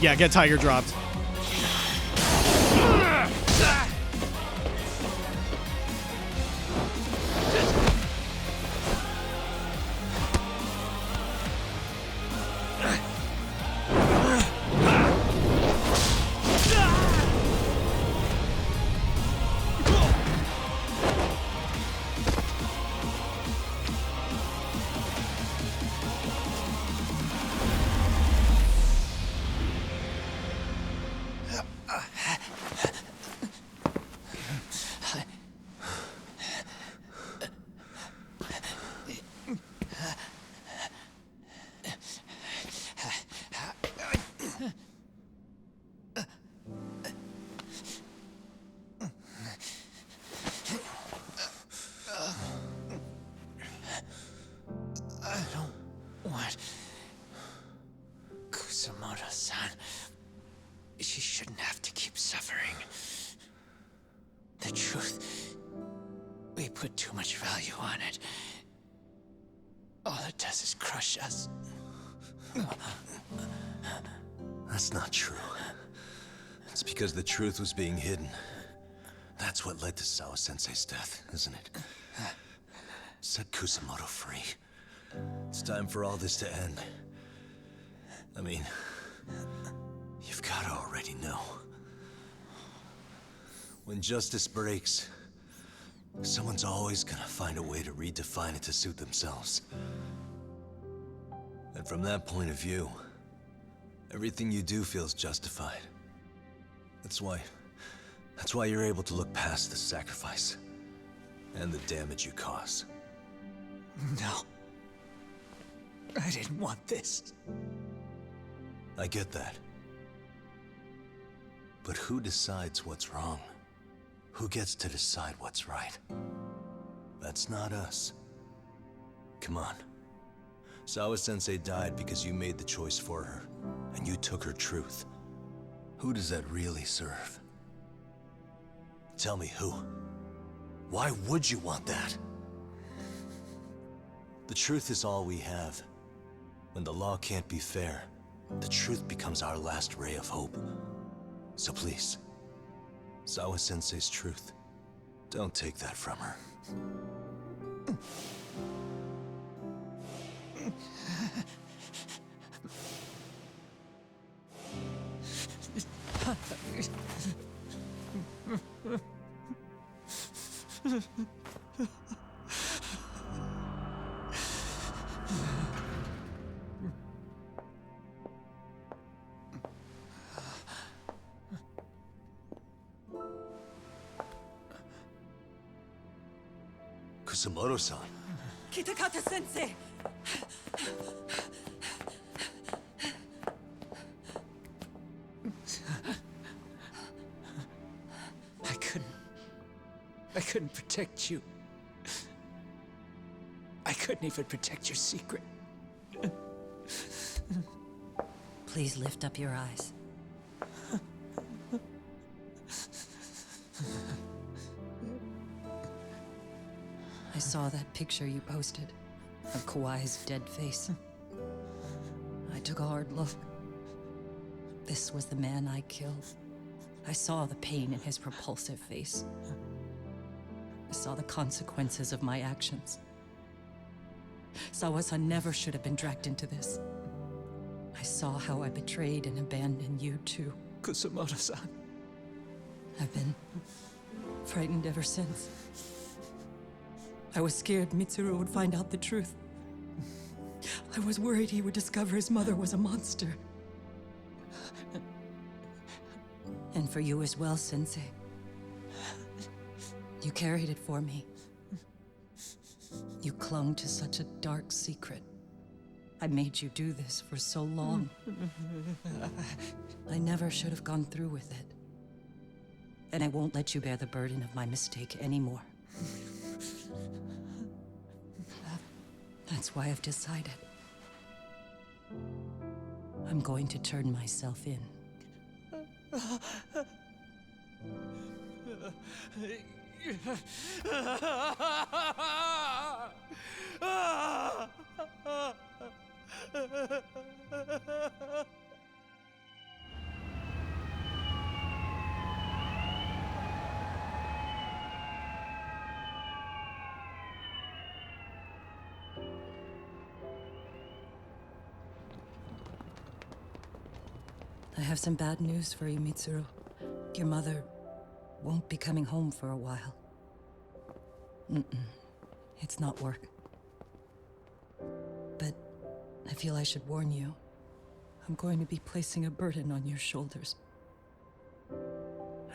S1: Yeah, get Tiger dropped.
S20: Kusumoto-san. She shouldn't have to keep suffering. The truth, we put too much value on it. All the it does is crush us.
S21: That's not true. It's because the truth was being hidden. That's what led to Sawa-sensei's death, isn't it? Set Kusumoto free. It's time for all this to end. I mean, you've gotta already know. When justice breaks, someone's always gonna find a way to redefine it to suit themselves. And from that point of view, everything you do feels justified. That's why you're able to look past the sacrifice and the damage you cause.
S20: No. I didn't want this.
S21: I get that. But who decides what's wrong? Who gets to decide what's right? That's not us. Come on. Sawa-sensei died because you made the choice for her, and you took her truth. Who does that really serve? Tell me who. Why would you want that? The truth is all we have. When the law can't be fair, the truth becomes our last ray of hope. So please, Sawa-sensei's truth, don't take that from her. Kusumoto-san.
S8: Kitakata-sensei!
S20: I couldn't protect you. I couldn't even protect your secret.
S8: Please lift up your eyes. I saw that picture you posted of Kawai's dead face. I took a hard look. This was the man I killed. I saw the pain in his repulsive face. I saw the consequences of my actions. Sawa-san never should have been dragged into this. I saw how I betrayed and abandoned you too.
S20: Kusumoto-san.
S8: I've been frightened ever since. I was scared Mitsuru would find out the truth. I was worried he would discover his mother was a monster. And for you as well, Sensei. You carried it for me. You clung to such a dark secret. I made you do this for so long. I never should have gone through with it. And I won't let you bear the burden of my mistake anymore. That's why I've decided. I'm going to turn myself in. I have some bad news for you, Mitsuru. Your mother won't be coming home for a while. It's not work. But I feel I should warn you. I'm going to be placing a burden on your shoulders.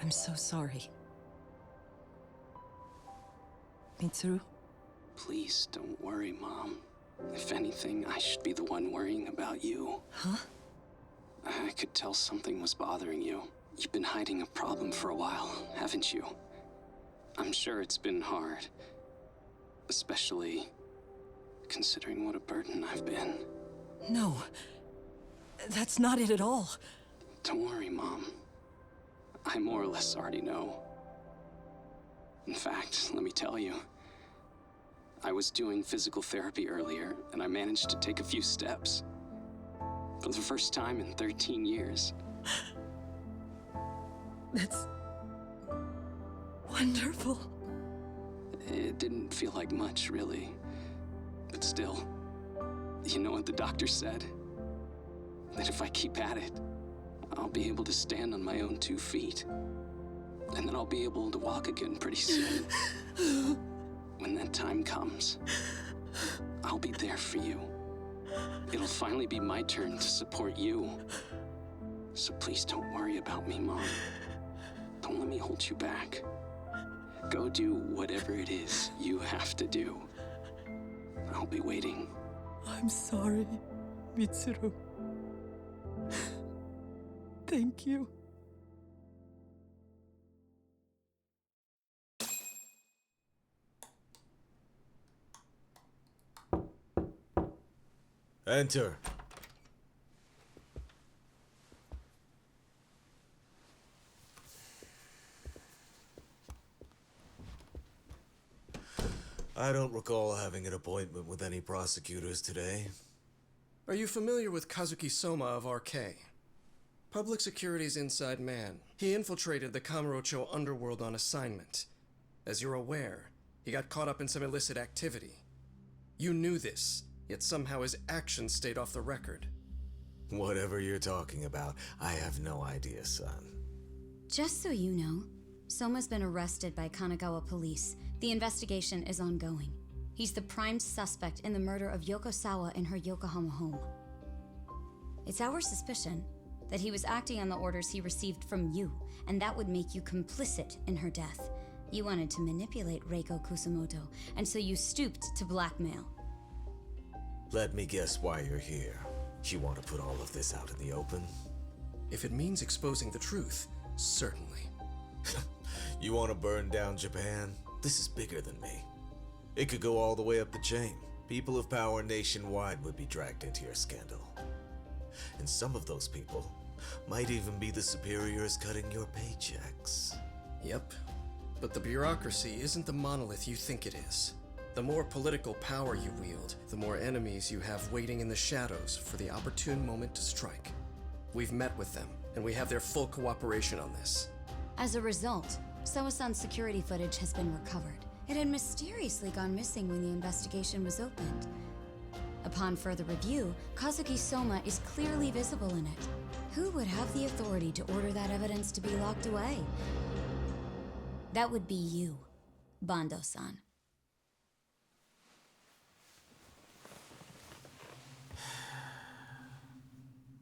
S8: I'm so sorry. Mitsuru?
S10: Please don't worry, Mom. If anything, I should be the one worrying about you.
S8: Huh?
S10: I could tell something was bothering you. You've been hiding a problem for a while, haven't you? I'm sure it's been hard. Especially considering what a burden I've been.
S8: No. That's not it at all.
S10: Don't worry, Mom. I more or less already know. In fact, let me tell you. I was doing physical therapy earlier, and I managed to take a few steps. For the first time in 13 years.
S8: That's wonderful.
S10: It didn't feel like much, really. But still, you know what the doctor said? That if I keep at it, I'll be able to stand on my own 2 feet. And then I'll be able to walk again pretty soon. When that time comes, I'll be there for you. It'll finally be my turn to support you. So please don't worry about me, Mom. Don't let me hold you back. Go do whatever it is you have to do. I'll be waiting.
S8: I'm sorry, Mitsuru. Thank you.
S5: Enter. I don't recall having an appointment with any prosecutors today.
S11: Are you familiar with Kazuki Soma of RK? Public Security's inside man. He infiltrated the Kamurocho underworld on assignment. As you're aware, he got caught up in some illicit activity. You knew this, yet somehow his actions stayed off the record.
S5: Whatever you're talking about, I have no idea, son.
S13: Just so you know, Soma's been arrested by Kanagawa police. The investigation is ongoing. He's the prime suspect in the murder of Yoko Sawa in her Yokohama home. It's our suspicion that he was acting on the orders he received from you, and that would make you complicit in her death. You wanted to manipulate Reiko Kusamoto, and so you stooped to blackmail.
S5: Let me guess why you're here. You want to put all of this out in the open?
S11: If it means exposing the truth, certainly.
S5: You want to burn down Japan? This is bigger than me. It could go all the way up the chain. People of power nationwide would be dragged into your scandal. And some of those people might even be the superiors cutting your paychecks.
S11: Yep. But the bureaucracy isn't the monolith you think it is. The more political power you wield, the more enemies you have waiting in the shadows for the opportune moment to strike. We've met with them, and we have their full cooperation on this.
S13: As a result, Soa-san's security footage has been recovered. It had mysteriously gone missing when the investigation was opened. Upon further review, Kazuki Soma is clearly visible in it. Who would have the authority to order that evidence to be locked away? That would be you, Bando-san.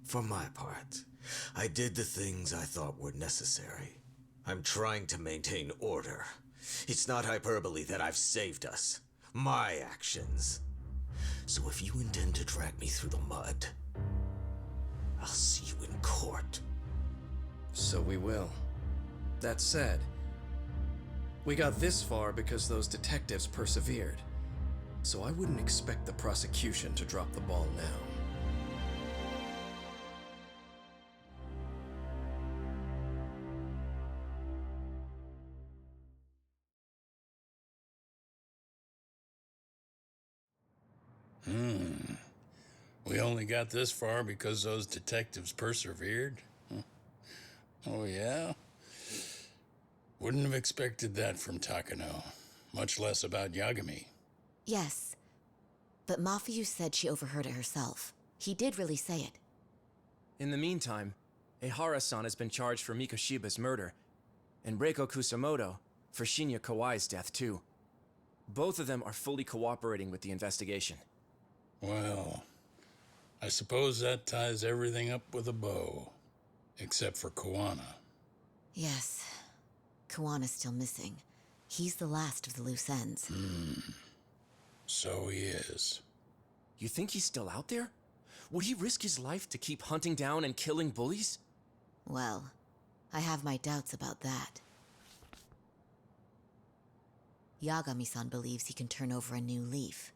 S5: For my part, I did the things I thought were necessary. I'm trying to maintain order. It's not hyperbole that I've saved us. My actions. So if you intend to drag me through the mud, I'll see you in court.
S11: So we will. That said, we got this far because those detectives persevered. So I wouldn't expect the prosecution to drop the ball now.
S6: We only got this far because those detectives persevered? Huh. Oh, yeah? Wouldn't have expected that from Takano. Much less about Yagami.
S14: Yes. But Mafuyu said she overheard it herself. He did really say it.
S22: In the meantime, Ehara-san has been charged for Mikoshiba's murder, and Reiko Kusamoto for Shinya Kawai's death, too. Both of them are fully cooperating with the investigation.
S6: Well, I suppose that ties everything up with a bow. Except for Kuwana.
S14: Yes. Kuwana's still missing. He's the last of the loose ends.
S6: So he is.
S22: You think he's still out there? Would he risk his life to keep hunting down and killing bullies?
S14: Well, I have my doubts about that. Yagami-san believes he can turn over a new leaf.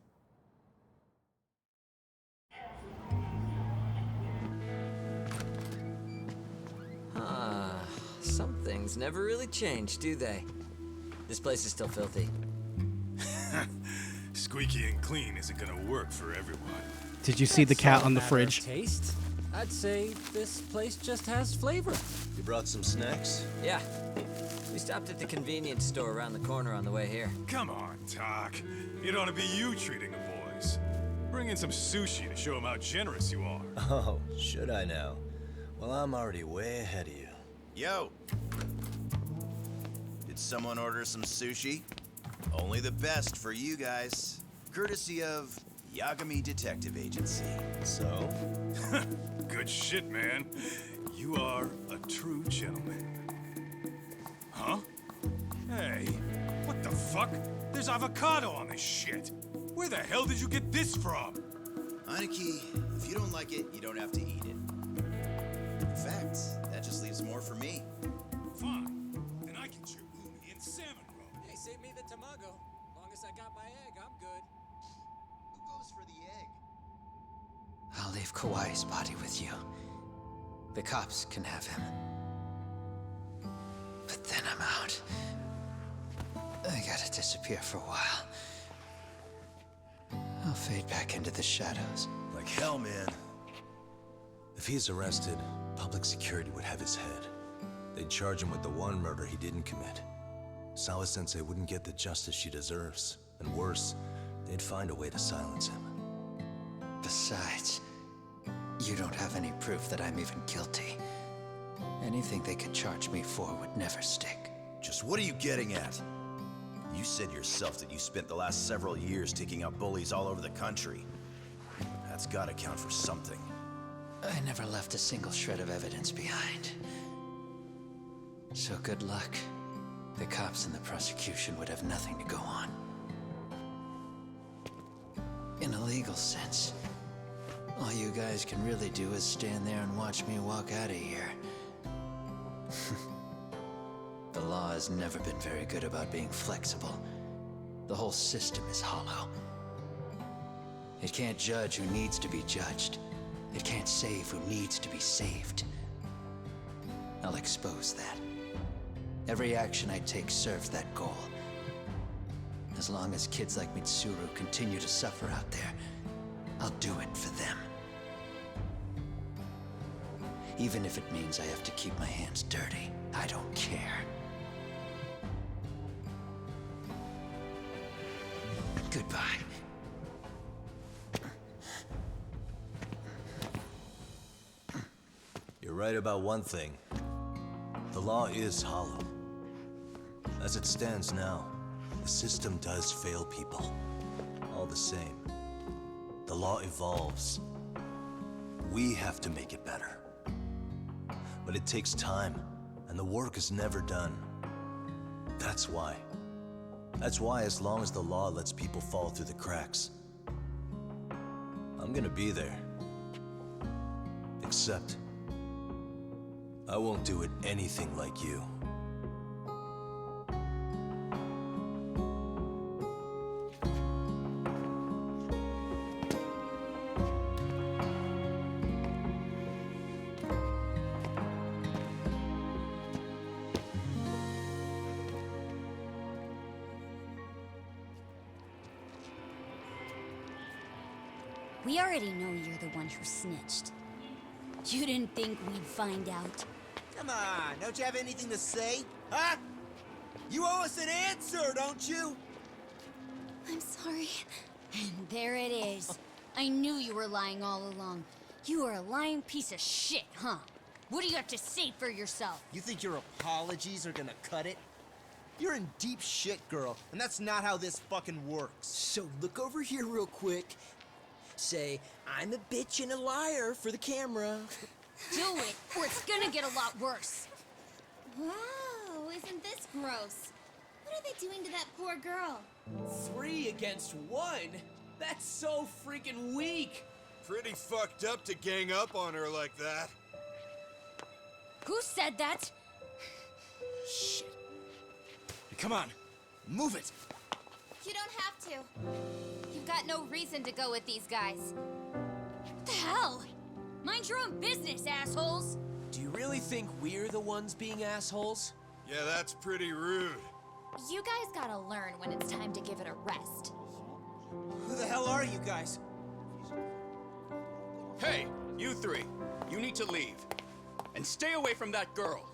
S7: Some things never really change, do they? This place is still filthy.
S4: Squeaky and clean isn't gonna work for everyone.
S1: Did you see the cat
S7: All
S1: on the
S7: a matter of
S1: fridge?
S7: Taste? I'd say this place just has flavor.
S3: You brought some snacks?
S7: Yeah. We stopped at the convenience store around the corner on the way here.
S4: Come on, Doc. It ought to be you treating the boys. Bring in some sushi to show them how generous you are.
S3: Oh, should I now? Well, I'm already way ahead of you.
S2: Yo! Did someone order some sushi? Only the best for you guys. Courtesy of Yagami Detective Agency.
S3: So?
S4: Good shit, man. You are a true gentleman. Huh? Hey, what the fuck? There's avocado on this shit. Where the hell did you get this from?
S2: Aniki, if you don't like it, you don't have to eat it. In fact, that just leaves more for me.
S4: Fine. Then I get your umi and salmon roll.
S7: Hey, save me the tamago. Long as I got my egg, I'm good.
S2: Who goes for the egg?
S20: I'll leave Kawai's body with you. The cops can have him. But then I'm out. I gotta disappear for a while. I'll fade back into the shadows.
S21: Like hell, man. If he's arrested, public security would have his head. They'd charge him with the one murder he didn't commit. Sawa-sensei wouldn't get the justice she deserves. And worse, they'd find a way to silence him.
S20: Besides, you don't have any proof that I'm even guilty. Anything they could charge me for would never stick.
S2: Just what are you getting at? You said yourself that you spent the last several years taking out bullies all over the country. That's gotta count for something.
S20: I never left a single shred of evidence behind. So good luck. The cops and the prosecution would have nothing to go on. In a legal sense, all you guys can really do is stand there and watch me walk out of here. The law has never been very good about being flexible. The whole system is hollow. It can't judge who needs to be judged. It can't save who needs to be saved. I'll expose that. Every action I take serves that goal. As long as kids like Mitsuru continue to suffer out there, I'll do it for them. Even if it means I have to keep my hands dirty, I don't care. Goodbye.
S21: You're right about one thing. The law is hollow. As it stands now, the system does fail people. All the same, the law evolves. We have to make it better. But it takes time, and the work is never done. That's why, as long as the law lets people fall through the cracks, I'm gonna be there. Except, I won't do it anything like you.
S13: We already know you're the one who snitched. You didn't think we'd find out?
S12: Come on, don't you have anything to say? Huh? You owe us an answer, don't you?
S13: I'm sorry. And there it is. I knew you were lying all along. You are a lying piece of shit, huh? What do you have to say for yourself?
S12: You think your apologies are gonna cut it? You're in deep shit, girl, and that's not how this fucking works. So look over here real quick. Say, I'm a bitch and a liar for the camera.
S13: Do it, or it's gonna get a lot worse.
S17: Wow, isn't this gross? What are they doing to that poor girl?
S11: 3 against 1? That's so freaking weak.
S16: Pretty fucked up to gang up on her like that.
S13: Who said that?
S12: Shit. Hey, come on, move it.
S17: You don't have to. You've got no reason to go with these guys.
S13: What the hell? Mind your own business, assholes!
S11: Do you really think we're the ones being assholes?
S16: Yeah, that's pretty rude.
S17: You guys gotta learn when it's time to give it a rest.
S12: Who the hell are you guys?
S15: Hey, you three. You need to leave. And stay away from that girl.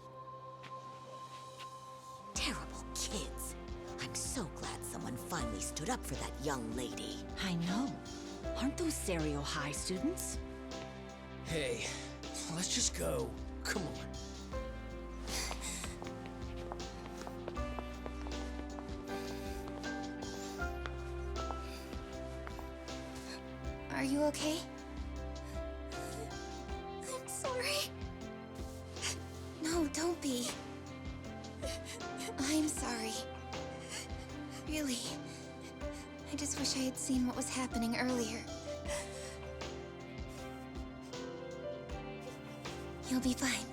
S14: Terrible kids. I'm so glad someone finally stood up for that young lady.
S18: I know. Aren't those Serio High students?
S19: Hey, let's just go. Come on.
S17: Are you okay? I'm sorry. No, don't be. I'm sorry. Really. I just wish I had seen what was happening earlier. You'll be fine.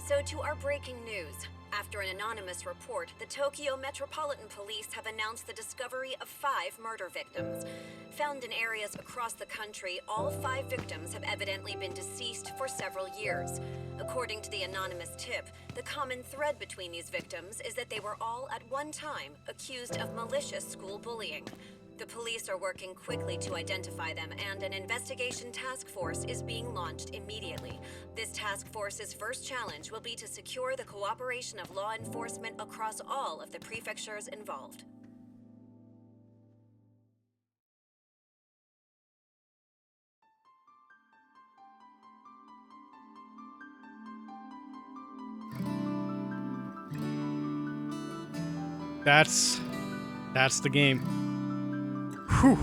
S23: So to our breaking news. After an anonymous report, the Tokyo Metropolitan Police have announced the discovery of 5 murder victims. Found in areas across the country, all 5 victims have evidently been deceased for several years. According to the anonymous tip, the common thread between these victims is that they were all at one time accused of malicious school bullying. The police are working quickly to identify them, and an investigation task force is being launched immediately. This task force's first challenge will be to secure the cooperation of law enforcement across all of the prefectures involved.
S1: That's the game. Whew.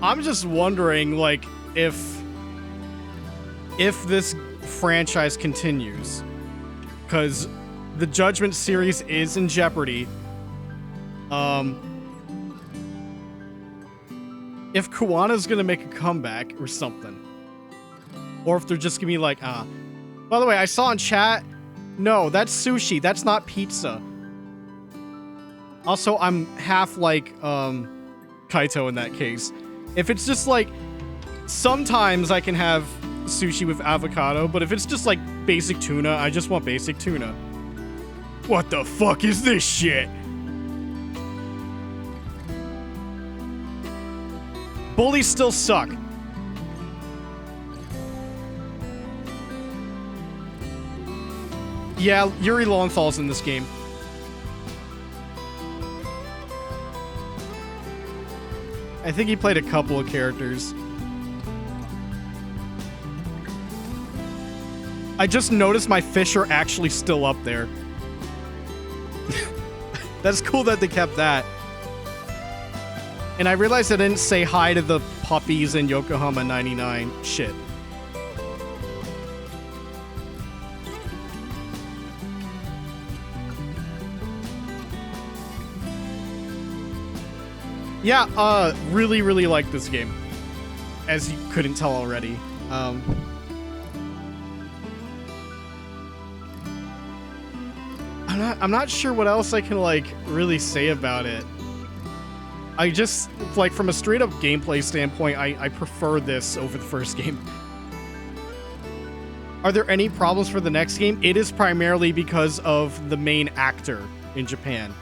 S1: I'm just wondering, like, if this franchise continues, because the Judgment series is in jeopardy. If Kuwana's gonna make a comeback or something, or if they're just gonna be like, By the way, I saw in chat. No, that's sushi. That's not pizza. Also, I'm half like Kaito in that case. If it's just like, sometimes I can have sushi with avocado, but if it's just like basic tuna, I just want basic tuna. What the fuck is this shit? Bullies still suck. Yeah, Yuri Lowenthal's in this game. I think he played a couple of characters. I just noticed my fish are actually still up there. That's cool that they kept that. And I realized I didn't say hi to the puppies in Yokohama 99. Shit. Yeah, really, really like this game. As you couldn't tell already. I'm not sure what else I can, like, really say about it. I just, like, from a straight-up gameplay standpoint, I prefer this over the first game. Are there any problems for the next game? It is primarily because of the main actor in Japan.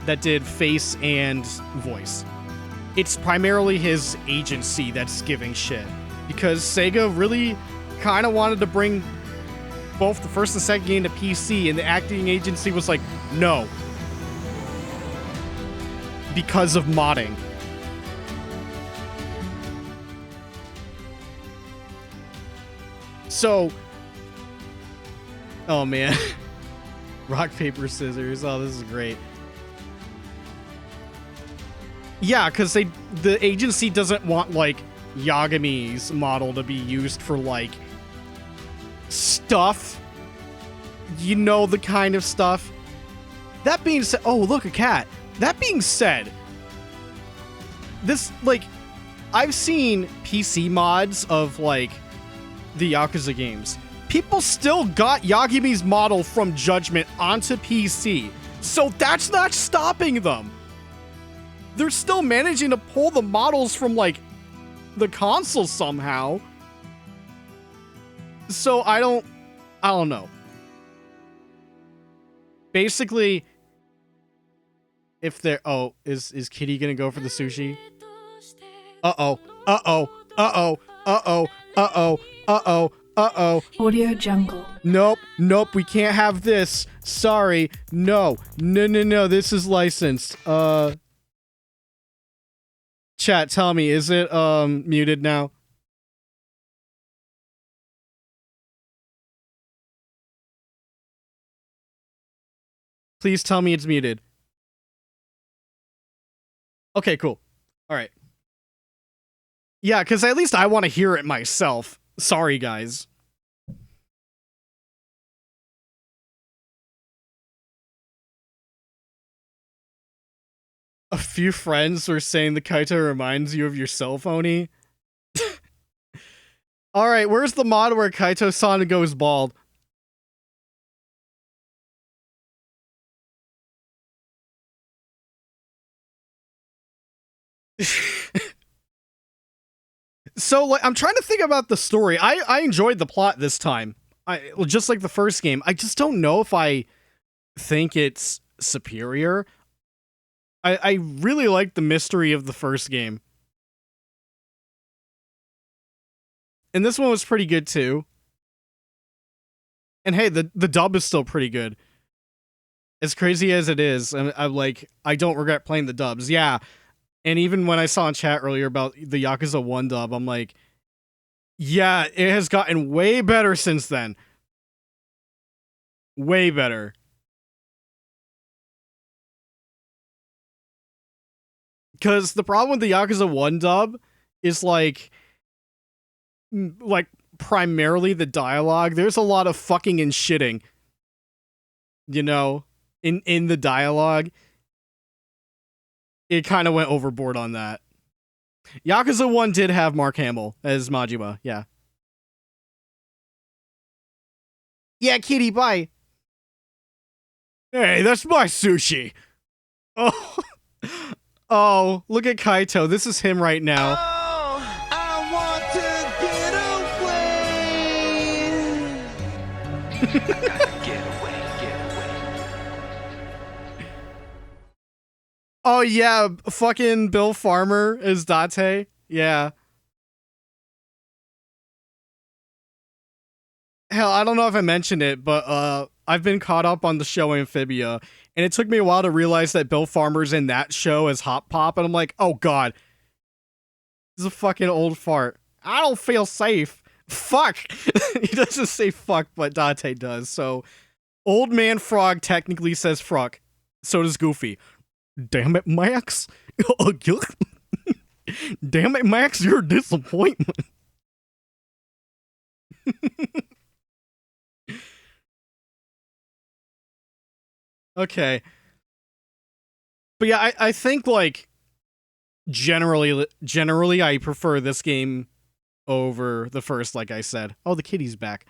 S1: That did face and voice. It's primarily his agency that's giving shit. Because Sega really kind of wanted to bring both the first and second game to PC, and the acting agency was like, no. Because of modding. So, oh man. Rock, paper, scissors. Oh, this is great. Yeah, because the agency doesn't want, like, Yagami's model to be used for, like, stuff. You know, the kind of stuff. That being said, oh, look, a cat. That being said, this, like, I've seen PC mods of, like, the Yakuza games. People still got Yagami's model from Judgment onto PC. So that's not stopping them. they're still managing to pull the models from, like, the console somehow. So I don't know. Basically, if they're, oh, is Kitty gonna go for the sushi? Uh-oh. Uh-oh. Uh-oh. Uh-oh. Uh-oh. Uh-oh. Uh-oh.
S8: Audio Jungle.
S1: Nope. Nope. We can't have this. Sorry. No. No, no, no. This is licensed. Chat, tell me, is it, muted now? Please tell me it's muted. Okay, cool. All right. Yeah, because at least I want to hear it myself. Sorry, guys. A few friends were saying the Kaito reminds you of yourself, Oni. Alright, where's the mod where Kaito-san goes bald? So, like, I'm trying to think about the story. I enjoyed the plot this time. Just like the first game. I just don't know if I think it's superior. I really like the mystery of the first game. And this one was pretty good too. And hey, the dub is still pretty good. As crazy as it is, I don't regret playing the dubs. Yeah. And even when I saw in chat earlier about the Yakuza 1 dub, I'm like, yeah, it has gotten way better since then. Way better. Because the problem with the Yakuza 1 dub is like primarily the dialogue. There's a lot of fucking and shitting, you know, in the dialogue. It kind of went overboard on that. Yakuza 1 did have Mark Hamill as Majima, yeah. Yeah, kitty, bye. Hey, that's my sushi. Oh. Oh, look at Kaito. This is him right now.
S16: Oh, I want to get away. Get away.
S1: Oh, yeah. Fucking Bill Farmer is Date. Yeah. Hell, I don't know if I mentioned it, but I've been caught up on the show Amphibia, and it took me a while to realize that Bill Farmer's in that show as Hop Pop, and I'm like, oh god. This is a fucking old fart. I don't feel safe. Fuck! He doesn't say fuck, but Date does, so... Old Man Frog technically says fruck. So does Goofy. Damn it, Max! Damn it, Max, you're a disappointment. Okay. But yeah, I think, like, generally I prefer this game over the first, like I said. Oh, the kitty's back.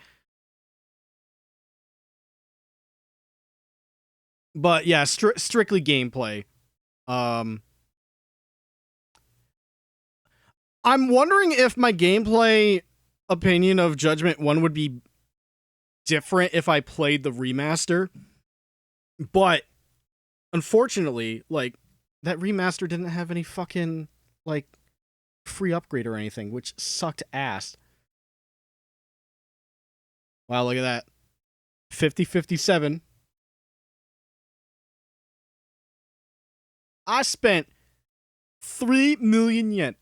S1: But yeah, strictly gameplay. I'm wondering if my gameplay opinion of Judgment 1 would be different if I played the remaster. But, unfortunately, like, that remaster didn't have any fucking, like, free upgrade or anything, which sucked ass. Wow, look at that. 50-57. I spent 3 million yen.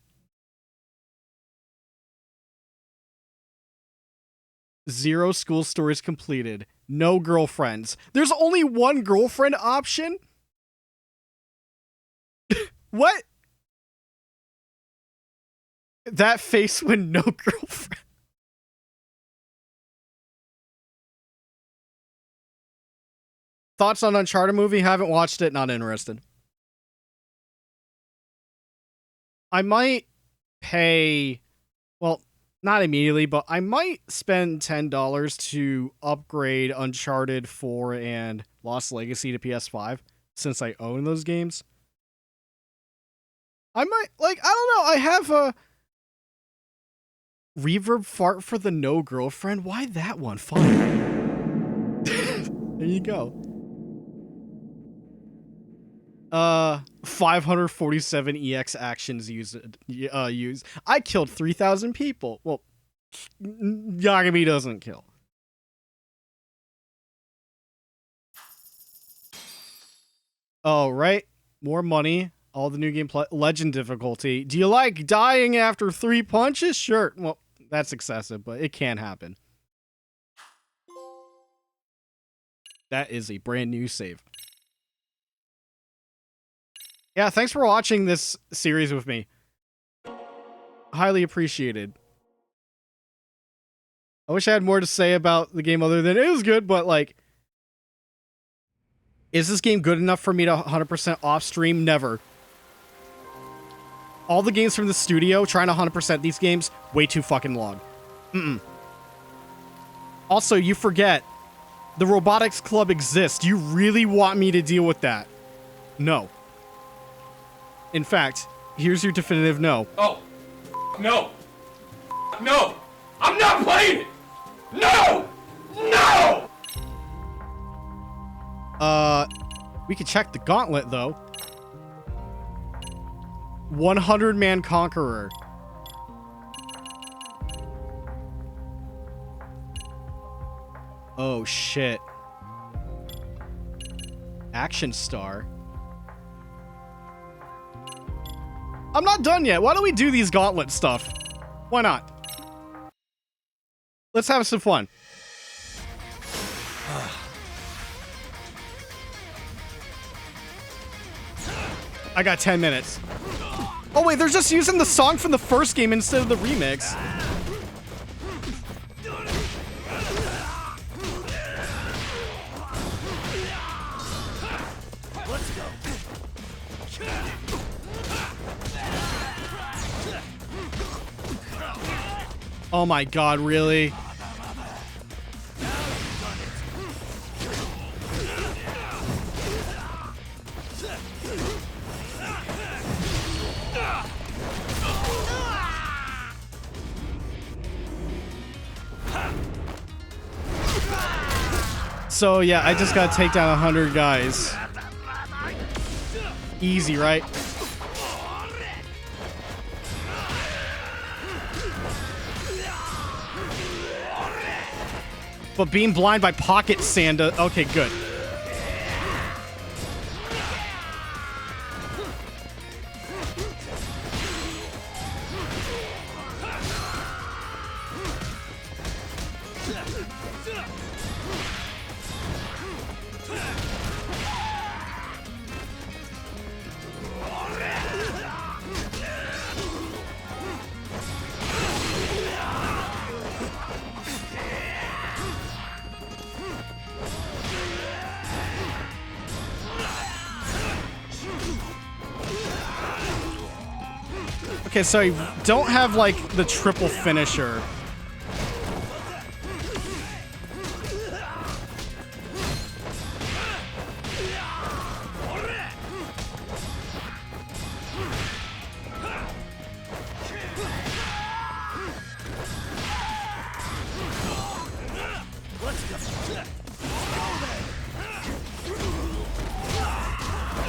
S1: Zero school stories completed. No girlfriends. There's only one girlfriend option? What? That face when no girlfriend. Thoughts on Uncharted movie? Haven't watched it, not interested. I might pay, well, not immediately, but I might spend $10 to upgrade Uncharted 4 and Lost Legacy to PS5, since I own those games. I might, like, I don't know. I have a reverb fart for the no girlfriend. Why that one? Fine. There you go. 547 EX actions used. I killed 3,000 people. Well, Yagami doesn't kill. Oh, right. More money. All the new game legend difficulty. Do you like dying after 3 punches? Sure. Well, that's excessive, but it can happen. That is a brand new save. Yeah, thanks for watching this series with me. Highly appreciated. I wish I had more to say about the game other than it was good, but like, is this game good enough for me to 100% off stream? Never. All the games from the studio, trying to 100% these games, way too fucking long. Also, you forget, the Robotics Club exists. Do you really want me to deal with that? No. In fact, here's your definitive no.
S8: Oh. No. No. I'm not playing it. No. No.
S1: We could check the gauntlet, though. 100-man conqueror. Oh, shit. Action star. I'm not done yet. Why don't we do these gauntlet stuff? Why not? Let's have some fun. I got 10 minutes. Oh wait, they're just using the song from the first game instead of the remix.
S8: Let's go.
S1: Oh my god, really? So yeah, I just gotta take down 100 guys. Easy, right? But being blind by pocket sand, okay, good. Okay, so I don't have, like, the triple finisher.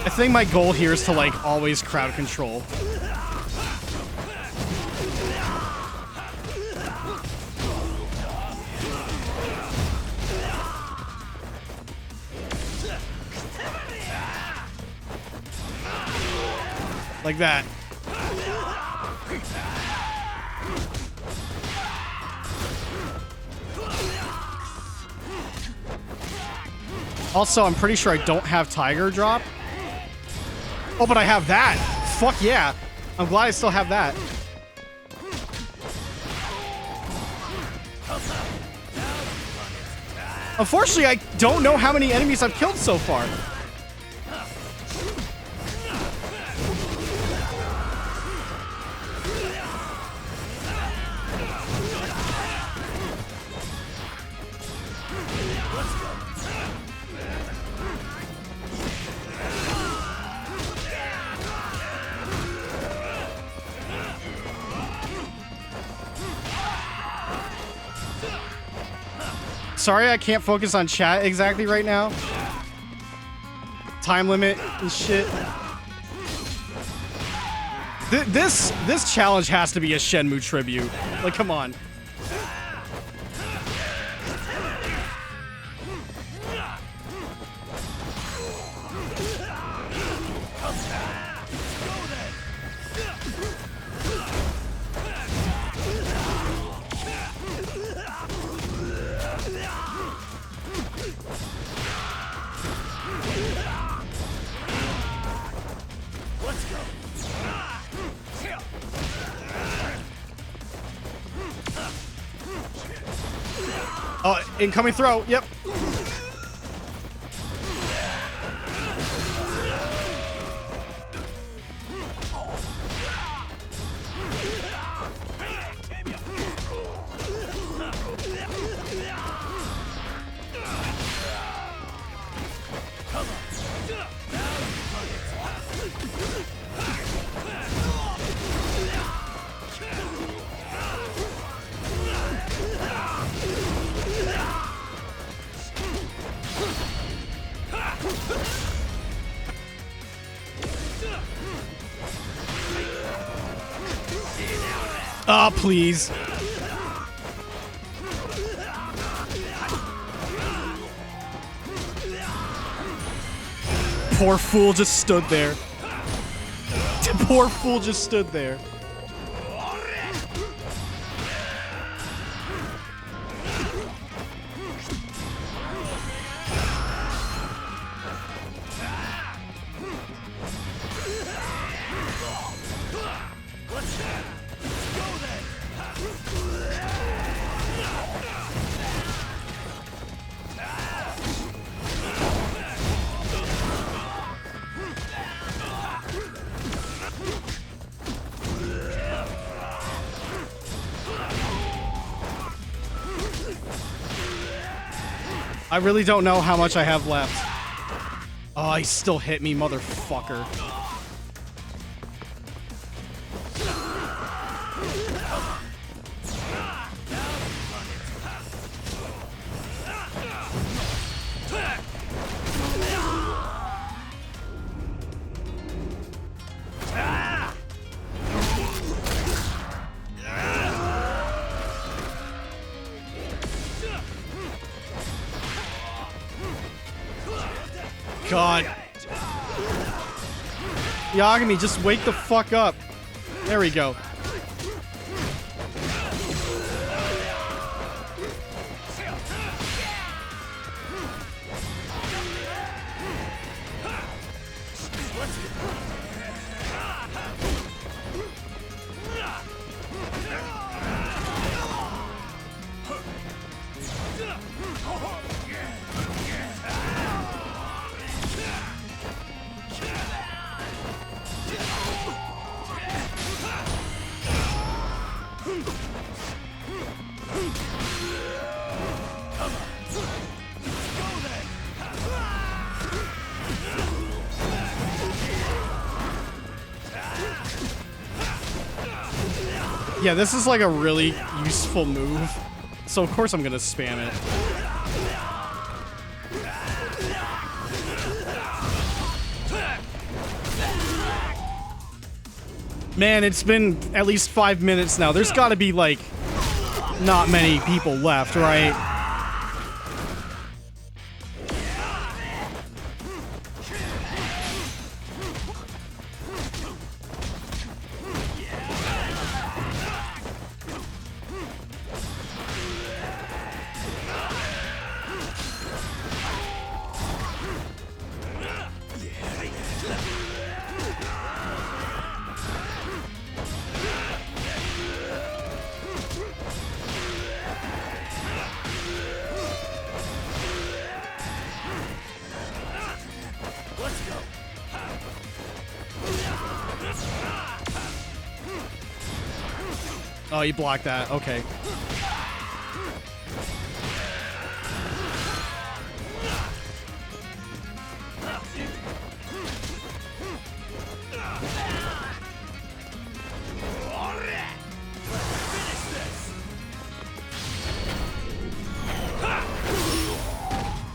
S1: I think my goal here is to, like, always crowd control. Like that. Also, I'm pretty sure I don't have Tiger Drop. Oh, but I have that. Fuck yeah. I'm glad I still have that. Unfortunately, I don't know how many enemies I've killed so far. Sorry I can't focus on chat exactly right now. Time limit and shit. This challenge has to be a Shenmue tribute. Like, come on. Oh, incoming throw. Yep. Ah, oh, please. Poor fool just stood there. Poor fool just stood there. I really don't know how much I have left. Oh, he still hit me, motherfucker. God. Yagami, just wake the fuck up. There we go. Yeah, this is like a really useful move. So of course I'm gonna spam it. Man, it's been at least 5 minutes now. There's gotta be like not many people left, right? Oh, you blocked that. Okay.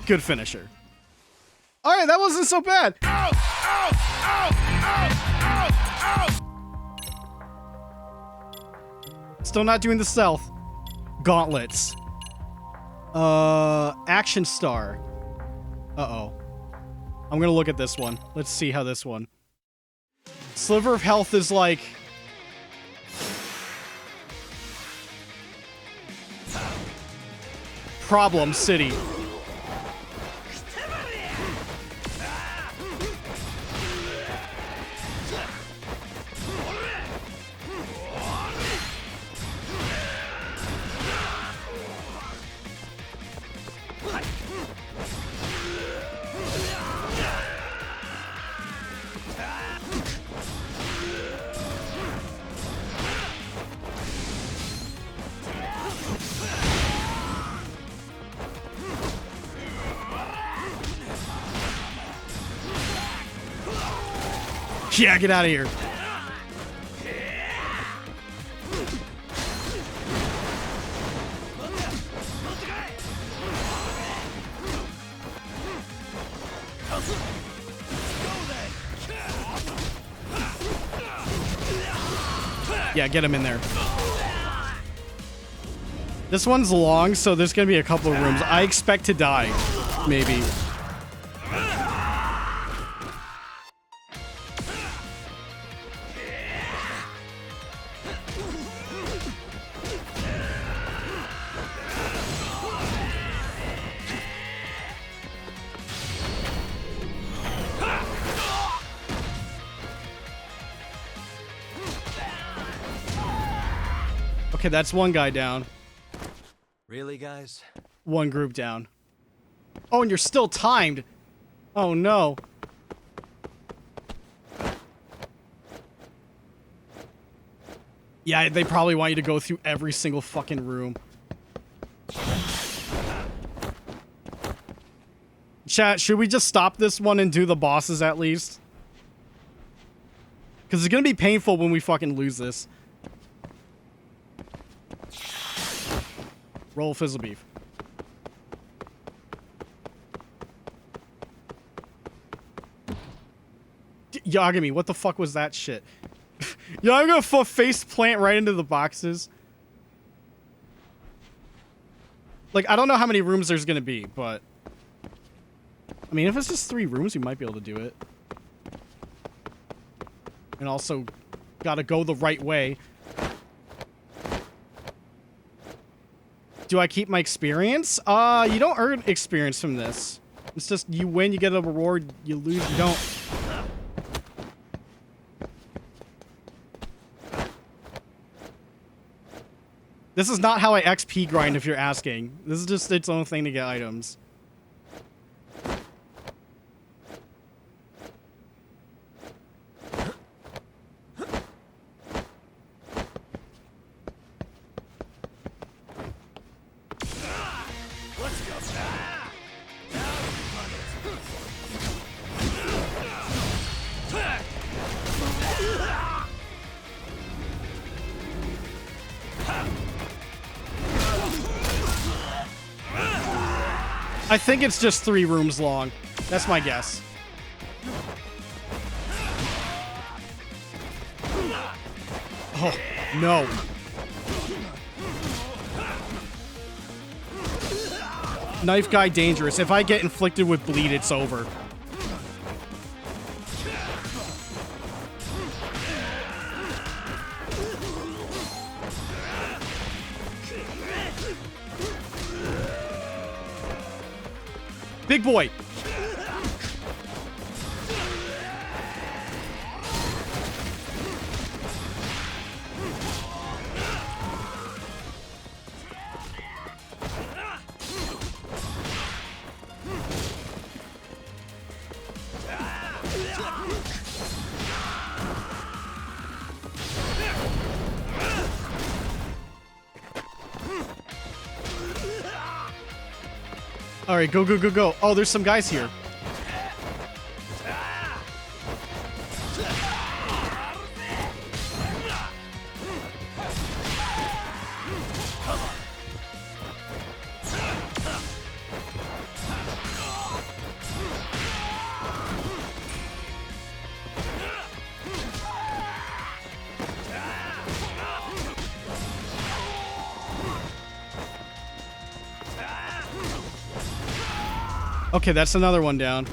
S1: Good finisher. All right, that wasn't so bad. Still not doing the stealth. Gauntlets. Action Star. Uh-oh. I'm gonna look at this one. Let's see how this one. Sliver of Health is like... Problem City. Yeah, get out of here. Yeah, get him in there. This one's long, so there's gonna be a couple of rooms. I expect to die, maybe. Okay, that's one guy down.
S3: Really, guys?
S1: One group down. Oh, and you're still timed. Oh, no. Yeah, they probably want you to go through every single fucking room. Chat, should we just stop this one and do the bosses at least? Because it's going to be painful when we fucking lose this. Roll Fizzle Beef. Yagami, what the fuck was that shit? Yo, I'm gonna face plant right into the boxes. Like, I don't know how many rooms there's gonna be, but... I mean, if it's just 3 rooms, you might be able to do it. And also, gotta go the right way. Do I keep my experience? You don't earn experience from this. It's just you win, you get a reward, you lose, you don't. This is not how I XP grind, if you're asking. This is just its own thing to get items. I think it's just 3 rooms long. That's my guess. Oh, no. Knife guy dangerous. If I get inflicted with bleed, it's over. Big boy. All right, go, go, go, go. Oh, there's some guys here. Okay, that's another one down.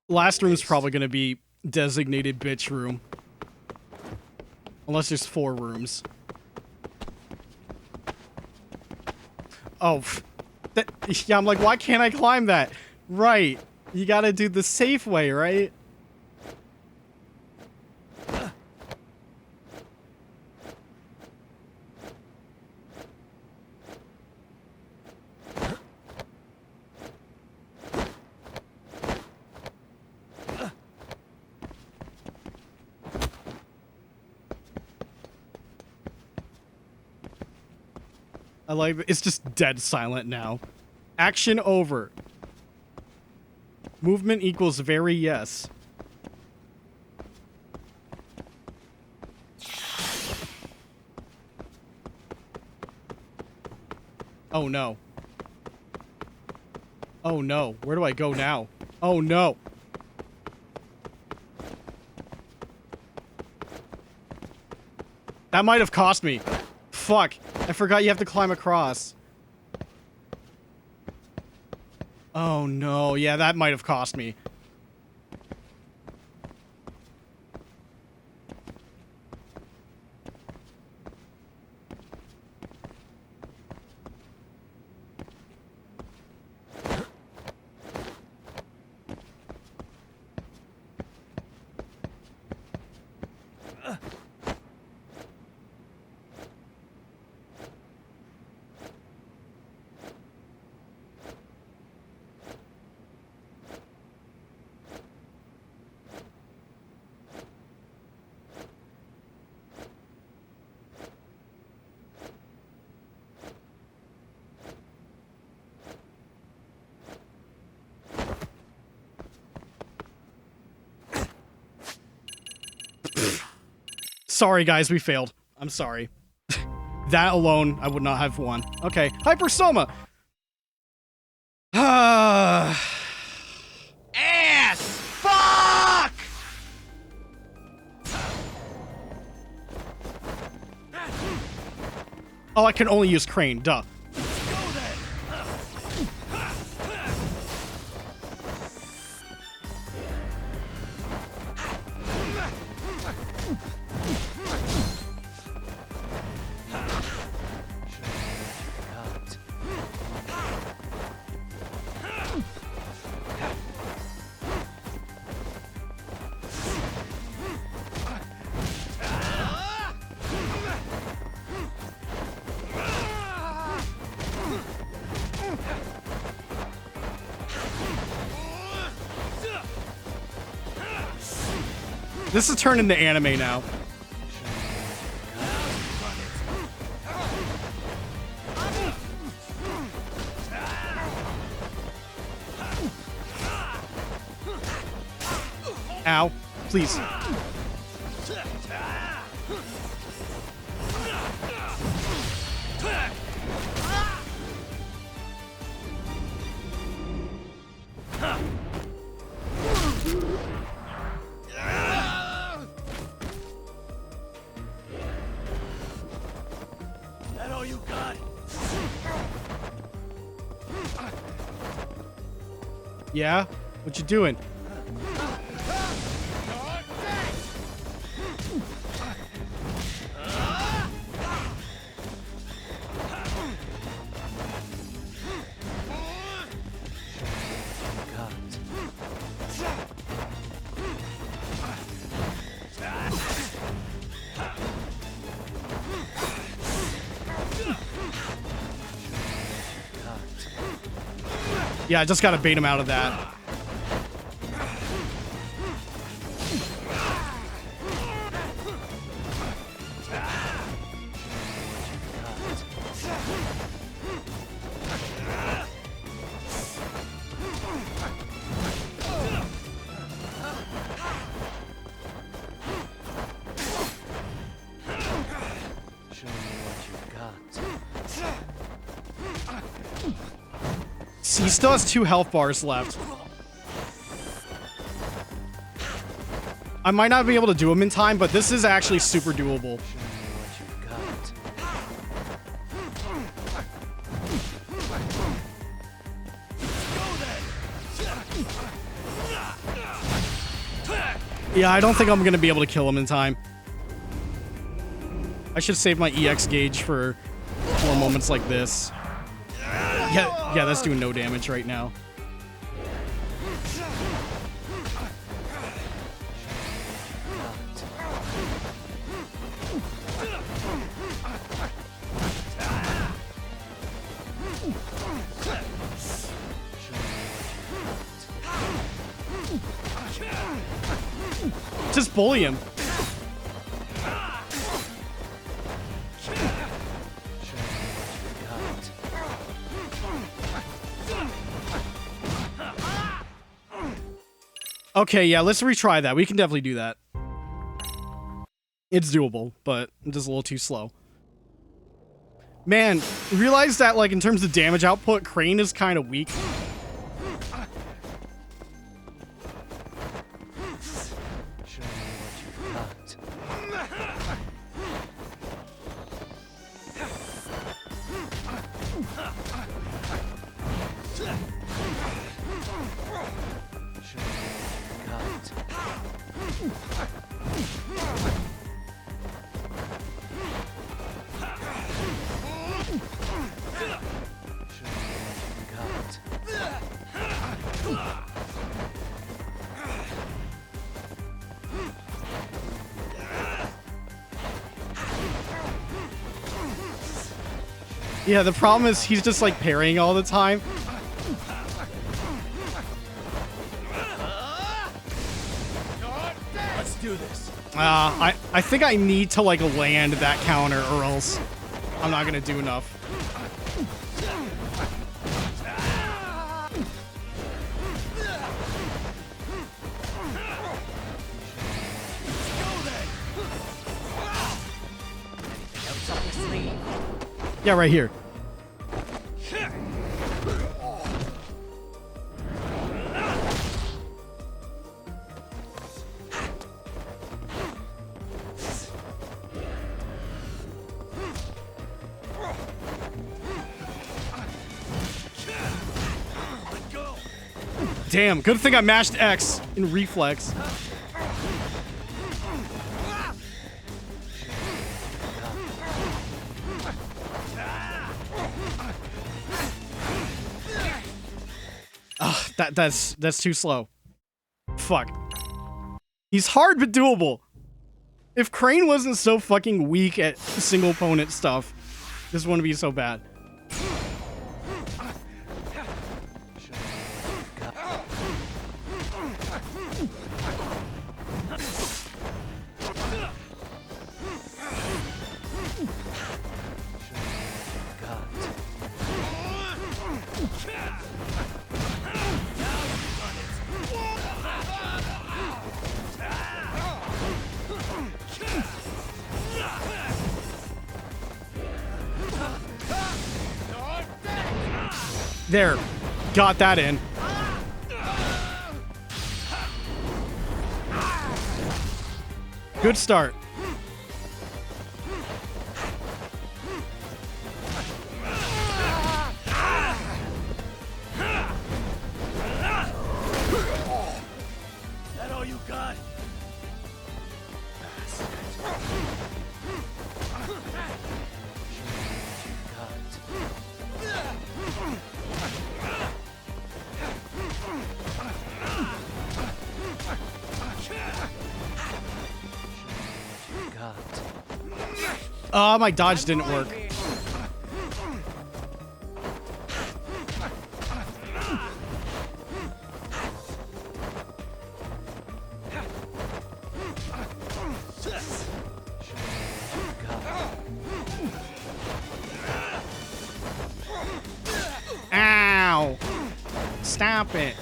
S1: Last room's probably gonna be designated bitch room. Unless there's 4 rooms. Oh, yeah, I'm like, why can't I climb that? Right. You gotta do the safe way, right? I like it's just dead silent now. Action over. Movement equals very yes. Oh no. Oh no. Where do I go now? Oh no. That might have cost me. Fuck. I forgot you have to climb across. Oh no. Yeah, that might have cost me. Sorry, guys, we failed. I'm sorry. That alone, I would not have won. Okay, Hypersoma!
S16: Ass! Fuck!
S1: Oh, I can only use Crane, duh. This is turned into anime now. Ow. Please.
S16: That all you got?
S1: Yeah? What you doing? Yeah, I just gotta bait him out of that. He still has 2 health bars left. I might not be able to do him in time, but this is actually super doable. Yeah, I don't think I'm gonna be able to kill him in time. I should save my EX gauge for moments like this. Yeah, that's doing no damage right now. Just bully him. Okay, yeah, let's retry that. We can definitely do that. It's doable, but just a little too slow. Man, realize that, like, in terms of damage output, Crane is kind of weak. Yeah, the problem is he's just like parrying all the time.
S16: Let's do this.
S1: I think I need to like land that counter or else I'm not gonna do enough. Yeah, right here. Damn, good thing I mashed X in reflex. That's too slow. Fuck. He's hard but doable. If Crane wasn't so fucking weak at single opponent stuff, this wouldn't be so bad. There. Got that in. Good start.
S16: That all you got?
S1: Oh, my dodge didn't work. Ow! Stop it.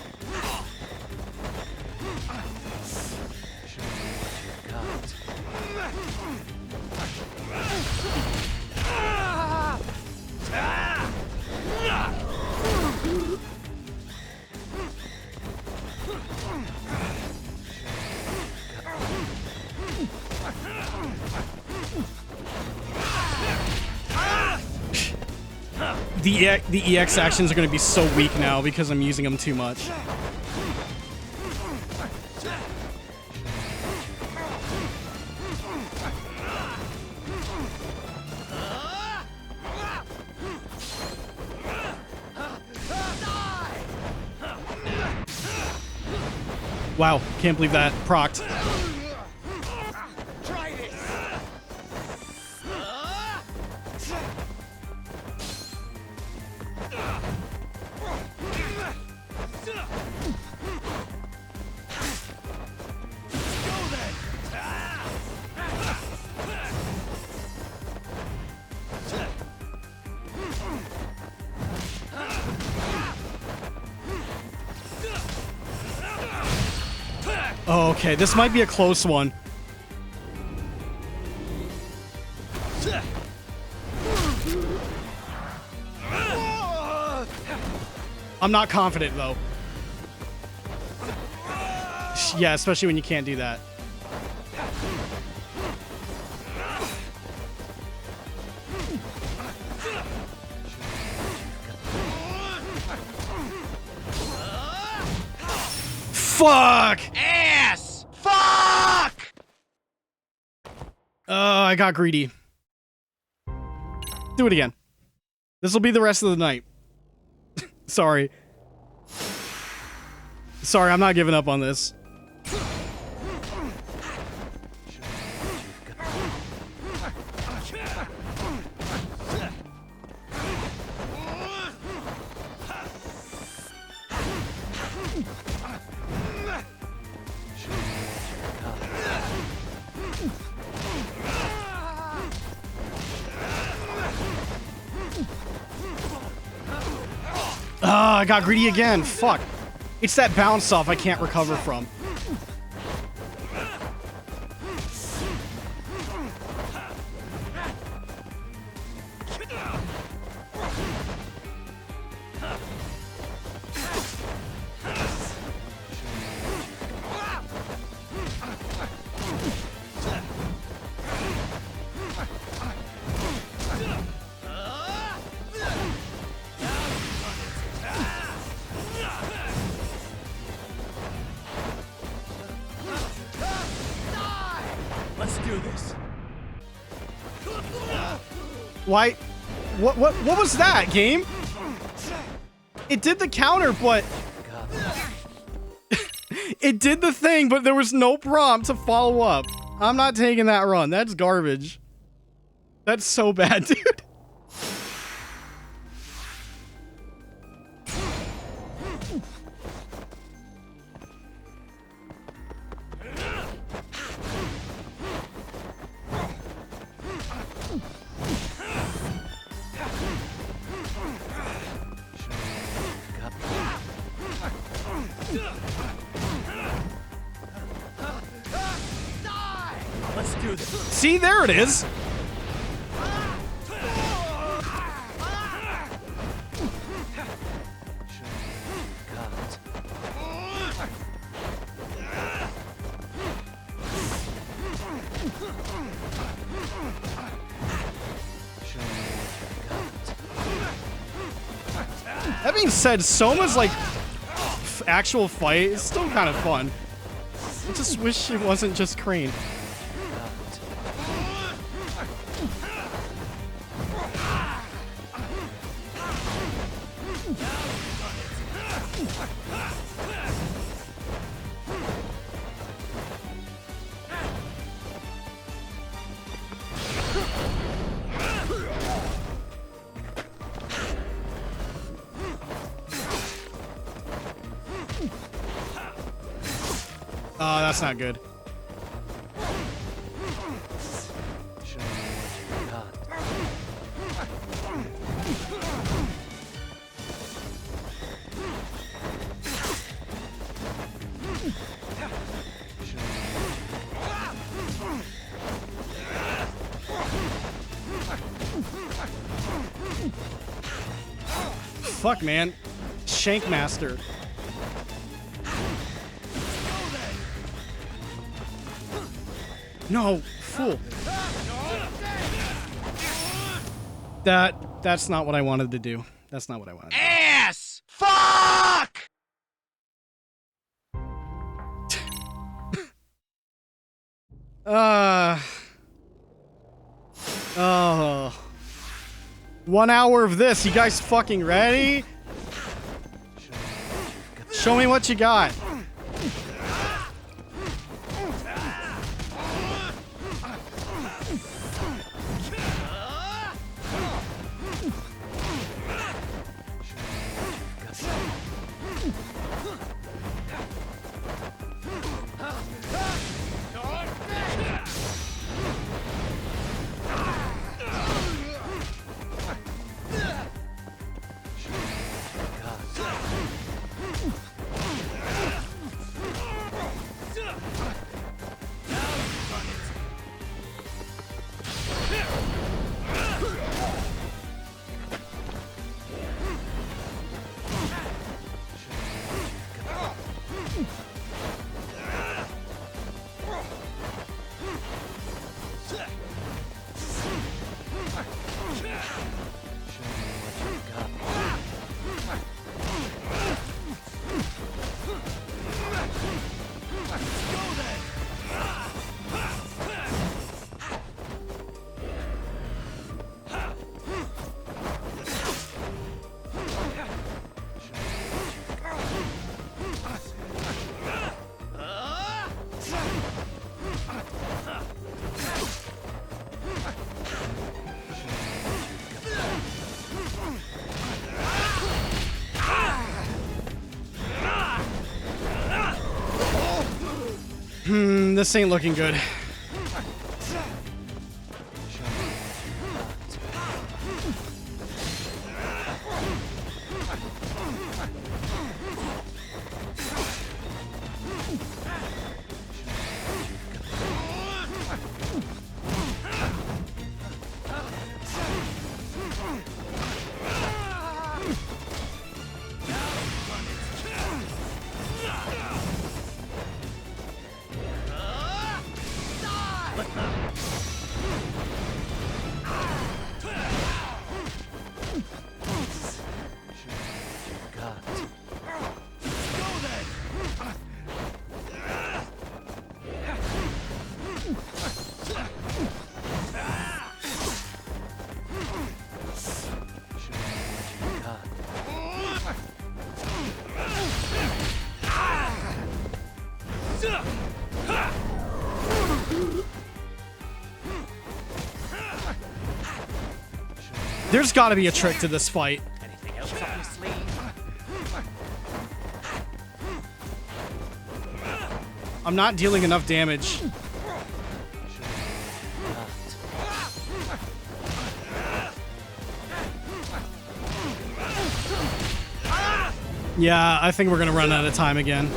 S1: The EX actions are going to be so weak now because I'm using them too much. Wow, can't believe that procced.
S16: Try this. Go then.
S1: Oh, okay, this might be a close one. I'm not confident, though. Yeah, especially when you can't do that. Fuck!
S16: Ass! Fuck!
S1: I got greedy. Do it again. This will be the rest of the night. Sorry. Sorry, I'm not giving up on this. I got greedy again. Fuck. It's that bounce off I can't recover from.
S16: Let's do this.
S1: Why? What was that, game? It did the counter, but... It did the thing, but there was no prompt to follow up. I'm not taking that run. That's garbage. That's so bad, dude.
S16: Let's do this.
S1: See, there it is. That being said, Soma's like actual fight is still kind of fun. I just wish it wasn't just Crane. Oh, that's not good. Fuck, man. Shank Master. No, fool. That's not what I wanted to do. That's not what I wanted.
S16: Ass! Fuck!
S1: Oh. 1 hour of this. You guys fucking ready? Show me what you got. this ain't looking good. There's got to be a trick to this fight.
S8: Anything else up your sleeve?
S1: I'm not dealing enough damage. Yeah, I think we're gonna run out of time again.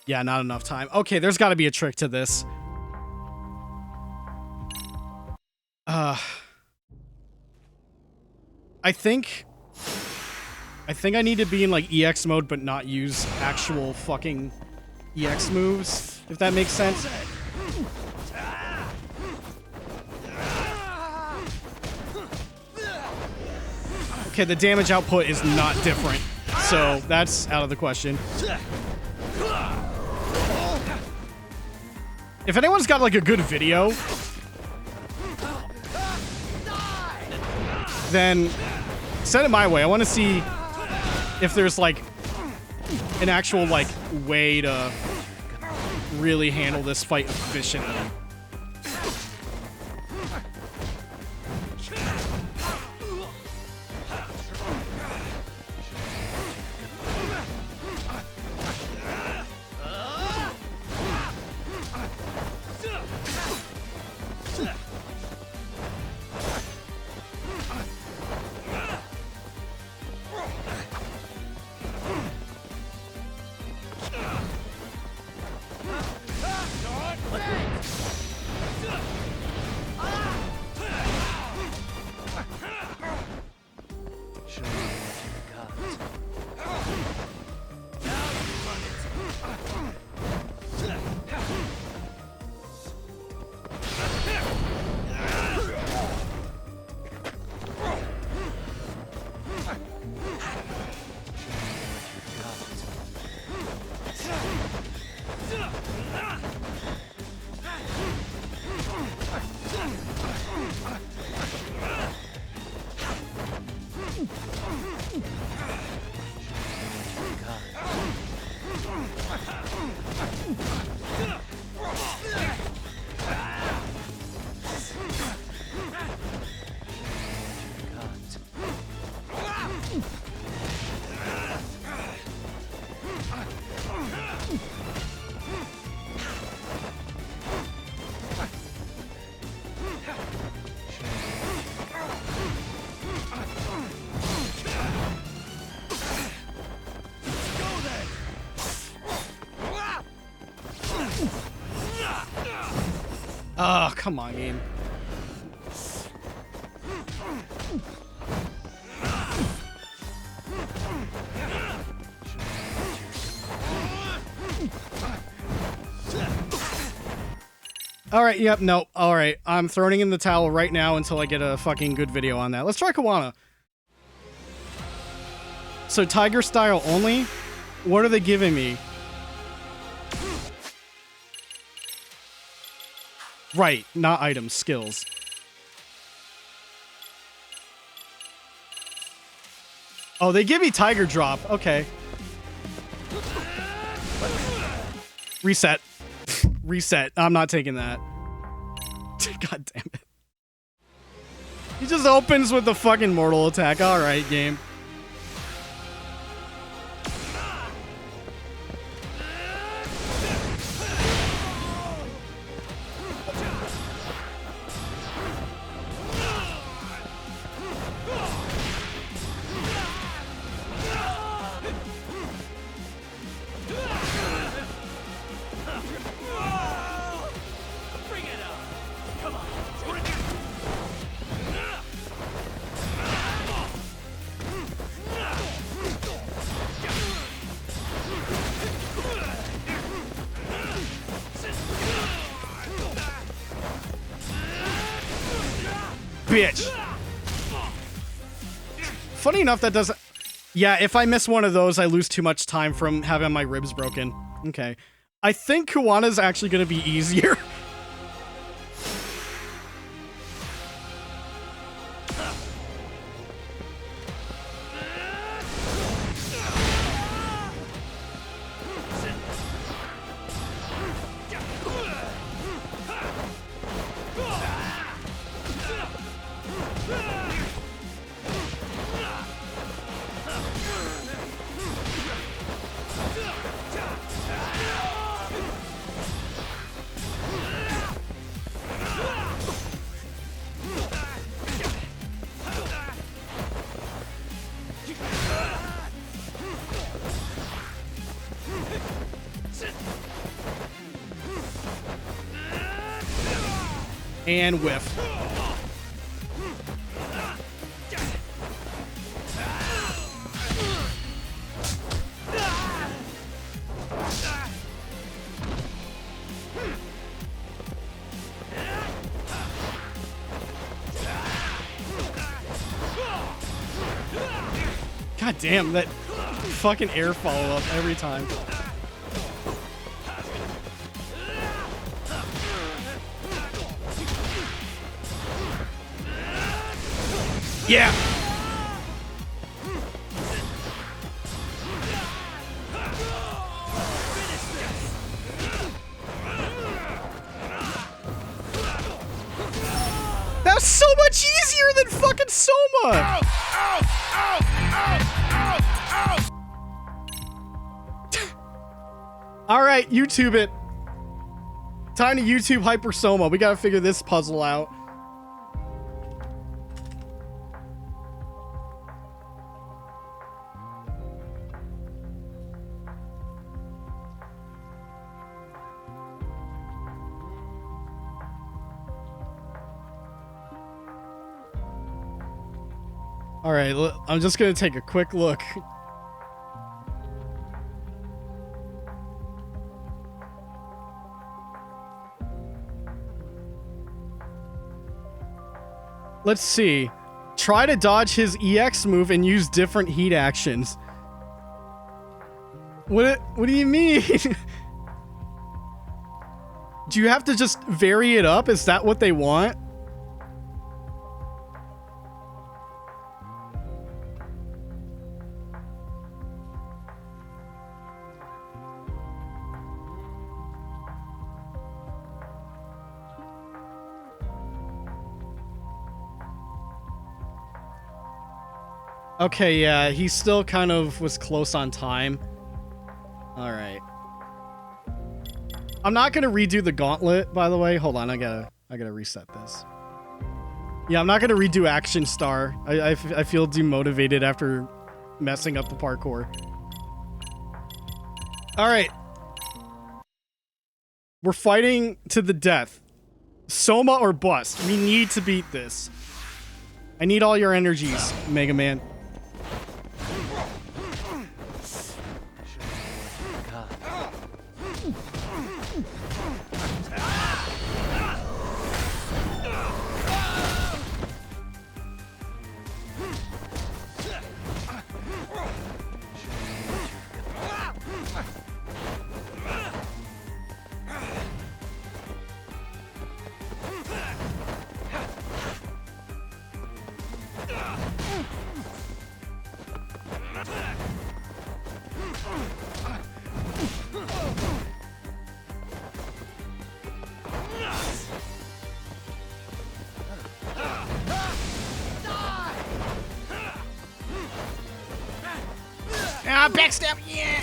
S1: Yeah, not enough time. Okay, there's got to be a trick to this. I think I need to be in like EX mode but not use actual fucking EX moves, if that makes sense. Okay, the damage output is not different, so that's out of the question. If anyone's got like a good video, then send it my way. I want to see if there's like an actual like way to really handle this fight efficiently. Oh, come on, game. Alright, yep, no. Alright, I'm throwing in the towel right now until I get a fucking good video on that. Let's try Kawana. So, Tiger style only? What are they giving me? Right, not items, skills. Oh, they give me Tiger Drop. Okay. Reset. Reset. I'm not taking that. God damn it. He just opens with the fucking mortal attack. All right, game. Bitch. Funny enough, that doesn't... Yeah, if I miss one of those, I lose too much time from having my ribs broken. Okay. I think Kuwana's actually going to be easier. And whiff. God damn, that fucking air follow-up every time. Yeah. That was so much easier than fucking Soma. All right, YouTube it. Time to YouTube Hyper Soma. We gotta figure this puzzle out. All right, I'm just gonna take a quick look. Let's see. Try to dodge his EX move and use different heat actions. What do you mean? Do you have to just vary it up? Is that what they want? Okay, yeah, he still kind of was close on time. All right. I'm not gonna redo the gauntlet, by the way. Hold on, I gotta reset this. Yeah, I'm not gonna redo Action Star. I feel demotivated after messing up the parkour. All right. We're fighting to the death. Soma or bust. We need to beat this. I need all your energies, Mega Man. Ah, backstab! Yeah!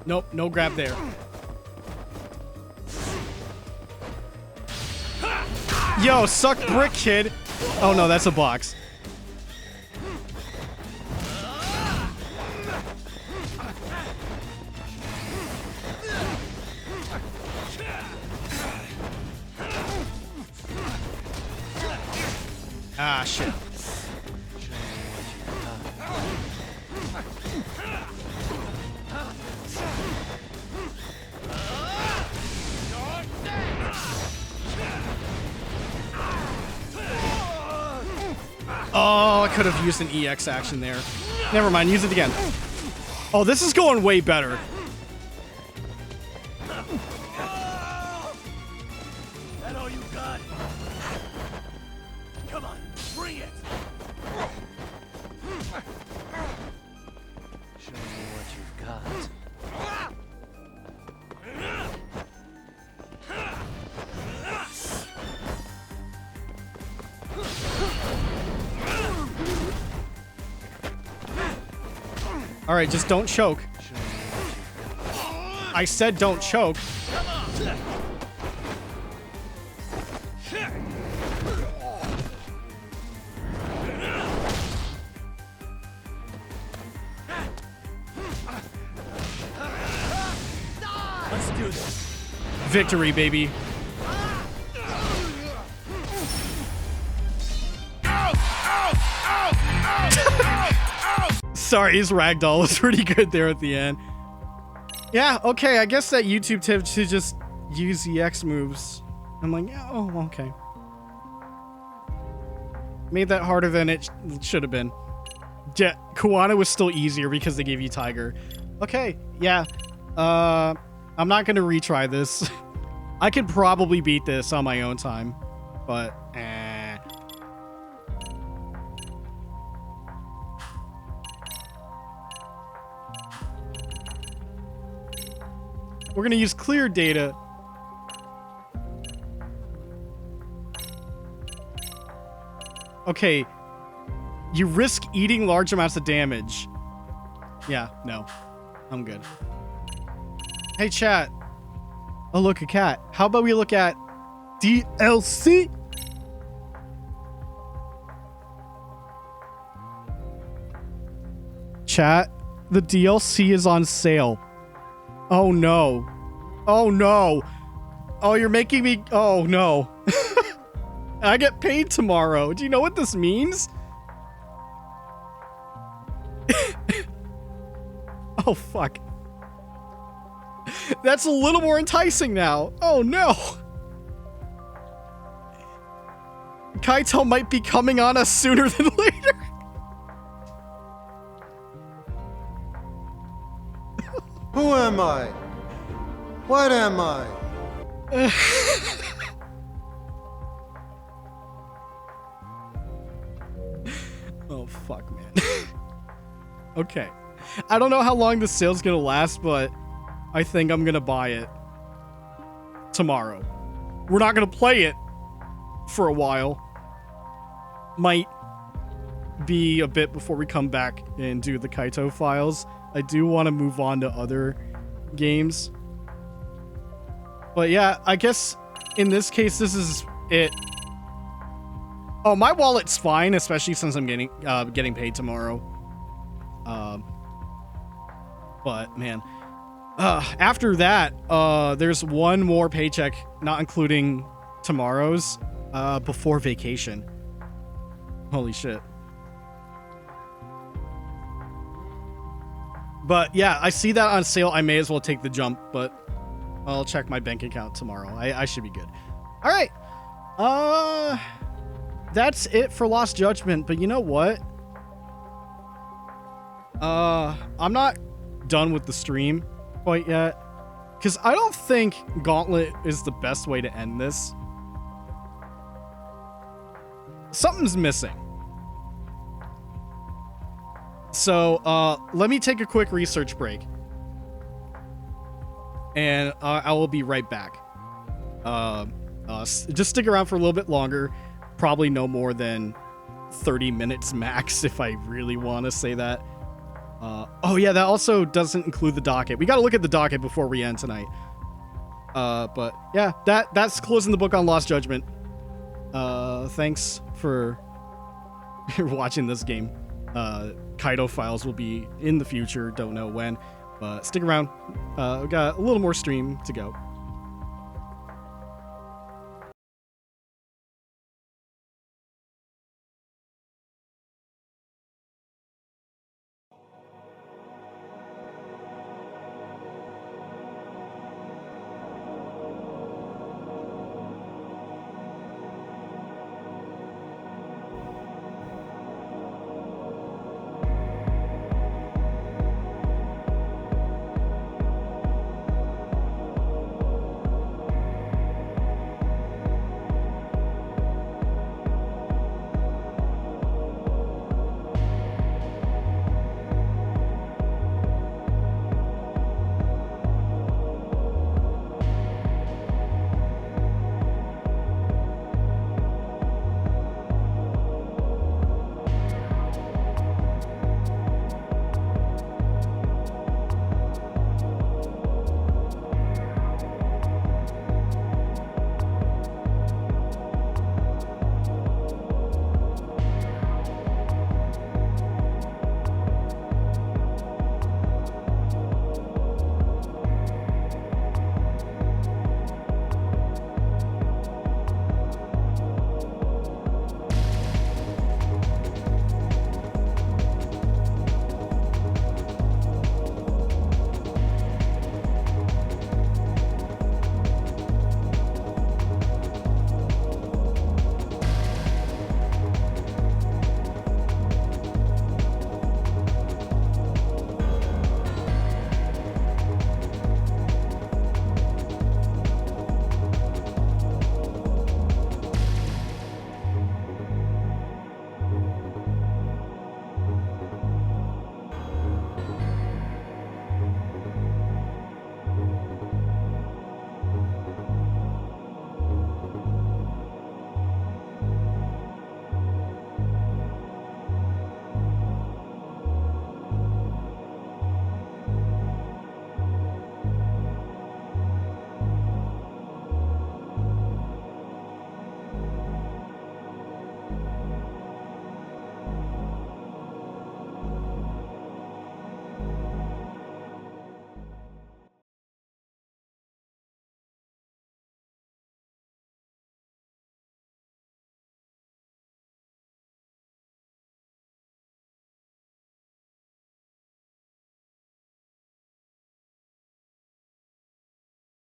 S1: Nope, no grab there. Yo, suck brick, kid. Oh no, that's a box. Ah, shit. Oh, I could have used an EX action there. Never mind, use it again. Oh, this is going way better.
S16: That all you got? Come on, bring it!
S7: Show me what you've got.
S1: All right, just don't choke. I said don't choke.
S16: Let's do this.
S1: Victory, baby. Sorry, his ragdoll was pretty good there at the end. Yeah, okay, I guess that YouTube tip to just use EX moves. I'm like, yeah, oh, okay. Made that harder than it should have been. Yeah, Kuwana was still easier because they gave you Tiger. Okay, yeah. I'm not gonna retry this. I could probably beat this on my own time, but we're gonna use clear data. Okay, you risk eating large amounts of damage. Yeah, no, I'm good. Hey chat. Oh look, a cat. How about we look at DLC? Chat, the DLC is on sale. Oh no. Oh no. Oh, you're making me... Oh no. I get paid tomorrow. Do you know what this means? Oh fuck. That's a little more enticing now. Oh no. Kaito might be coming on us sooner than later.
S5: Who am I? What am I?
S1: Oh fuck, man. Okay. I don't know how long the sale's gonna last, but I think I'm gonna buy it tomorrow. We're not gonna play it for a while. Might be a bit before we come back and do the Kaito files. I do want to move on to other games. But yeah, I guess in this case, this is it. Oh, my wallet's fine, especially since I'm getting paid tomorrow. But man, after that, there's one more paycheck, not including tomorrow's, before vacation. Holy shit. But yeah, I see that on sale. I may as well take the jump, but I'll check my bank account tomorrow. I should be good. All right. That's it for Lost Judgment. But you know what? I'm not done with the stream quite yet, because I don't think Gauntlet is the best way to end this. Something's missing. So, let me take a quick research break. And I will be right back. Just stick around for a little bit longer. Probably no more than 30 minutes max, if I really want to say that. Oh yeah, that also doesn't include the docket. We got to look at the docket before we end tonight. But yeah, that's closing the book on Lost Judgment. Thanks for watching this game. Kaido files will be in the future, don't know when, but stick around. We got a little more stream to go.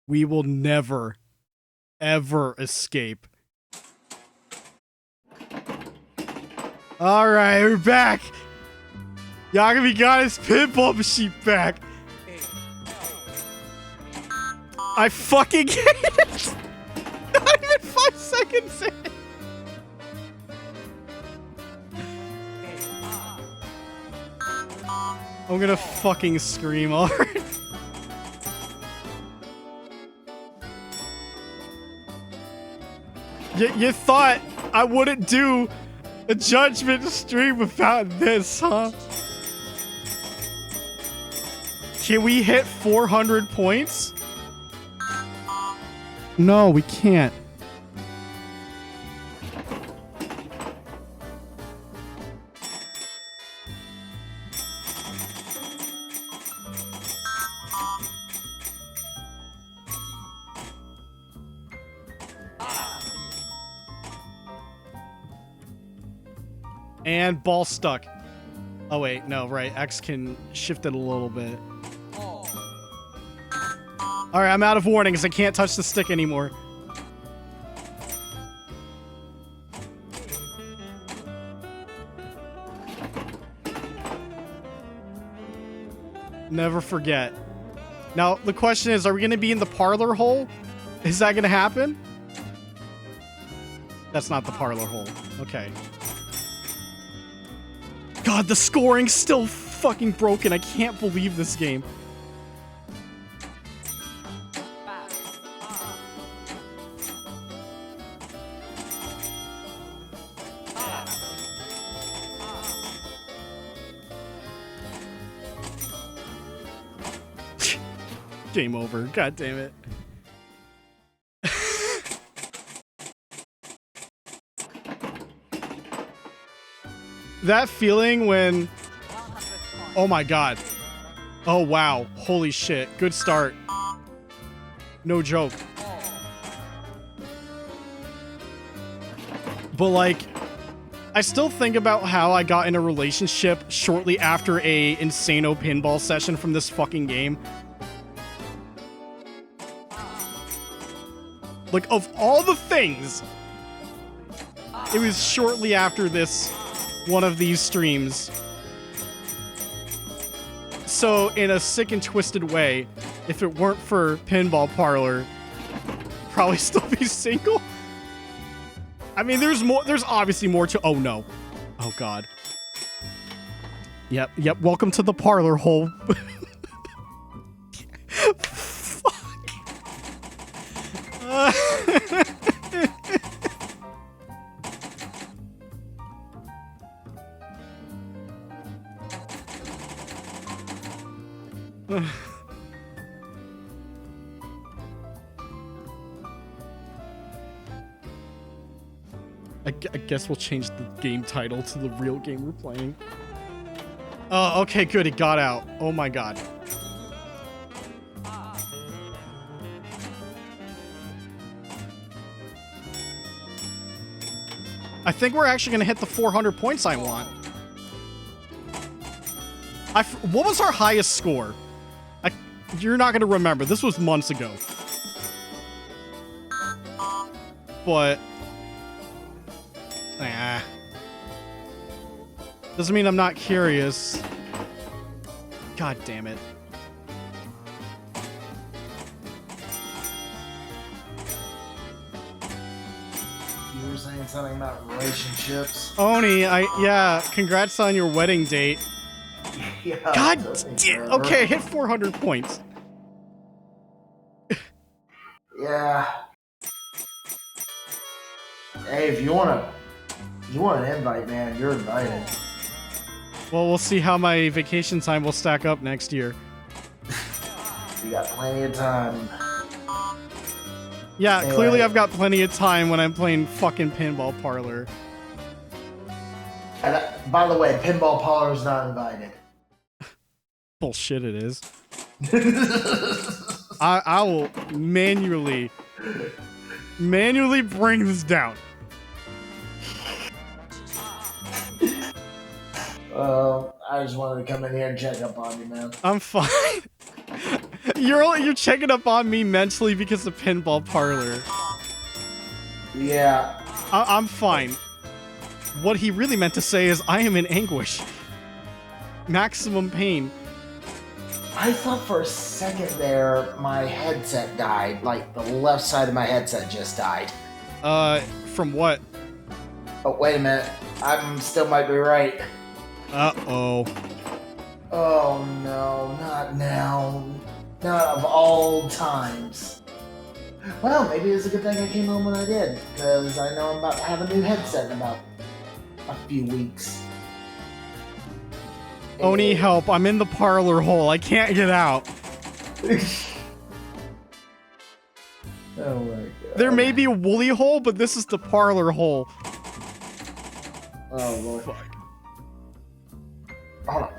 S1: We will never, ever escape. Alright, we're back. Yagami got his pinball machine back. I fucking hate it. Not even 5 seconds in. I'm gonna fucking scream already. You thought I wouldn't do a judgment stream without this, huh? Can we hit 400 points? No, we can't. And ball stuck. Oh wait, no, right. X can shift it a little bit. Alright, I'm out of warnings. I can't touch the stick anymore. Never forget. Now, the question is, are we going to be in the parlor hole? Is that going to happen? That's not the parlor hole. Okay. God, the scoring's still fucking broken. I can't believe this game. Game over. God damn it. That feeling when... Oh my god. Oh wow. Holy shit. Good start. No joke. But like, I still think about how I got in a relationship shortly after a Insano pinball session from this fucking game. Like, of all the things, it was shortly after this one of these streams. So, in a sick and twisted way, if it weren't for Pinball Parlor, probably still be single. I mean, there's obviously more to... Oh, no. Oh, God. Yep, welcome to the parlor hole. I guess we'll change the game title to the real game we're playing. Oh, okay, good. It got out. Oh my god. I think we're actually going to hit the 400 points I want. What was our highest score? You're not going to remember. This was months ago. But... doesn't mean I'm not curious. God damn it.
S6: You were saying something about relationships.
S1: Oni, yeah, congrats on your wedding date.
S6: Yeah,
S1: God damn. Okay, I hit 400 points.
S6: Yeah. Hey, if you want an invite, man, you're invited.
S1: Well, we'll see how my vacation time will stack up next year.
S6: You got plenty of time.
S1: Yeah,
S6: Anyway.
S1: Clearly I've got plenty of time when I'm playing fucking Pinball Parlor.
S6: And by the way, Pinball Parlor is not invited.
S1: Bullshit it is. I will manually bring this down.
S6: I just wanted to come in here and check up on you, man.
S1: I'm fine. You're checking up on me mentally because of Pinball Parlor.
S6: Yeah.
S1: I'm fine. What he really meant to say is I am in anguish. Maximum pain.
S6: I thought for a second there my headset died. Like, the left side of my headset just died.
S1: From what?
S6: Oh, wait a minute. I still might be right.
S1: Uh-oh.
S6: Oh, no. Not now. Not of all times. Well, maybe it's a good thing I came home when I did, because I know I'm about to have a new headset in about a few weeks.
S1: Oni, help. I'm in the parlor hole. I can't get out.
S6: Oh my god.
S1: There may be a woolly hole, but this is the parlor hole.
S6: Oh lord.
S1: Fuck.
S6: Hold on.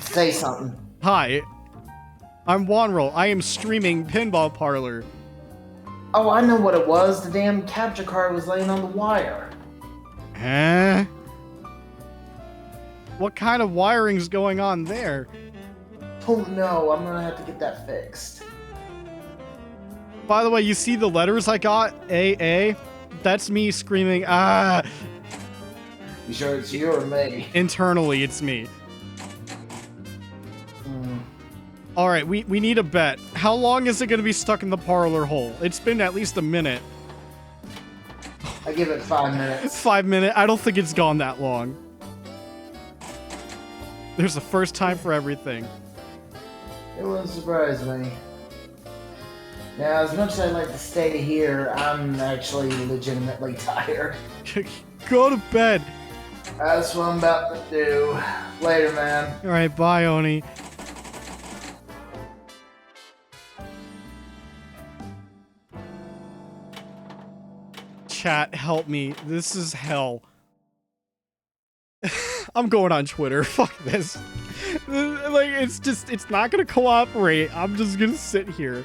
S6: Say something.
S1: Hi. I'm Wanroll. I am streaming Pinball Parlor.
S6: Oh, I know what it was. The damn capture card was laying on the wire.
S1: Huh? What kind of wiring's going on there?
S6: Oh no, I'm gonna have to get that fixed.
S1: By the way, you see the letters I got? AA? That's me screaming, ah!
S6: You sure it's you or me?
S1: Internally, it's me. All right, we need a bet. How long is it going to be stuck in the parlor hole? It's been at least a minute.
S6: I give it 5 minutes.
S1: 5 minutes? I don't think it's gone that long. There's a first time for everything.
S6: It wouldn't surprise me. Now, as much as I'd like to stay here, I'm actually legitimately tired.
S1: Go to bed.
S6: That's what I'm about to do. Later, man.
S1: All right, bye, Oni. Chat, help me. This is hell. I'm going on Twitter. Fuck this. Like, it's not gonna cooperate. I'm just gonna sit here.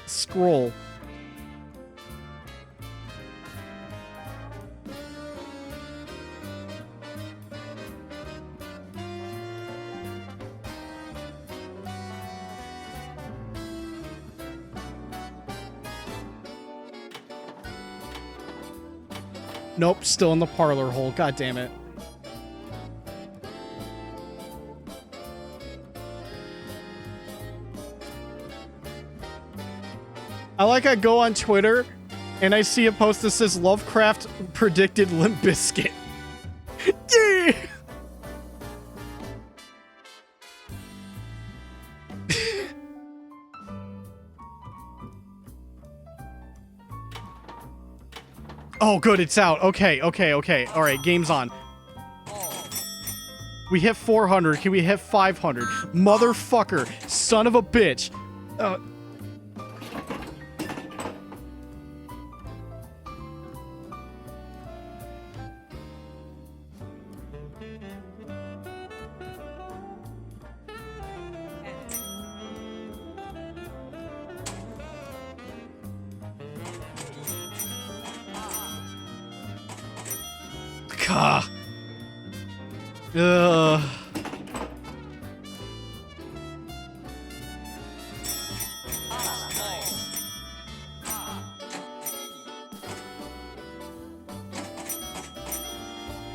S1: Scroll. Nope, still in the parlor hole. God damn it. I go on Twitter and I see a post that says Lovecraft predicted Limp Bizkit. Yeah! Oh, good, it's out. Okay. All right, game's on. We hit 400. Can we hit 500? Motherfucker. Son of a bitch.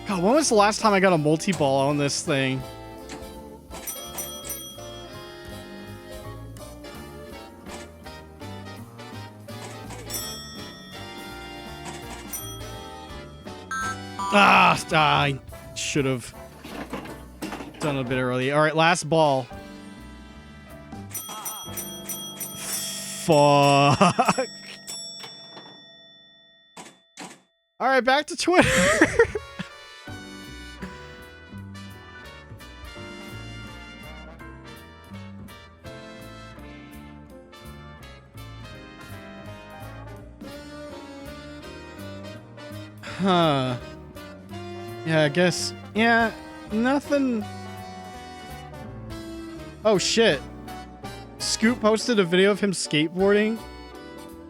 S1: God, when was the last time I got a multi-ball on this thing? I should have done a bit early. All right, last ball. Fuck. All right, back to Twitter. Huh. Yeah, I guess. Yeah, nothing. Oh, shit. Scoop posted a video of him skateboarding.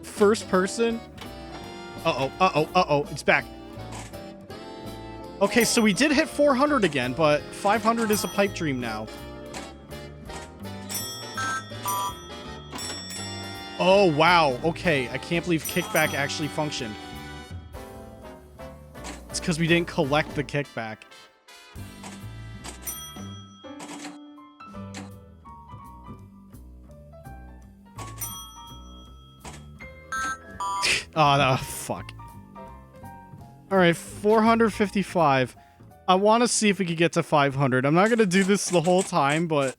S1: First person. Uh-oh. It's back. Okay, so we did hit 400 again, but 500 is a pipe dream now. Oh, wow. Okay, I can't believe kickback actually functioned. It's because we didn't collect the kickback. Oh, no, fuck. Alright, 455. I want to see if we could get to 500. I'm not going to do this the whole time, but...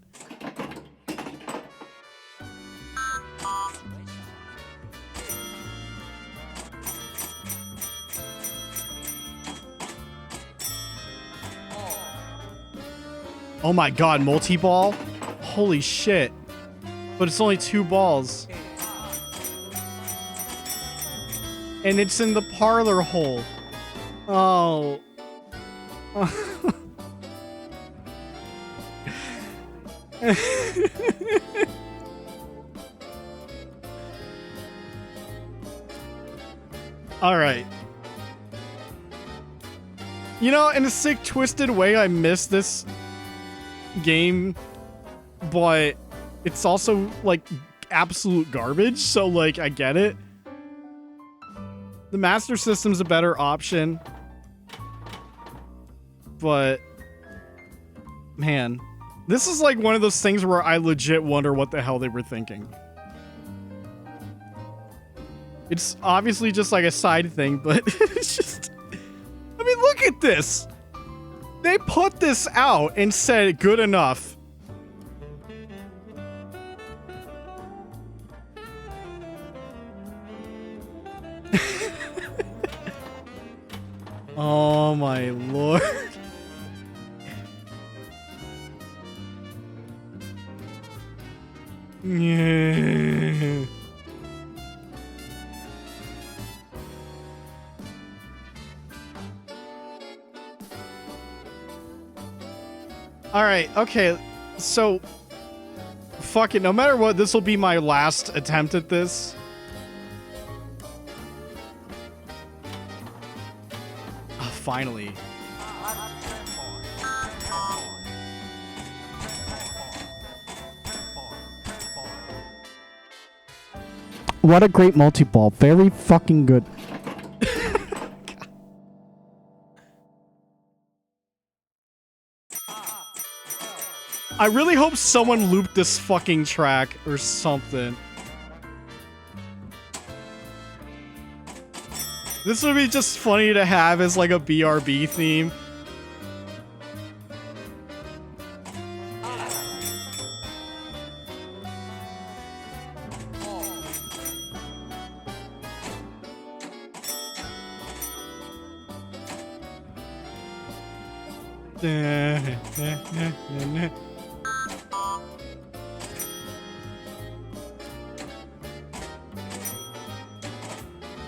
S1: Oh my god, multi-ball? Holy shit. But it's only 2 balls. And it's in the parlor hole. Oh. Alright. You know, in a sick, twisted way, I miss this game, but it's also, like, absolute garbage, so, like, I get it. The Master System's a better option. But, man, This is like one of those things where I legit wonder what the hell they were thinking. It's obviously just like a side thing, but it's just... I mean, look at this! They put this out and said good enough. Oh my lord. Yeah. Alright, okay, so fuck it, no matter what, this will be my last attempt at this. Oh, finally. What a great multi-ball. Very fucking good. I really hope someone looped this fucking track or something. This would be just funny to have as like a BRB theme.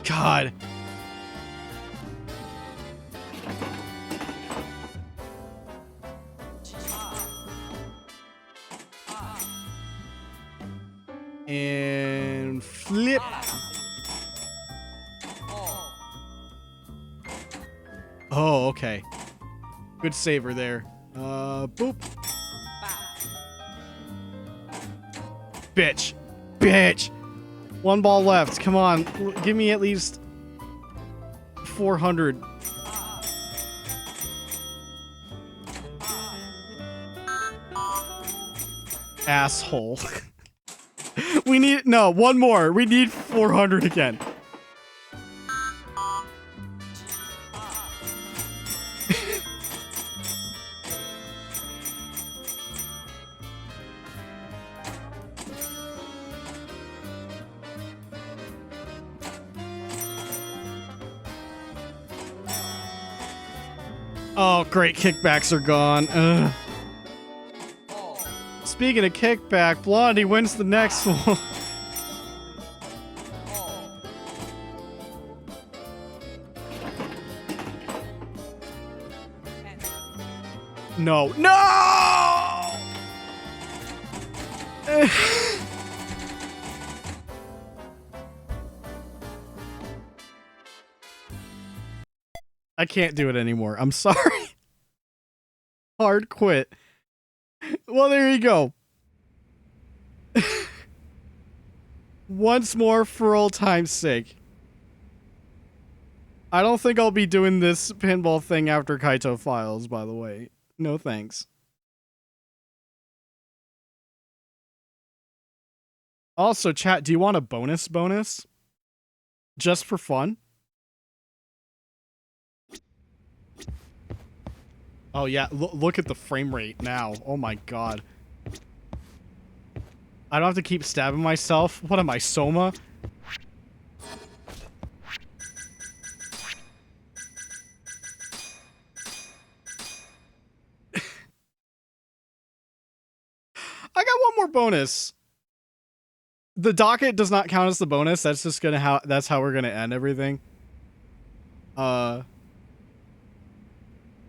S1: God. And flip. Oh, okay. Good saver there. Boop. Bitch. Bitch. One ball left. Come on. Give me at least 400. Asshole. We need... No, one more. We need 400 again. Oh, great. Kickbacks are gone. Ugh. Speaking of kickback, Blondie wins the next one. No. No! I can't do it anymore. I'm sorry. Hard quit. Well, there you go. Once more for old time's sake. I don't think I'll be doing this pinball thing after Kaito Files, by the way. No thanks. Also, chat, do you want a bonus? Just for fun? Oh yeah, look at the frame rate now. Oh my god. I don't have to keep stabbing myself. What am I, Soma? I got one more bonus. The docket does not count as the bonus. That's just gonna that's how we're gonna end everything.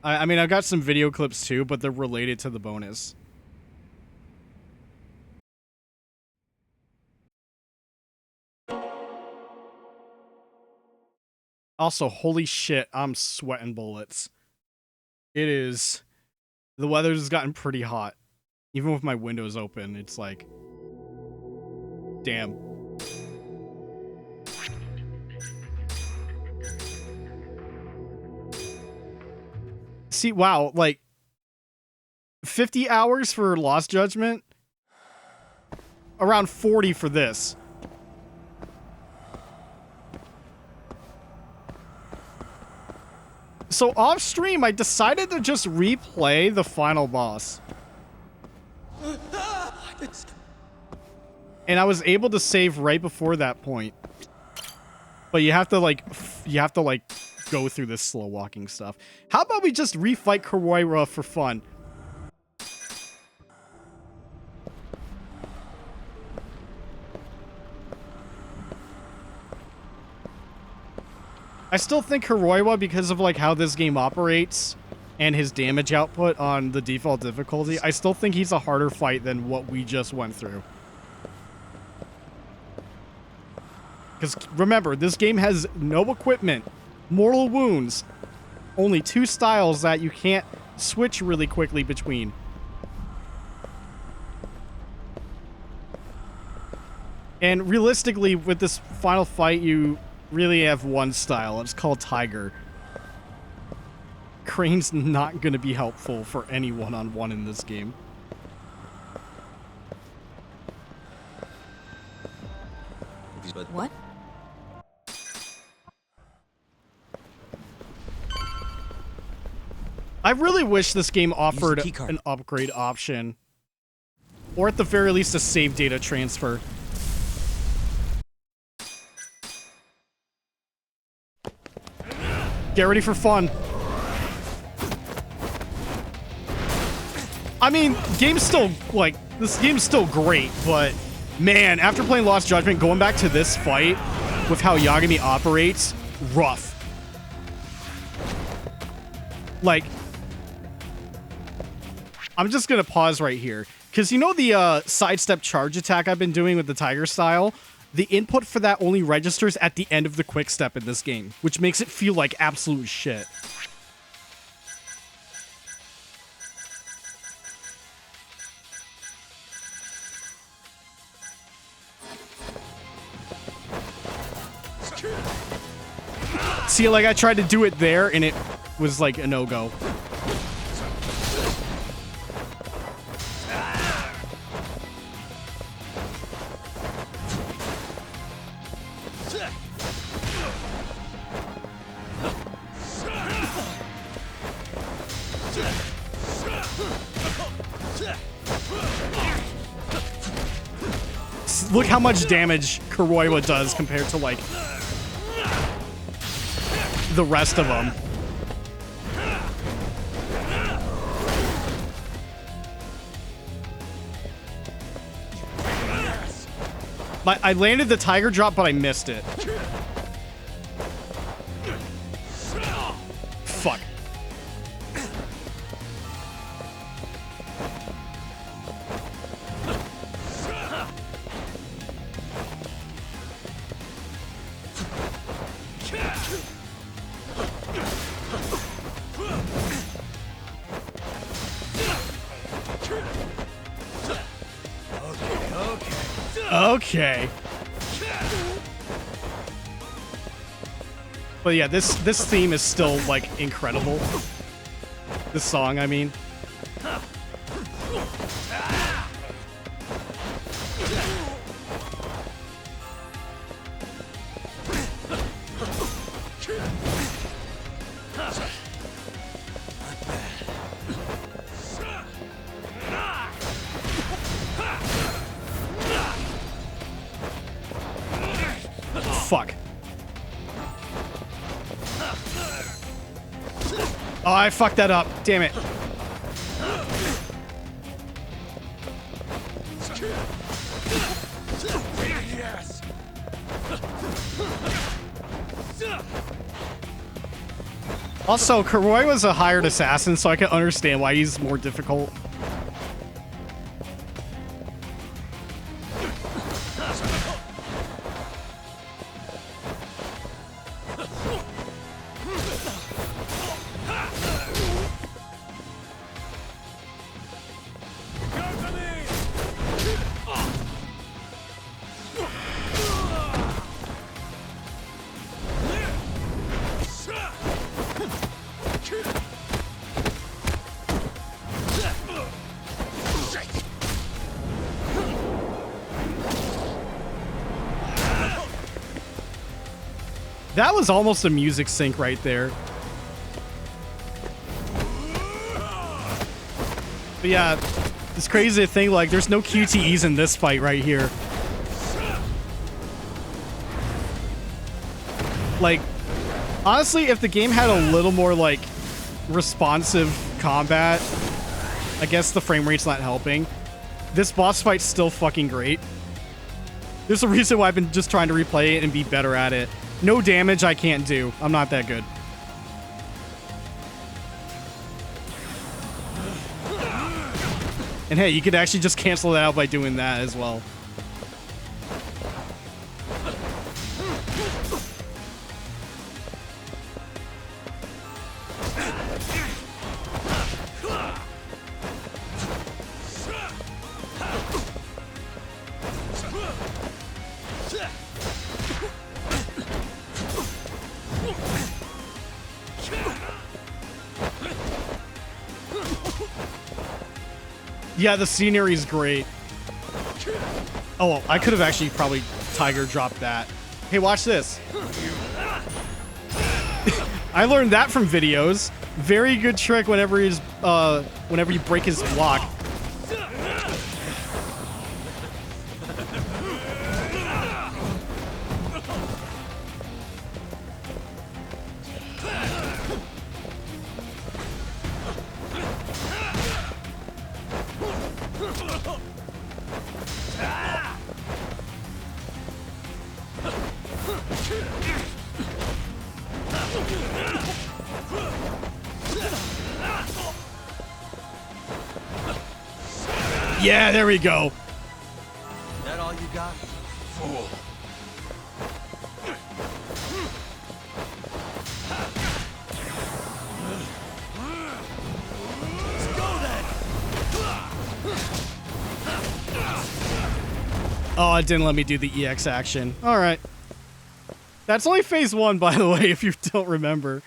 S1: I mean, I've got some video clips too, but they're related to the bonus. Also, holy shit, I'm sweating bullets. It is... The weather has gotten pretty hot. Even with my windows open, it's like... Damn. See, wow, like... 50 hours for Lost Judgment. Around 40 for this. So off stream, I decided to just replay the final boss. And I was able to save right before that point. But you have to like go through this slow walking stuff. How about we just refight Kuroiwa for fun? I still think Kuroiwa, because of like how this game operates and his damage output on the default difficulty, I still think he's a harder fight than what we just went through. Because remember, this game has no equipment, mortal wounds, only 2 styles that you can't switch really quickly between. And realistically, with this final fight, you really have one style. It's called Tiger. Crane's not going to be helpful for any one-on-one in this game.
S18: What?
S1: I really wish this game offered an upgrade option. Or at the very least, a save data transfer. Get ready for fun. I mean, game's still, like, this game's still great, but man, after playing Lost Judgment, going back to this fight with how Yagami operates, rough. Like, I'm just gonna pause right here, because you know the sidestep charge attack I've been doing with the Tiger style? The input for that only registers at the end of the quick step in this game, which makes it feel like absolute shit. See, like, I tried to do it there, and it was like a no-go. Look how much damage Kuroiwa does compared to, like, the rest of them. But I landed the Tiger drop, but I missed it. Fuck. Okay. But yeah, this theme is still, like, incredible. This song, I mean. Fuck. Oh, I fucked that up. Damn it. Also, Kuroi was a hired assassin, so I can understand why he's more difficult. That was almost a music sync right there. But yeah, it's crazy to think, like, there's no QTEs in this fight right here. Like, honestly, if the game had a little more, like, responsive combat, I guess the frame rate's not helping. This boss fight's still fucking great. There's a reason why I've been just trying to replay it and be better at it. No damage I can't do. I'm not that good. And hey, you could actually just cancel that out by doing that as well. Yeah, the scenery's great. Oh, I could have actually probably tiger dropped that. Hey, watch this. I learned that from videos. Very good trick whenever he's whenever you break his block. Yeah, there we go.
S3: That all you got?
S16: Fool.
S8: Let's go then.
S1: Oh, it didn't let me do the EX action. All right. That's only phase 1, by the way, if you don't remember.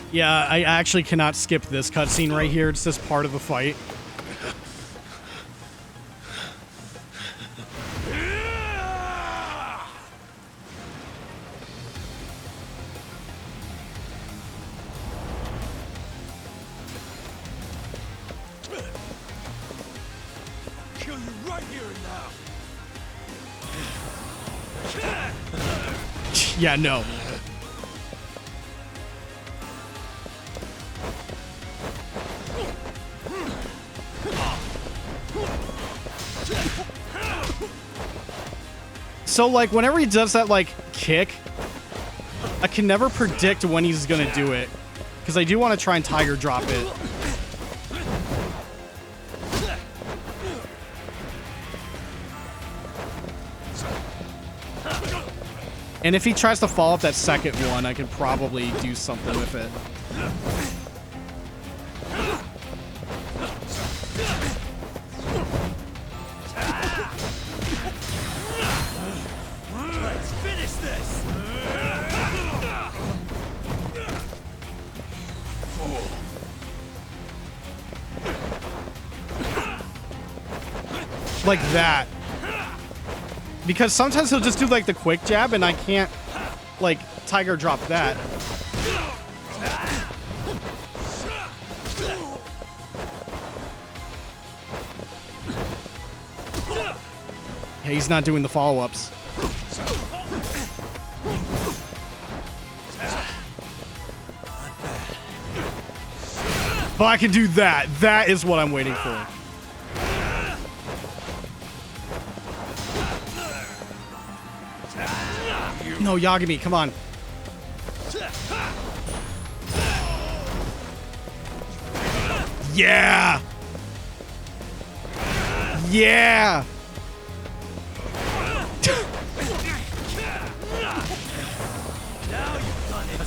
S1: Yeah, I actually cannot skip this cutscene right here. It's just part of the fight.
S8: Kill you right here and now.
S1: Yeah, no. So, like, whenever he does that, like, kick, I can never predict when he's gonna do it. Because I do want to try and tiger drop it. And if he tries to follow up that second one, I can probably do something with it.
S8: Let's finish this.
S16: Fool.
S1: Like that. Because sometimes he'll just do like the quick jab and I can't like tiger drop that. Yeah, he's not doing the follow-ups. But I can do that. That is what I'm waiting for. No, Yagami, come on. Yeah! Yeah!
S8: Now you've done it.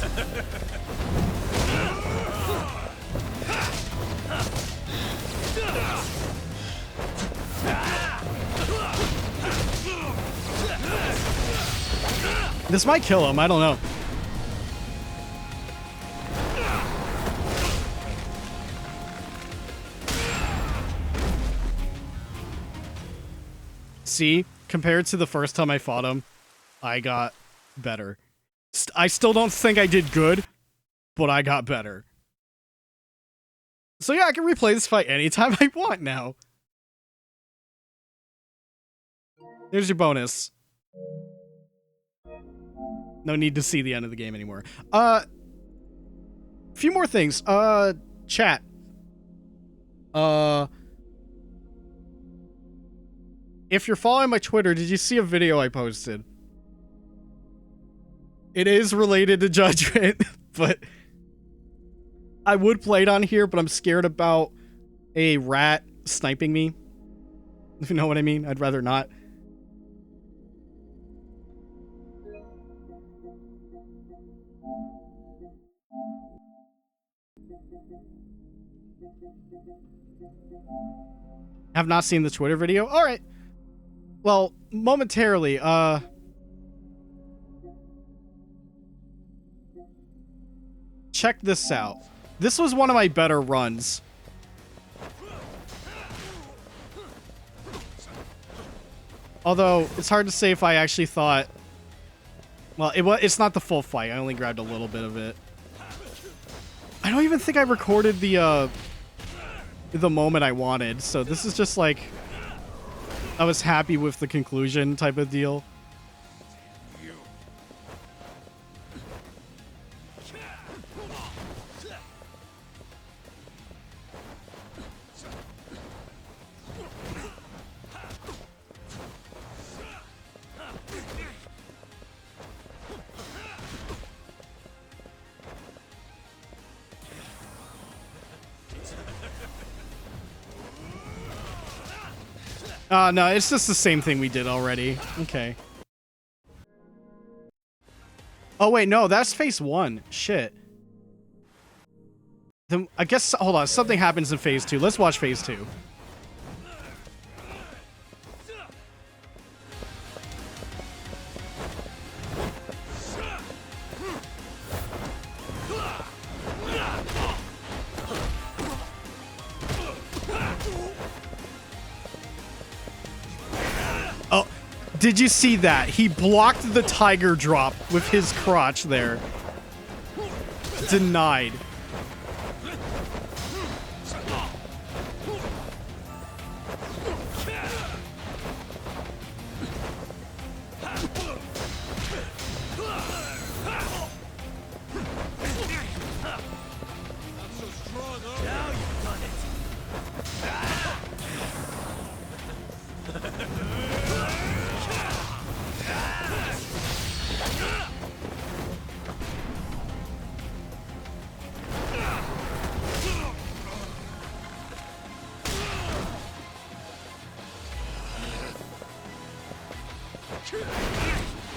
S1: This might kill him, I don't know. See, compared to the first time I fought him, I got better. I still don't think I did good, but I got better. So yeah, I can replay this fight anytime I want now. There's your bonus. No need to see the end of the game anymore. Few more things. Chat. If you're following my Twitter, did you see a video I posted? It is related to Judgment, but I would play it on here, but I'm scared about a rat sniping me. If you know what I mean, I'd rather not. Have not seen the Twitter video? Alright. Well, momentarily, check this out. This was one of my better runs. Although, it's hard to say if I actually thought... Well, it's not the full fight. I only grabbed a little bit of it. I don't even think I recorded the moment I wanted, so this is just like... I was happy with the conclusion type of deal. No, it's just the same thing we did already. Okay. Oh, wait, no, that's phase 1. Shit. Then, I guess, hold on, something happens in phase 2. Let's watch phase 2. Did you see that? He blocked the tiger drop with his crotch there. Denied.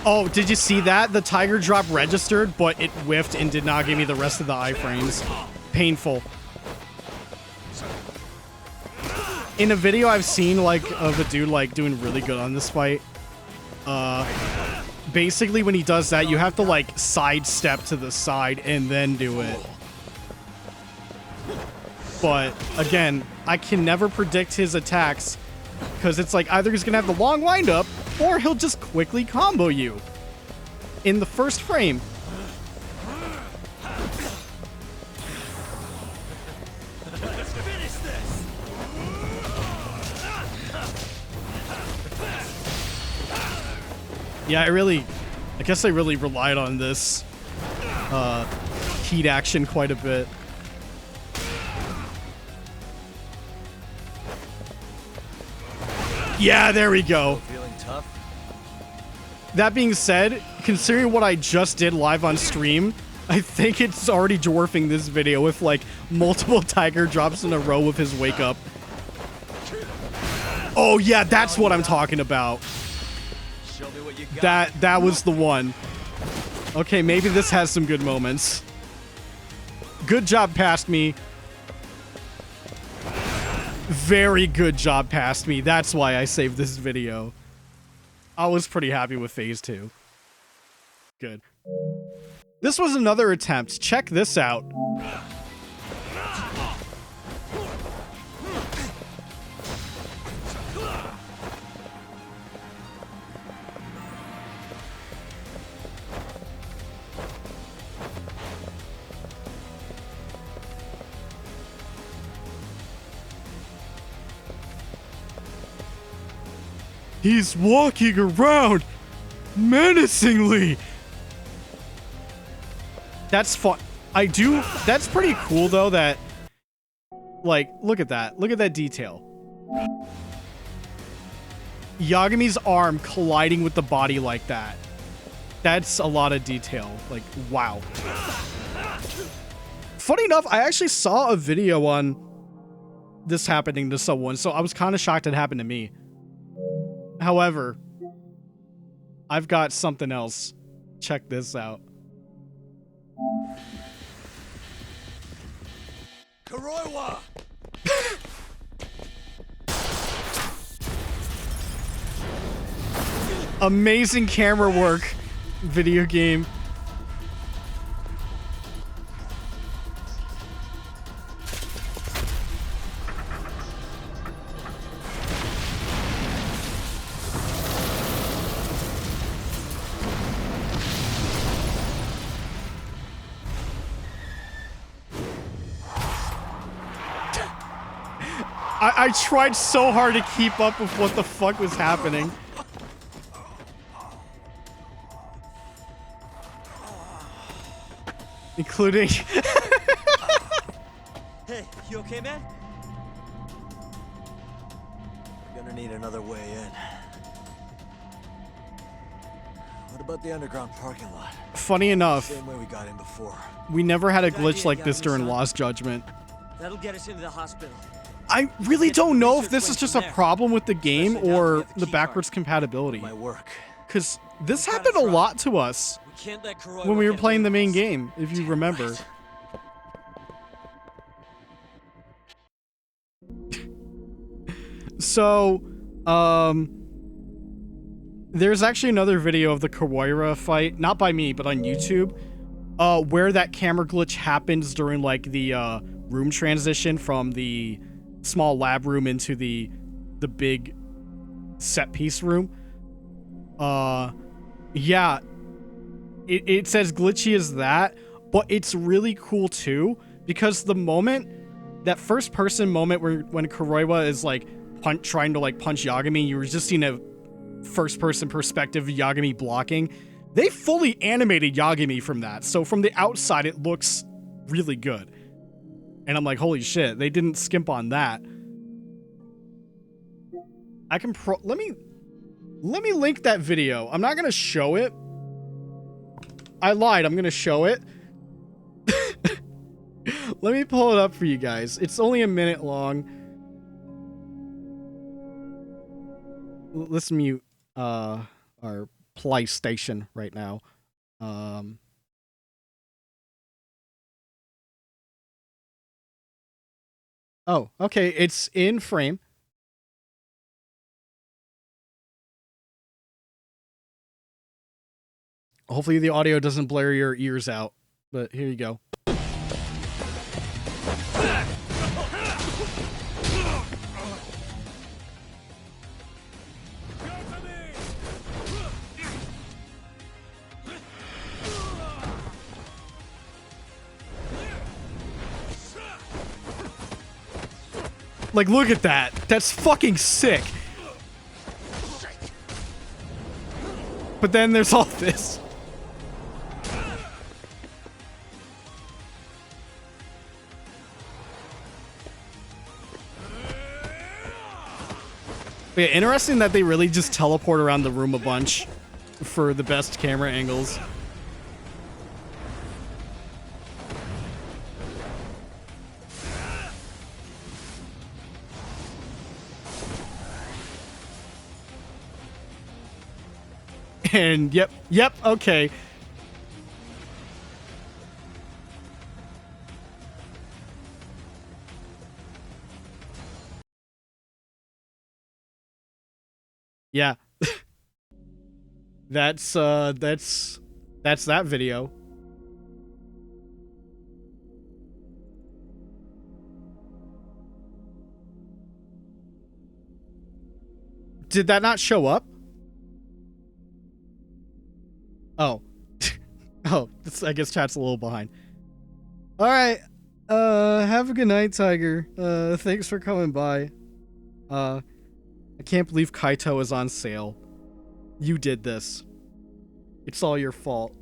S1: Oh, did you see that? The tiger drop registered, but it whiffed and did not give me the rest of the iframes. Painful. In a video I've seen, like, of a dude, like, doing really good on this fight, basically when he does that, you have to, like, sidestep to the side and then do it. But, again, I can never predict his attacks, because it's like, either he's gonna have the long windup, or he'll just quickly combo you in the first frame.
S8: Let's finish this.
S1: Yeah, I guess I really relied on this heat action quite a bit. Yeah, there we go.
S3: Feeling tough?
S1: That being said, considering what I just did live on stream, I think it's already dwarfing this video with like multiple tiger drops in a row with his wake up. Oh yeah, that's what I'm talking about.
S8: Show me what you got.
S1: That was the one. Okay, maybe this has some good moments. Good job past me. Very good job past me. That's why I saved this video. I was pretty happy with phase 2. Good. This was another attempt. Check this out. He's walking around menacingly. That's fun. That's pretty cool though that, like, look at that. Look at that detail. Yagami's arm colliding with the body like that. That's a lot of detail. Like, wow. Funny enough, I actually saw a video on this happening to someone, so I was kind of shocked it happened to me. However, I've got something else. Check this out.
S8: Kuroiwa!
S1: Amazing camera work, video game. I tried so hard to keep up with what the fuck was happening. Including...
S7: Hey, you okay, man?
S21: Gonna need another way in. What about the underground parking lot?
S1: Funny enough,
S21: Same way we got in before.
S1: we never had a
S7: Good
S1: glitch
S7: idea,
S1: like this
S7: Yagami-san.
S1: during Lost Judgment.
S7: That'll get us into the hospital.
S1: I really don't know if
S7: research
S1: this is
S7: went
S1: just
S7: from
S1: a
S7: there.
S1: problem with the game
S7: Especially now that we
S1: or
S7: have the
S1: the
S7: key
S1: backwards compatibility.
S21: My work.
S1: Because this
S7: We gotta
S1: happened a
S7: try.
S1: lot to us
S7: We can't let Kuroiwa
S1: when we were
S7: get
S1: playing
S7: away
S1: the
S7: with
S1: main
S7: this.
S1: game, if you remember. So, there's actually another video of the Kawaira fight, not by me, but on YouTube, where that camera glitch happens during like the room transition from the small lab room into the big set piece room. Yeah, it says glitchy as that, but it's really cool too, because the moment, that first person moment when Kuroiwa is like trying to like punch Yagami, you were just seeing a first person perspective of Yagami blocking. They fully animated Yagami from that, so from the outside it looks really good. And I'm like, holy shit, they didn't skimp on that. I can let me link that video. I'm not gonna show it. I lied, I'm gonna show it. Let me pull it up for you guys. It's only a minute long. Let's mute our PlayStation right now. Oh, okay, it's in frame. Hopefully the audio doesn't blare your ears out, but here you go. Like, look at that. That's fucking sick. But then there's all this. But yeah, interesting that they really just teleport around the room a bunch for the best camera angles. And yep, okay. Yeah. That's that video. Did that not show up? Oh. Oh, I guess chat's a little behind. All right. Have a good night, Tiger. Thanks for coming by. I can't believe Kaito is on sale. You did this. It's all your fault.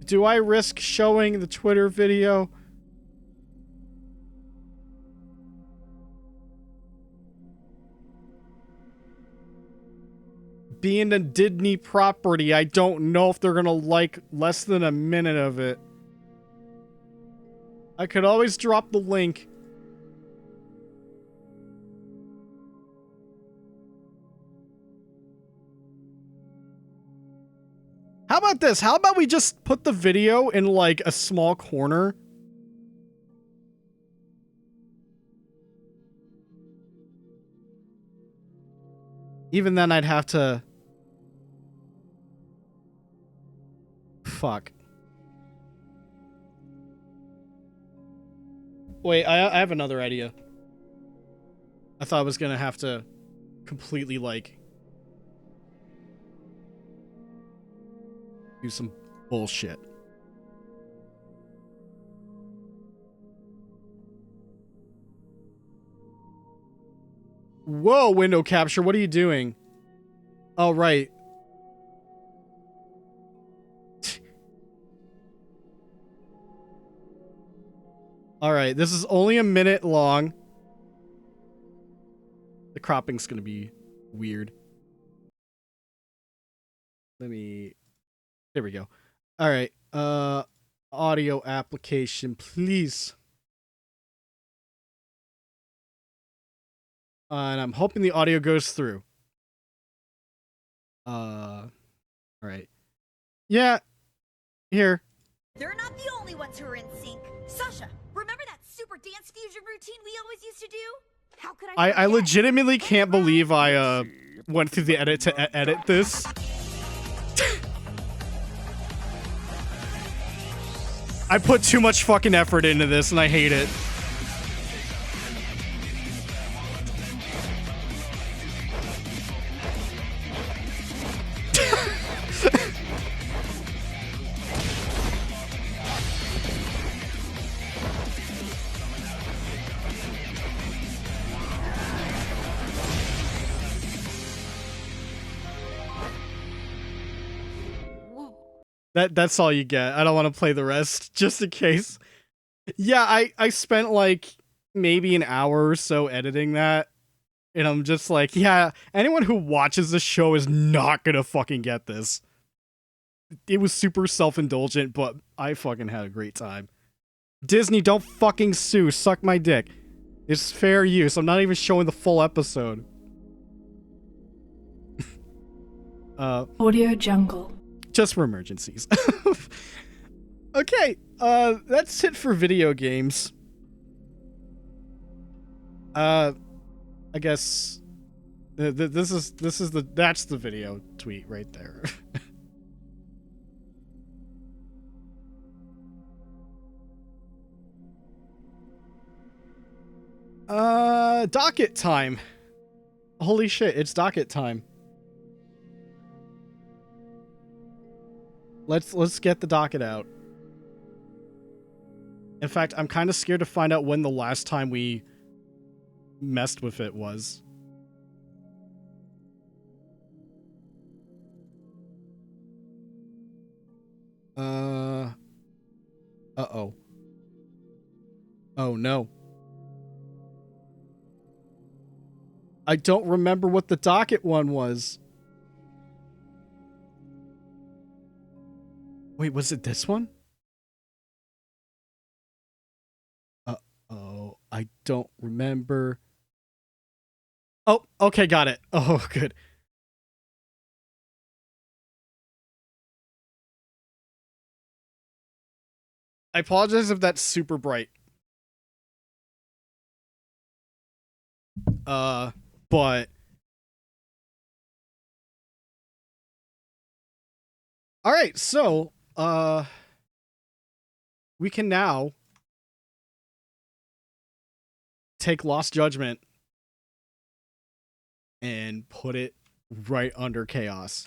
S1: Do I risk showing the Twitter video? Being a Disney property, I don't know if they're gonna like less than a minute of it. I could always drop the link. How about this? How about we just put the video in like a small corner? Even then I'd have to... Fuck. Wait, I have another idea. I thought I was gonna have to completely, like... do some bullshit. Whoa, window capture, what are you doing? Oh, right. Alright, this is only a minute long. The cropping's gonna be weird. Let me... There we go. Alright, audio application, please. And I'm hoping the audio goes through. Alright. Yeah. Here.
S9: They're not the only ones who are in sync. Sasha, remember that super dance fusion routine we always used to do? How could
S1: I legitimately can't believe I went through the edit to edit this. I put too much fucking effort into this and I hate it. That's all you get. I don't want to play the rest, just in case. Yeah, I spent like maybe an hour or so editing that. And I'm just like, yeah, anyone who watches this show is not gonna fucking get this. It was super self-indulgent, but I fucking had a great time. Disney, don't fucking sue. Suck my dick. It's fair use. I'm not even showing the full episode.
S10: Audio Jungle.
S1: Just for emergencies. Okay, that's it for video games. I guess that's the video tweet right there. Docket time. Holy shit, it's docket time. Let's get the docket out. In fact, I'm kind of scared to find out when the last time we messed with it was. Uh-oh. Oh, no. I don't remember what the docket one was. Wait, was it this one? Oh, I don't remember. Oh, okay, got it. Oh, good. I apologize if that's super bright. But all right, so we can now take Lost Judgment and put it right under Chaos.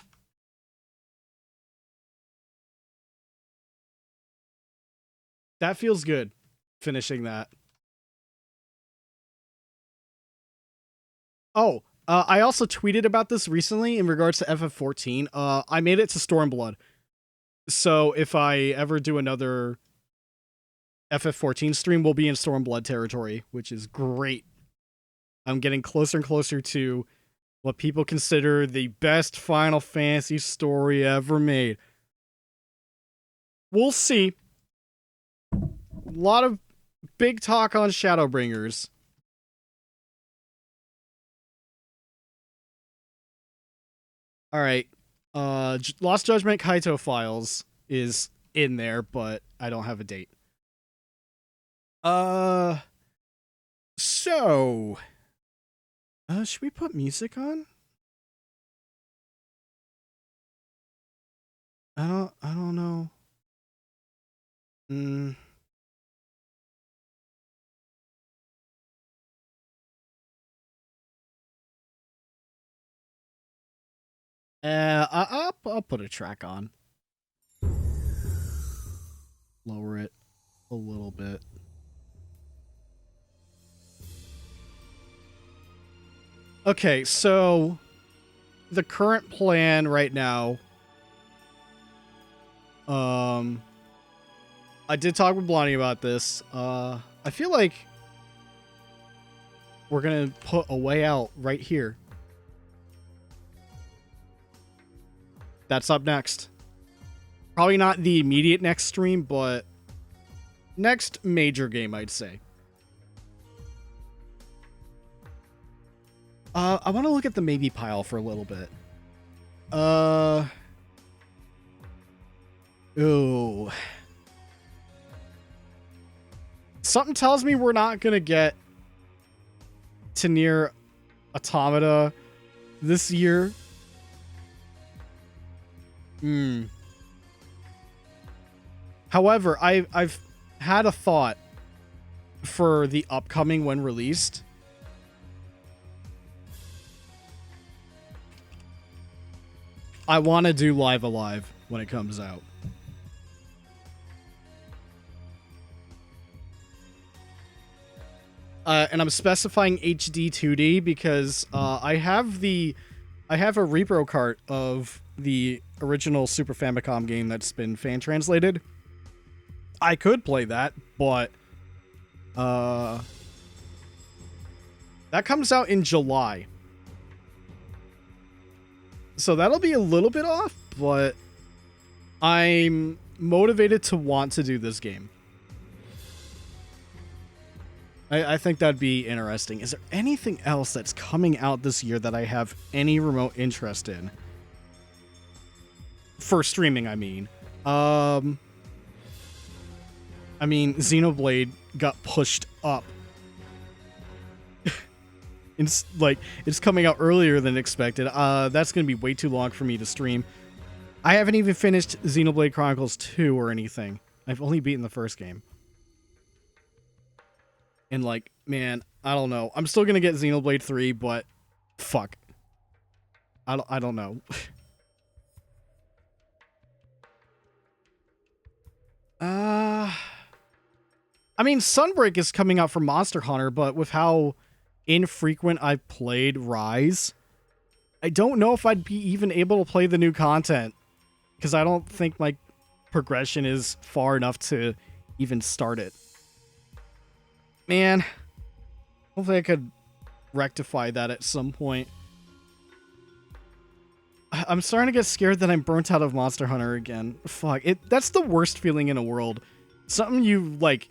S1: That feels good, finishing that. Oh, I also tweeted about this recently in regards to FF14. I made it to Stormblood. So if I ever do another FF14 stream, we'll be in Stormblood territory, which is great. I'm getting closer and closer to what people consider the best Final Fantasy story ever made. We'll see. A lot of big talk on Shadowbringers. All right. Lost Judgment Kaito Files is in there, but I don't have a date. So should we put music on? I don't know. I'll put a track on. Lower it a little bit. Okay, so the current plan right now, I did talk with Blondie about this. I feel like we're gonna put A Way Out right here. That's up next. Probably not the immediate next stream, but next major game, I'd say. I want to look at the maybe pile for a little bit. Ooh. Something tells me we're not gonna get to Nier Automata this year. However, I've had a thought for the upcoming when released. I want to do Live Alive when it comes out. And I'm specifying HD 2D because I have a repro cart of the original Super Famicom game that's been fan translated. I could play that, but that comes out in July. So that'll be a little bit off, but I'm motivated to want to do this game. I think that'd be interesting. Is there anything else that's coming out this year that I have any remote interest in? For streaming, I mean. Xenoblade got pushed up. It's coming out earlier than expected. That's going to be way too long for me to stream. I haven't even finished Xenoblade Chronicles 2 or anything. I've only beaten the first game. And man, I don't know. I'm still going to get Xenoblade 3, but fuck. I don't know. Sunbreak is coming out for Monster Hunter, but with how infrequent I've played Rise, I don't know if I'd be even able to play the new content, because I don't think my progression is far enough to even start it. Man, hopefully I could rectify that at some point. I'm starting to get scared that I'm burnt out of Monster Hunter again. Fuck. That's the worst feeling in the world. Something you, like,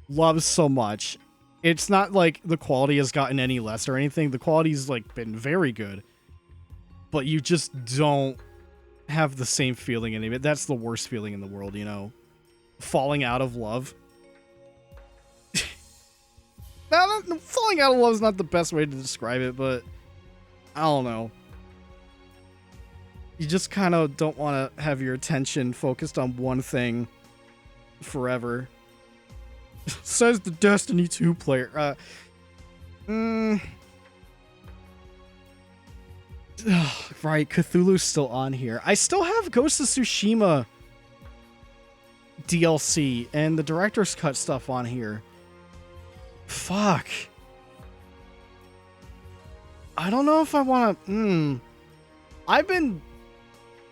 S1: love so much. It's not like the quality has gotten any less or anything. The quality's, like, been very good. But you just don't have the same feeling anymore. That's the worst feeling in the world, you know? Falling out of love. Falling out of love is not the best way to describe it, but I don't know. You just kind of don't want to have your attention focused on one thing forever. Says the Destiny 2 player. Right, Cthulhu's still on here. I still have Ghost of Tsushima DLC and the director's cut stuff on here. Fuck. I don't know if I want to... I've been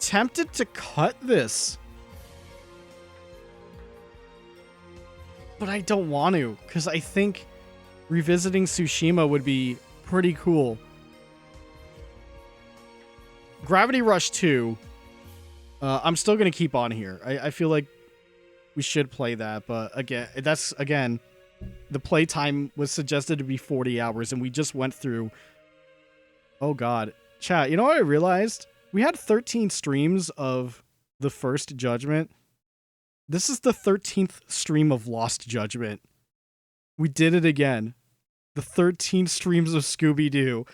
S1: tempted to cut this. But I don't want to, because I think revisiting Tsushima would be pretty cool. Gravity Rush 2, I'm still going to keep on here. I feel like we should play that, but again, the playtime was suggested to be 40 hours, and we just went through... Oh god. Chat, you know what I realized? We had 13 streams of the first Judgment. This is the 13th stream of Lost Judgment. We did it again. The 13 streams of Scooby-Doo.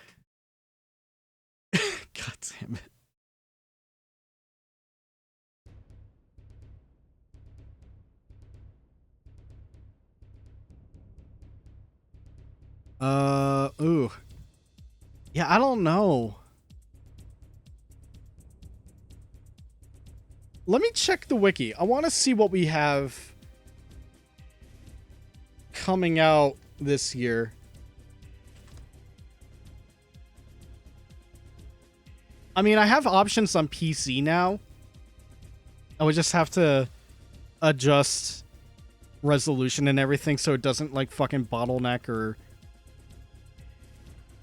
S1: God damn it. Ooh. Yeah, I don't know. Let me check the wiki. I want to see what we have coming out this year. I mean, I have options on PC now. I would just have to adjust resolution and everything so it doesn't like fucking bottleneck or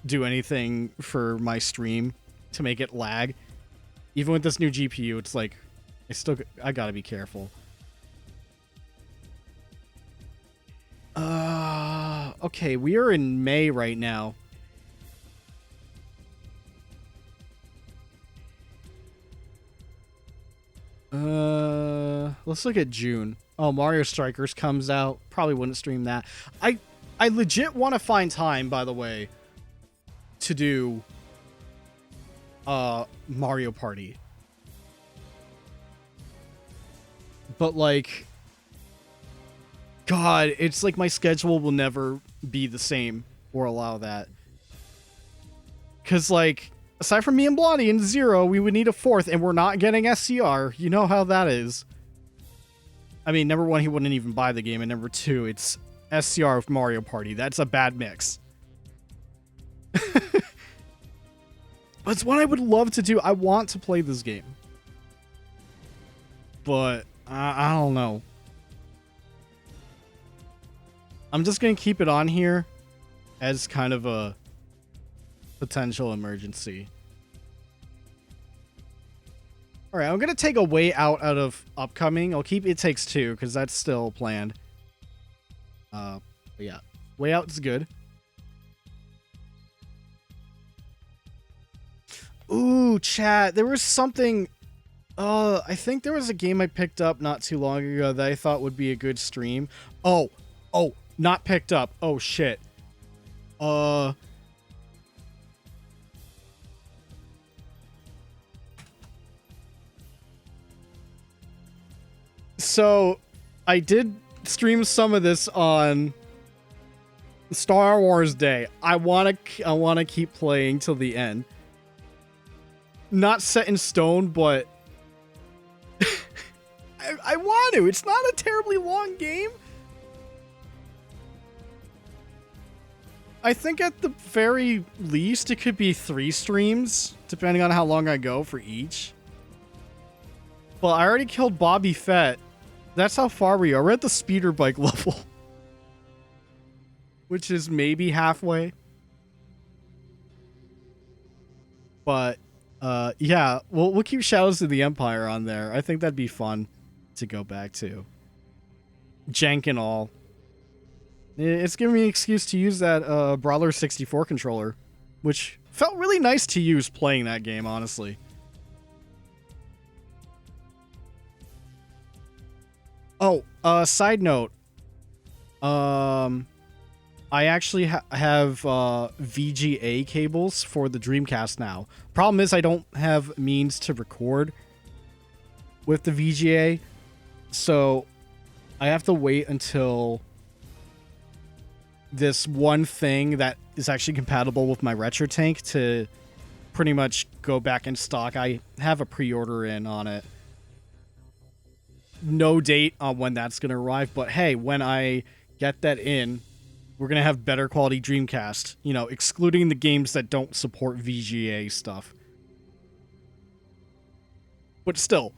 S1: do anything for my stream to make it lag. Even with this new GPU, it's like I gotta be careful. Okay, we are in May right now. Let's look at June. Oh, Mario Strikers comes out. Probably wouldn't stream that. I legit want to find time, by the way, to do Mario Party. But like, God, it's like my schedule will never be the same or allow that. Cause like, aside from me and Blondie and Zero, we would need a fourth, and we're not getting SCR. You know how that is. I mean, number one, he wouldn't even buy the game, and number two, it's SCR with Mario Party. That's a bad mix. But it's what I would love to do. I want to play this game. But I don't know. I'm just going to keep it on here as kind of a potential emergency. All right, I'm going to take a Way Out of upcoming. I'll keep It Takes Two because that's still planned. But yeah, Way Out is good. Ooh, chat. There was something... I think there was a game I picked up not too long ago that I thought would be a good stream. Oh, not picked up. Oh, shit. So, I did stream some of this on Star Wars Day. I wanna keep playing till the end. Not set in stone, but I want to. It's not a terribly long game. I think at the very least it could be 3 streams, depending on how long I go for each. Well, I already killed Bobby Fett. That's how far we are. We're at the speeder bike level. Which is maybe halfway. But Yeah, we'll keep Shadows of the Empire on there. I think that'd be fun to go back to. Jank and all. It's giving me an excuse to use that Brawler 64 controller, which felt really nice to use playing that game, honestly. Oh, side note. I actually have VGA cables for the Dreamcast now. Problem is I don't have means to record with the VGA, so I have to wait until this one thing that is actually compatible with my Retro Tank to pretty much go back in stock. I have a pre-order in on it. No date on when that's going to arrive, but hey, when I get that in, we're going to have better quality Dreamcast, you know, excluding the games that don't support VGA stuff. But still,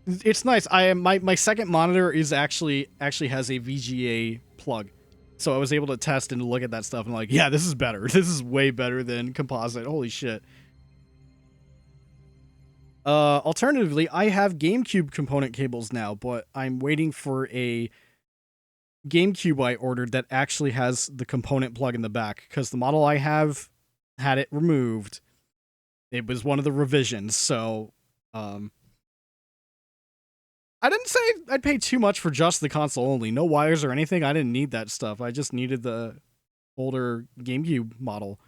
S1: it's nice. My second monitor is actually has a VGA plug. So I was able to test and look at that stuff and like, yeah, this is better. This is way better than composite. Holy shit. Alternatively, I have GameCube component cables now, but I'm waiting for a GameCube I ordered that actually has the component plug in the back, because the model I have had it removed. It was one of the revisions, so I didn't say I'd pay too much for just the console only. No wires or anything. I didn't need that stuff. I just needed the older GameCube model.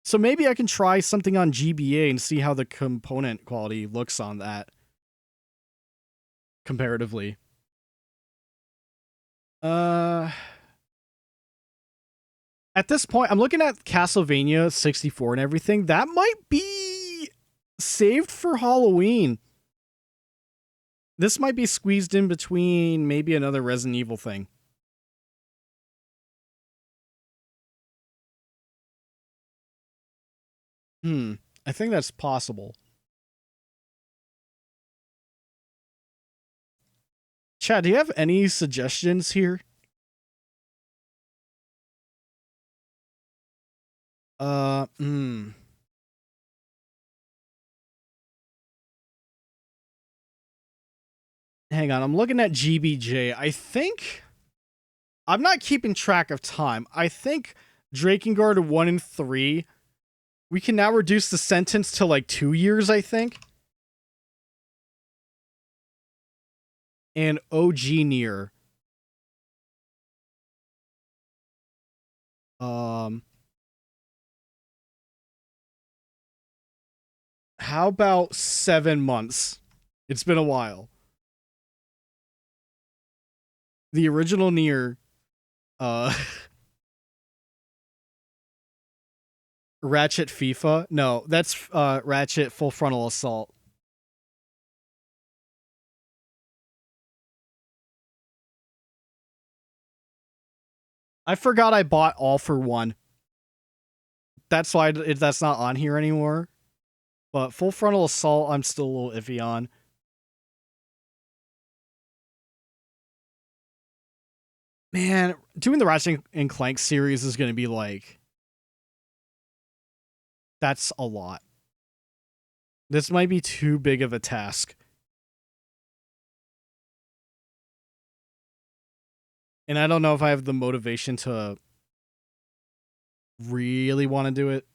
S1: So maybe I can try something on GBA and see how the component quality looks on that comparatively. At this point, I'm looking at Castlevania 64 and everything. That might be saved for Halloween. This might be squeezed in between maybe another Resident Evil thing. I think that's possible. Chad, do you have any suggestions here? Hang on, I'm looking at GBJ. I think... I'm not keeping track of time. I think Drakengard 1 and 3... We can now reduce the sentence to like 2 years, I think. And OG Nier. How about 7 months? It's been a while. The original Nier, Ratchet FIFA? No, that's Ratchet Full Frontal Assault. I forgot I bought All for One. That's why that's not on here anymore. But Full Frontal Assault, I'm still a little iffy on. Man, doing the Ratchet and Clank series is going to be like... That's a lot. This might be too big of a task. And I don't know if I have the motivation to really want to do it.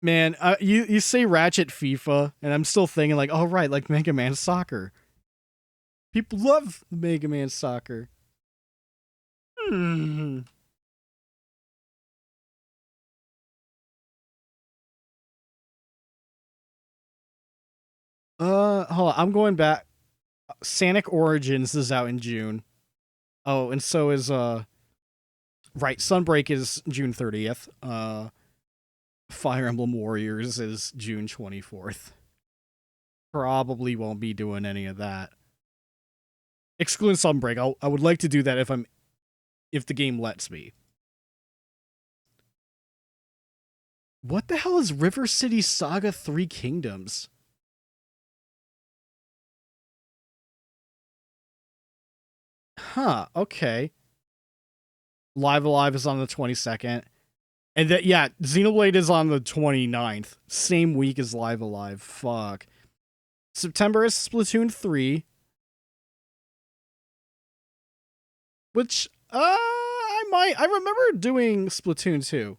S1: Man, you say Ratchet FIFA, and I'm still thinking like, oh right, like Mega Man Soccer. People love Mega Man Soccer. Hold on, I'm going back. Sonic Origins is out in June. Oh, and so is right, Sunbreak is June 30th. Fire Emblem Warriors is June 24th. Probably won't be doing any of that. Excluding Sunbreak, I would like to do that if the game lets me. What the hell is River City Saga 3 Kingdoms? Huh, okay. Live Alive is on the 22nd. And that, yeah, Xenoblade is on the 29th. Same week as Live Alive. Fuck. September is Splatoon 3. Which, I remember doing Splatoon 2.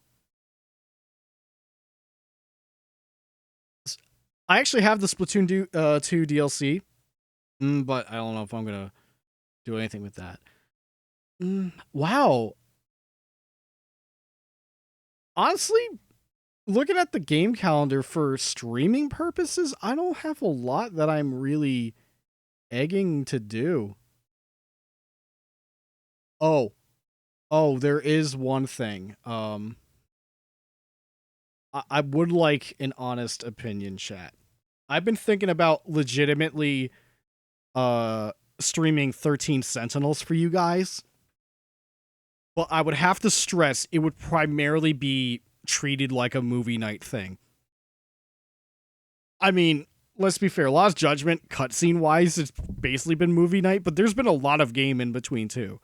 S1: I actually have the Splatoon 2 DLC. But I don't know if I'm gonna do anything with that. Wow. Honestly, looking at the game calendar for streaming purposes, I don't have a lot that I'm really egging to do. Oh, there is one thing. I would like an honest opinion, chat. I've been thinking about legitimately streaming 13 Sentinels for you guys. But I would have to stress it would primarily be treated like a movie night thing. I mean, let's be fair. Lost Judgment, cutscene wise, it's basically been movie night, but there's been a lot of game in between too.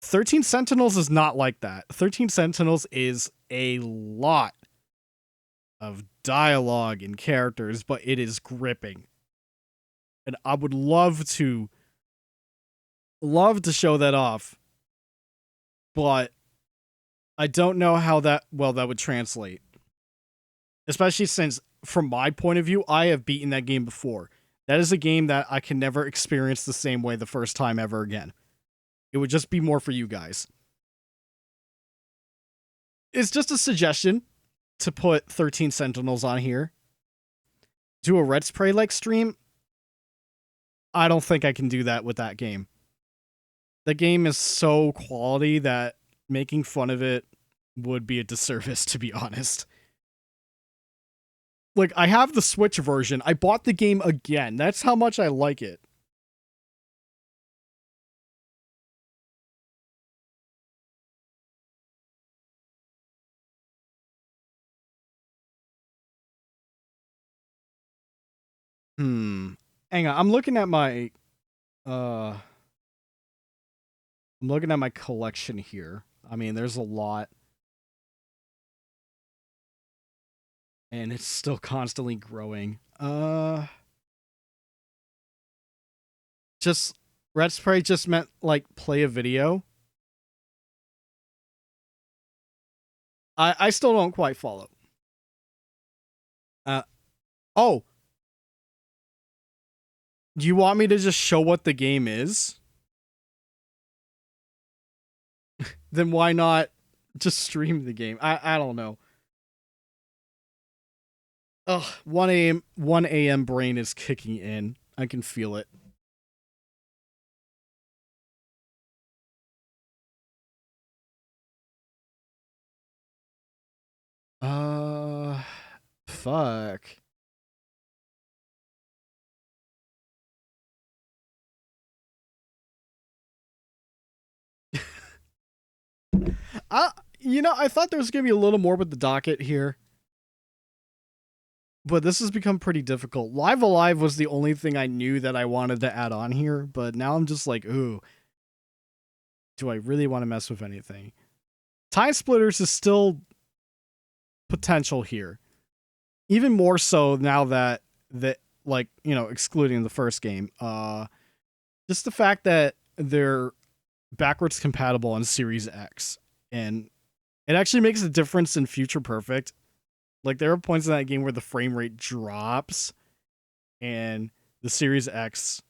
S1: 13 Sentinels is not like that. 13 Sentinels is a lot of dialogue and characters, but it is gripping. And I would love to show that off. But I don't know how that would translate. Especially since, from my point of view, I have beaten that game before. That is a game that I can never experience the same way the first time ever again. It would just be more for you guys. It's just a suggestion to put 13 Sentinels on here. Do a Let's Play like stream? I don't think I can do that with that game. The game is so quality that making fun of it would be a disservice, to be honest. Like, I have the Switch version. I bought the game again. That's how much I like it. Hang on. I'm looking at my collection here. I mean, there's a lot. And it's still constantly growing. Just Let's Play just meant like play a video. I still don't quite follow. Oh. Do you want me to just show what the game is? Then why not just stream the game? I don't know. Ugh, 1 a.m. brain is kicking in. I can feel it. Fuck. I thought there was going to be a little more with the docket here. But this has become pretty difficult. Live Alive was the only thing I knew that I wanted to add on here, but now I'm just like, ooh. Do I really want to mess with anything? Time Splitters is still potential here. Even more so now that excluding the first game. Just the fact that they're backwards compatible on Series X. And it actually makes a difference in Future Perfect. Like, there are points in that game where the frame rate drops, and the Series X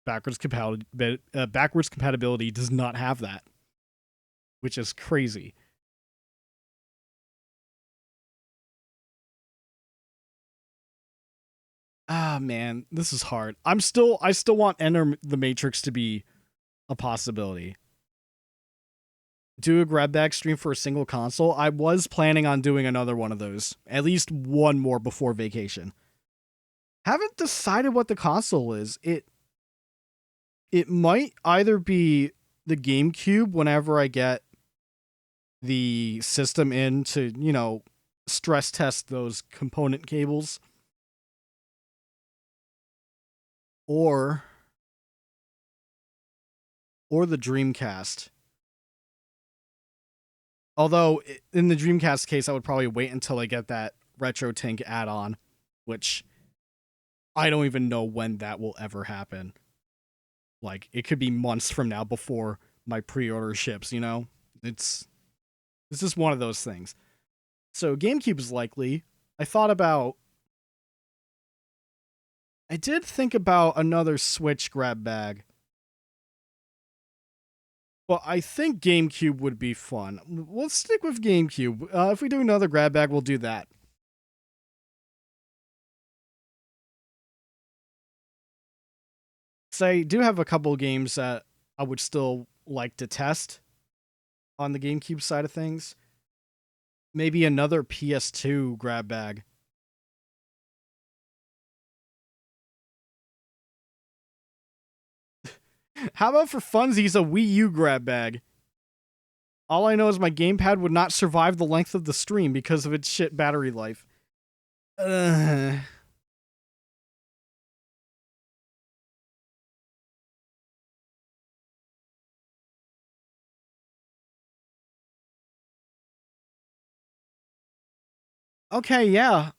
S1: backwards compatibility does not have that, which is crazy. Ah, man, this is hard. I still want Enter the Matrix to be a possibility. Do a grab bag stream for a single console. I was planning on doing another one of those. At least one more before vacation. Haven't decided what the console is. It might either be the GameCube whenever I get the system in to, stress test those component cables. Or or the Dreamcast. Although, in the Dreamcast case, I would probably wait until I get that RetroTink add-on, which I don't even know when that will ever happen. Like, it could be months from now before my pre-order ships, you know? It's just one of those things. So, GameCube is likely. I did think about another Switch grab bag. Well, I think GameCube would be fun. We'll stick with GameCube. If we do another grab bag, we'll do that. So I do have a couple of games that I would still like to test on the GameCube side of things. Maybe another PS2 grab bag. How about for funsies, a Wii U grab bag? All I know is my gamepad would not survive the length of the stream because of its shit battery life. Okay, yeah.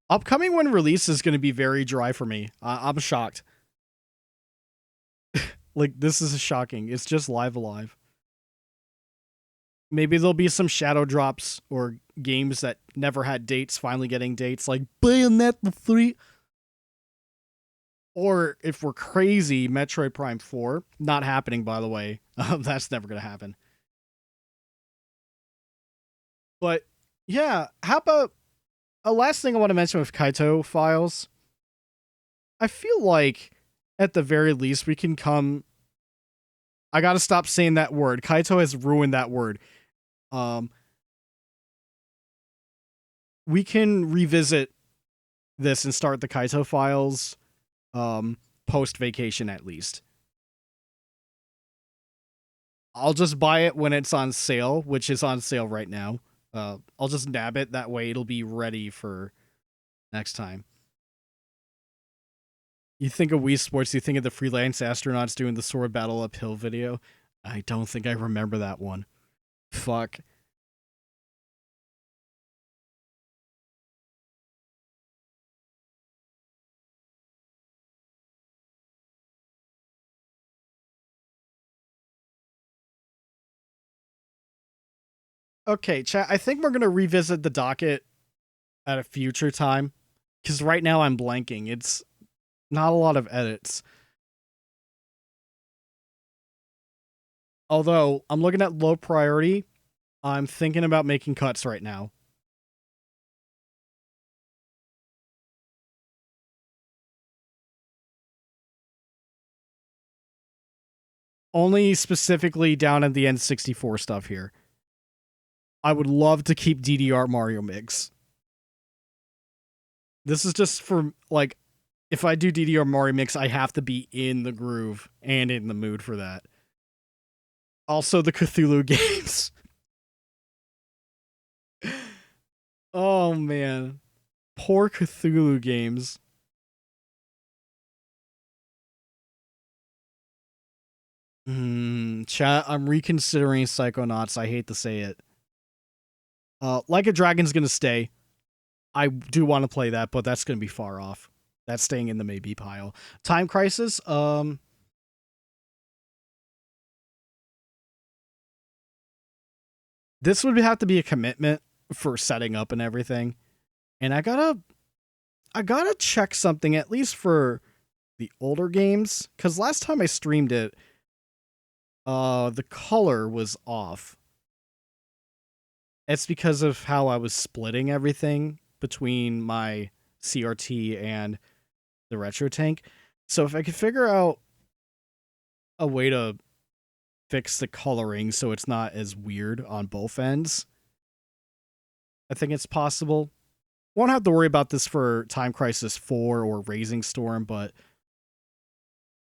S1: Upcoming when release is going to be very dry for me. I'm shocked. Like, this is shocking. It's just Live Alive. Maybe there'll be some shadow drops or games that never had dates finally getting dates, like Bayonetta 3. Or, if we're crazy, Metroid Prime 4. Not happening, by the way. That's never going to happen. But, yeah, how about a last thing I want to mention with Kaito files? I feel like, at the very least, we can come... I gotta stop saying that word. Kaito has ruined that word. We can revisit this and start the Kaito files post-vacation at least. I'll just buy it when it's on sale, which is on sale right now. I'll just nab it. That way it'll be ready for next time. You think of Wii Sports, you think of the freelance astronauts doing the sword battle uphill video? I don't think I remember that one. Fuck. Okay, chat, I think we're going to revisit the docket at a future time. Because right now I'm blanking. It's not a lot of edits. Although, I'm looking at low priority. I'm thinking about making cuts right now. Only specifically down at the N64 stuff here. I would love to keep DDR Mario Mix. This is just for, like, if I do DDR Mario Mix, I have to be in the groove and in the mood for that. Also, the Cthulhu games. Oh, man. Poor Cthulhu games. Chat, I'm reconsidering Psychonauts. I hate to say it. Like a Dragon's gonna stay. I do want to play that, but that's gonna be far off. That's staying in the maybe pile. Time Crisis, this would have to be a commitment for setting up and everything. And I gotta check something, at least for the older games. Because last time I streamed it, the color was off. It's because of how I was splitting everything between my CRT and the RetroTink. So if I could figure out a way to fix the coloring so it's not as weird on both ends, I think it's possible. Won't have to worry about this for Time Crisis 4 or Raising Storm, but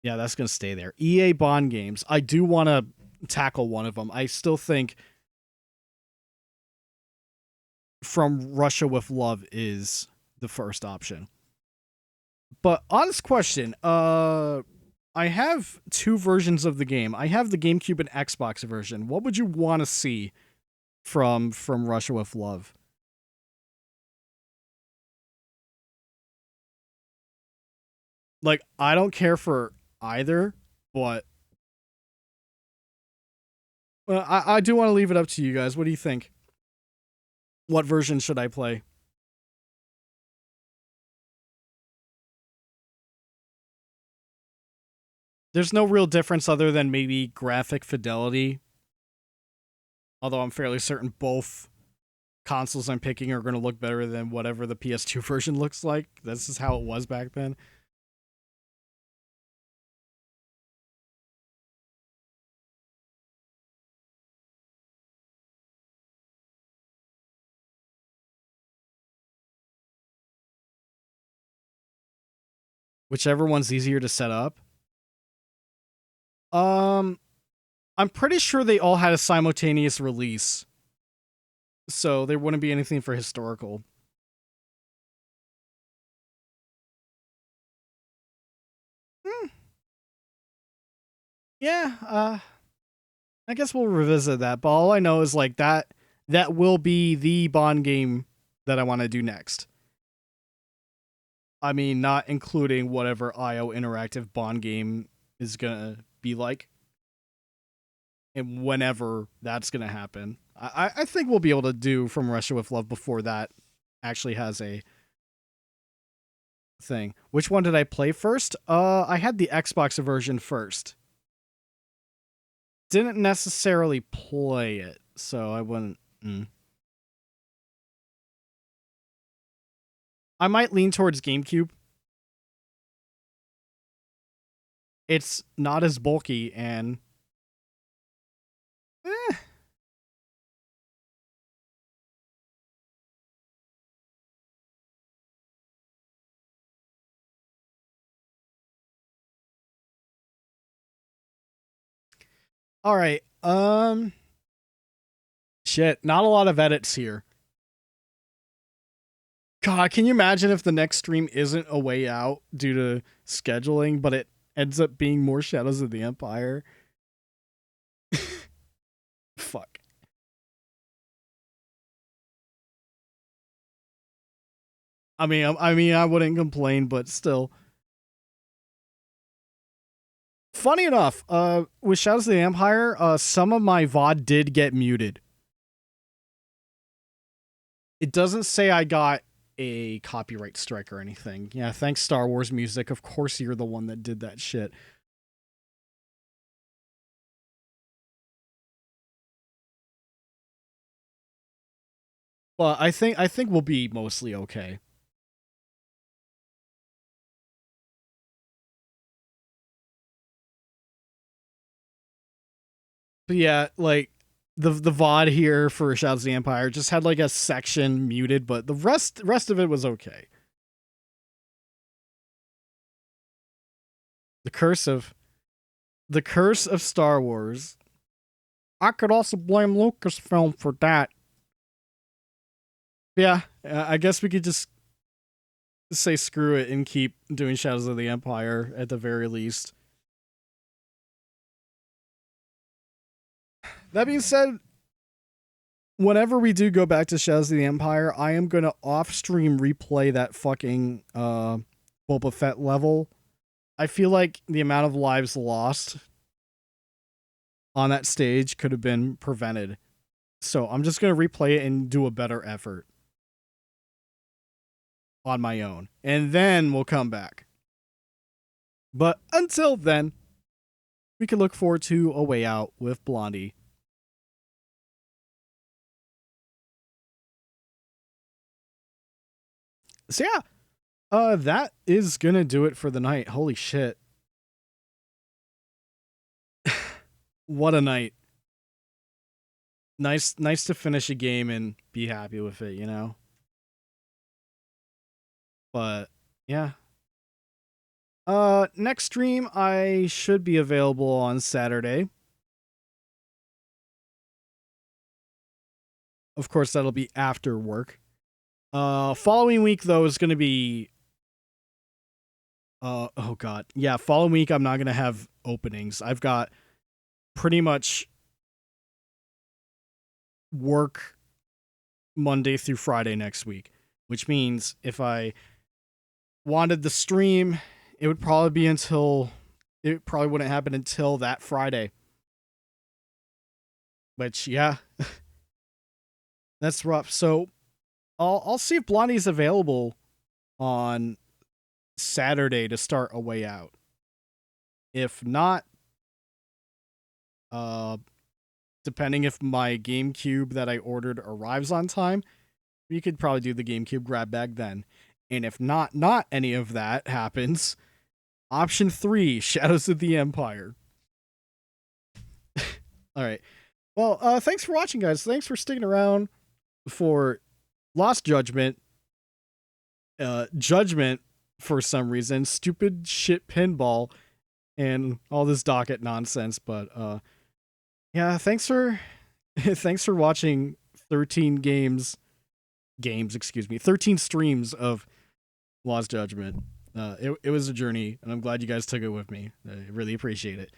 S1: yeah, that's going to stay there. EA Bond games. I do want to tackle one of them. I still think From Russia with Love is the first option. But honest question, I I have two versions of the game. I have the GameCube and Xbox version. What would you want to see from Russia with Love? Like, I don't care for either, but I do want to leave it up to you guys. What do you think? What version should I play? There's no real difference other than maybe graphic fidelity. Although I'm fairly certain both consoles I'm picking are going to look better than whatever the PS2 version looks like. This is how it was back then. Whichever one's easier to set up. I'm pretty sure they all had a simultaneous release. So there wouldn't be anything for historical. Yeah, I guess we'll revisit that. But all I know is like that will be the Bond game that I want to do next. I mean, not including whatever IO Interactive Bond game is gonna be like. And whenever that's gonna happen. I think we'll be able to do From Russia with Love before that actually has a thing. Which one did I play first? I had the Xbox version first. Didn't necessarily play it, so I wouldn't... I might lean towards GameCube. It's not as bulky and... All right. Shit, not a lot of edits here. God, can you imagine if the next stream isn't A Way Out due to scheduling, but it ends up being more Shadows of the Empire? Fuck. I mean, I wouldn't complain, but still. Funny enough, with Shadows of the Empire, some of my VOD did get muted. It doesn't say I got a copyright strike or anything. Yeah, thanks Star Wars Music. Of course you're the one that did that shit. But I think we'll be mostly okay. But yeah, like the VOD here for Shadows of the Empire just had like a section muted, but the rest of it was okay. The curse of Star Wars. I could also blame Lucasfilm for that. Yeah, I guess we could just say screw it and keep doing Shadows of the Empire at the very least. That being said, whenever we do go back to Shadows of the Empire, I am going to off-stream replay that fucking Boba Fett level. I feel like the amount of lives lost on that stage could have been prevented. So I'm just going to replay it and do a better effort on my own. And then we'll come back. But until then, we can look forward to A Way Out with Blondie. So yeah, that is gonna do it for the night. Holy shit. What a night. Nice to finish a game and be happy with it, you know? But yeah. Next stream I should be available on Saturday. Of course, that'll be after work. Following week though is going to be Oh god. Yeah, following week I'm not gonna have openings. I've got pretty much work Monday through Friday next week, which means if I wanted the stream, it would probably wouldn't happen until that Friday. Which, yeah, that's rough. So I'll see if Blondie's available on Saturday to start A Way Out. If not, depending if my GameCube that I ordered arrives on time, we could probably do the GameCube grab bag then. And if not any of that happens, option 3, Shadows of the Empire. All right. Well, thanks for watching, guys. Thanks for sticking around for Lost Judgment. Judgment, for some reason. Stupid shit pinball. And all this docket nonsense. But, yeah, thanks for watching 13 13 streams of Lost Judgment. It was a journey, and I'm glad you guys took it with me. I really appreciate it.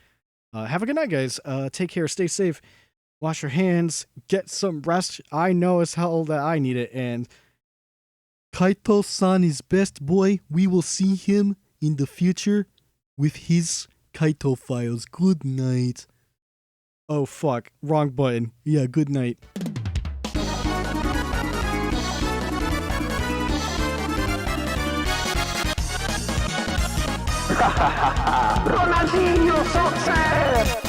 S1: Have a good night, guys. Take care. Stay safe. Wash your hands. Get some rest. I know as hell that I need it. And Kaito-san is best boy. We will see him in the future with his Kaito files. Good night. Oh, fuck. Wrong button. Yeah, good night.
S4: Ronaldinho success!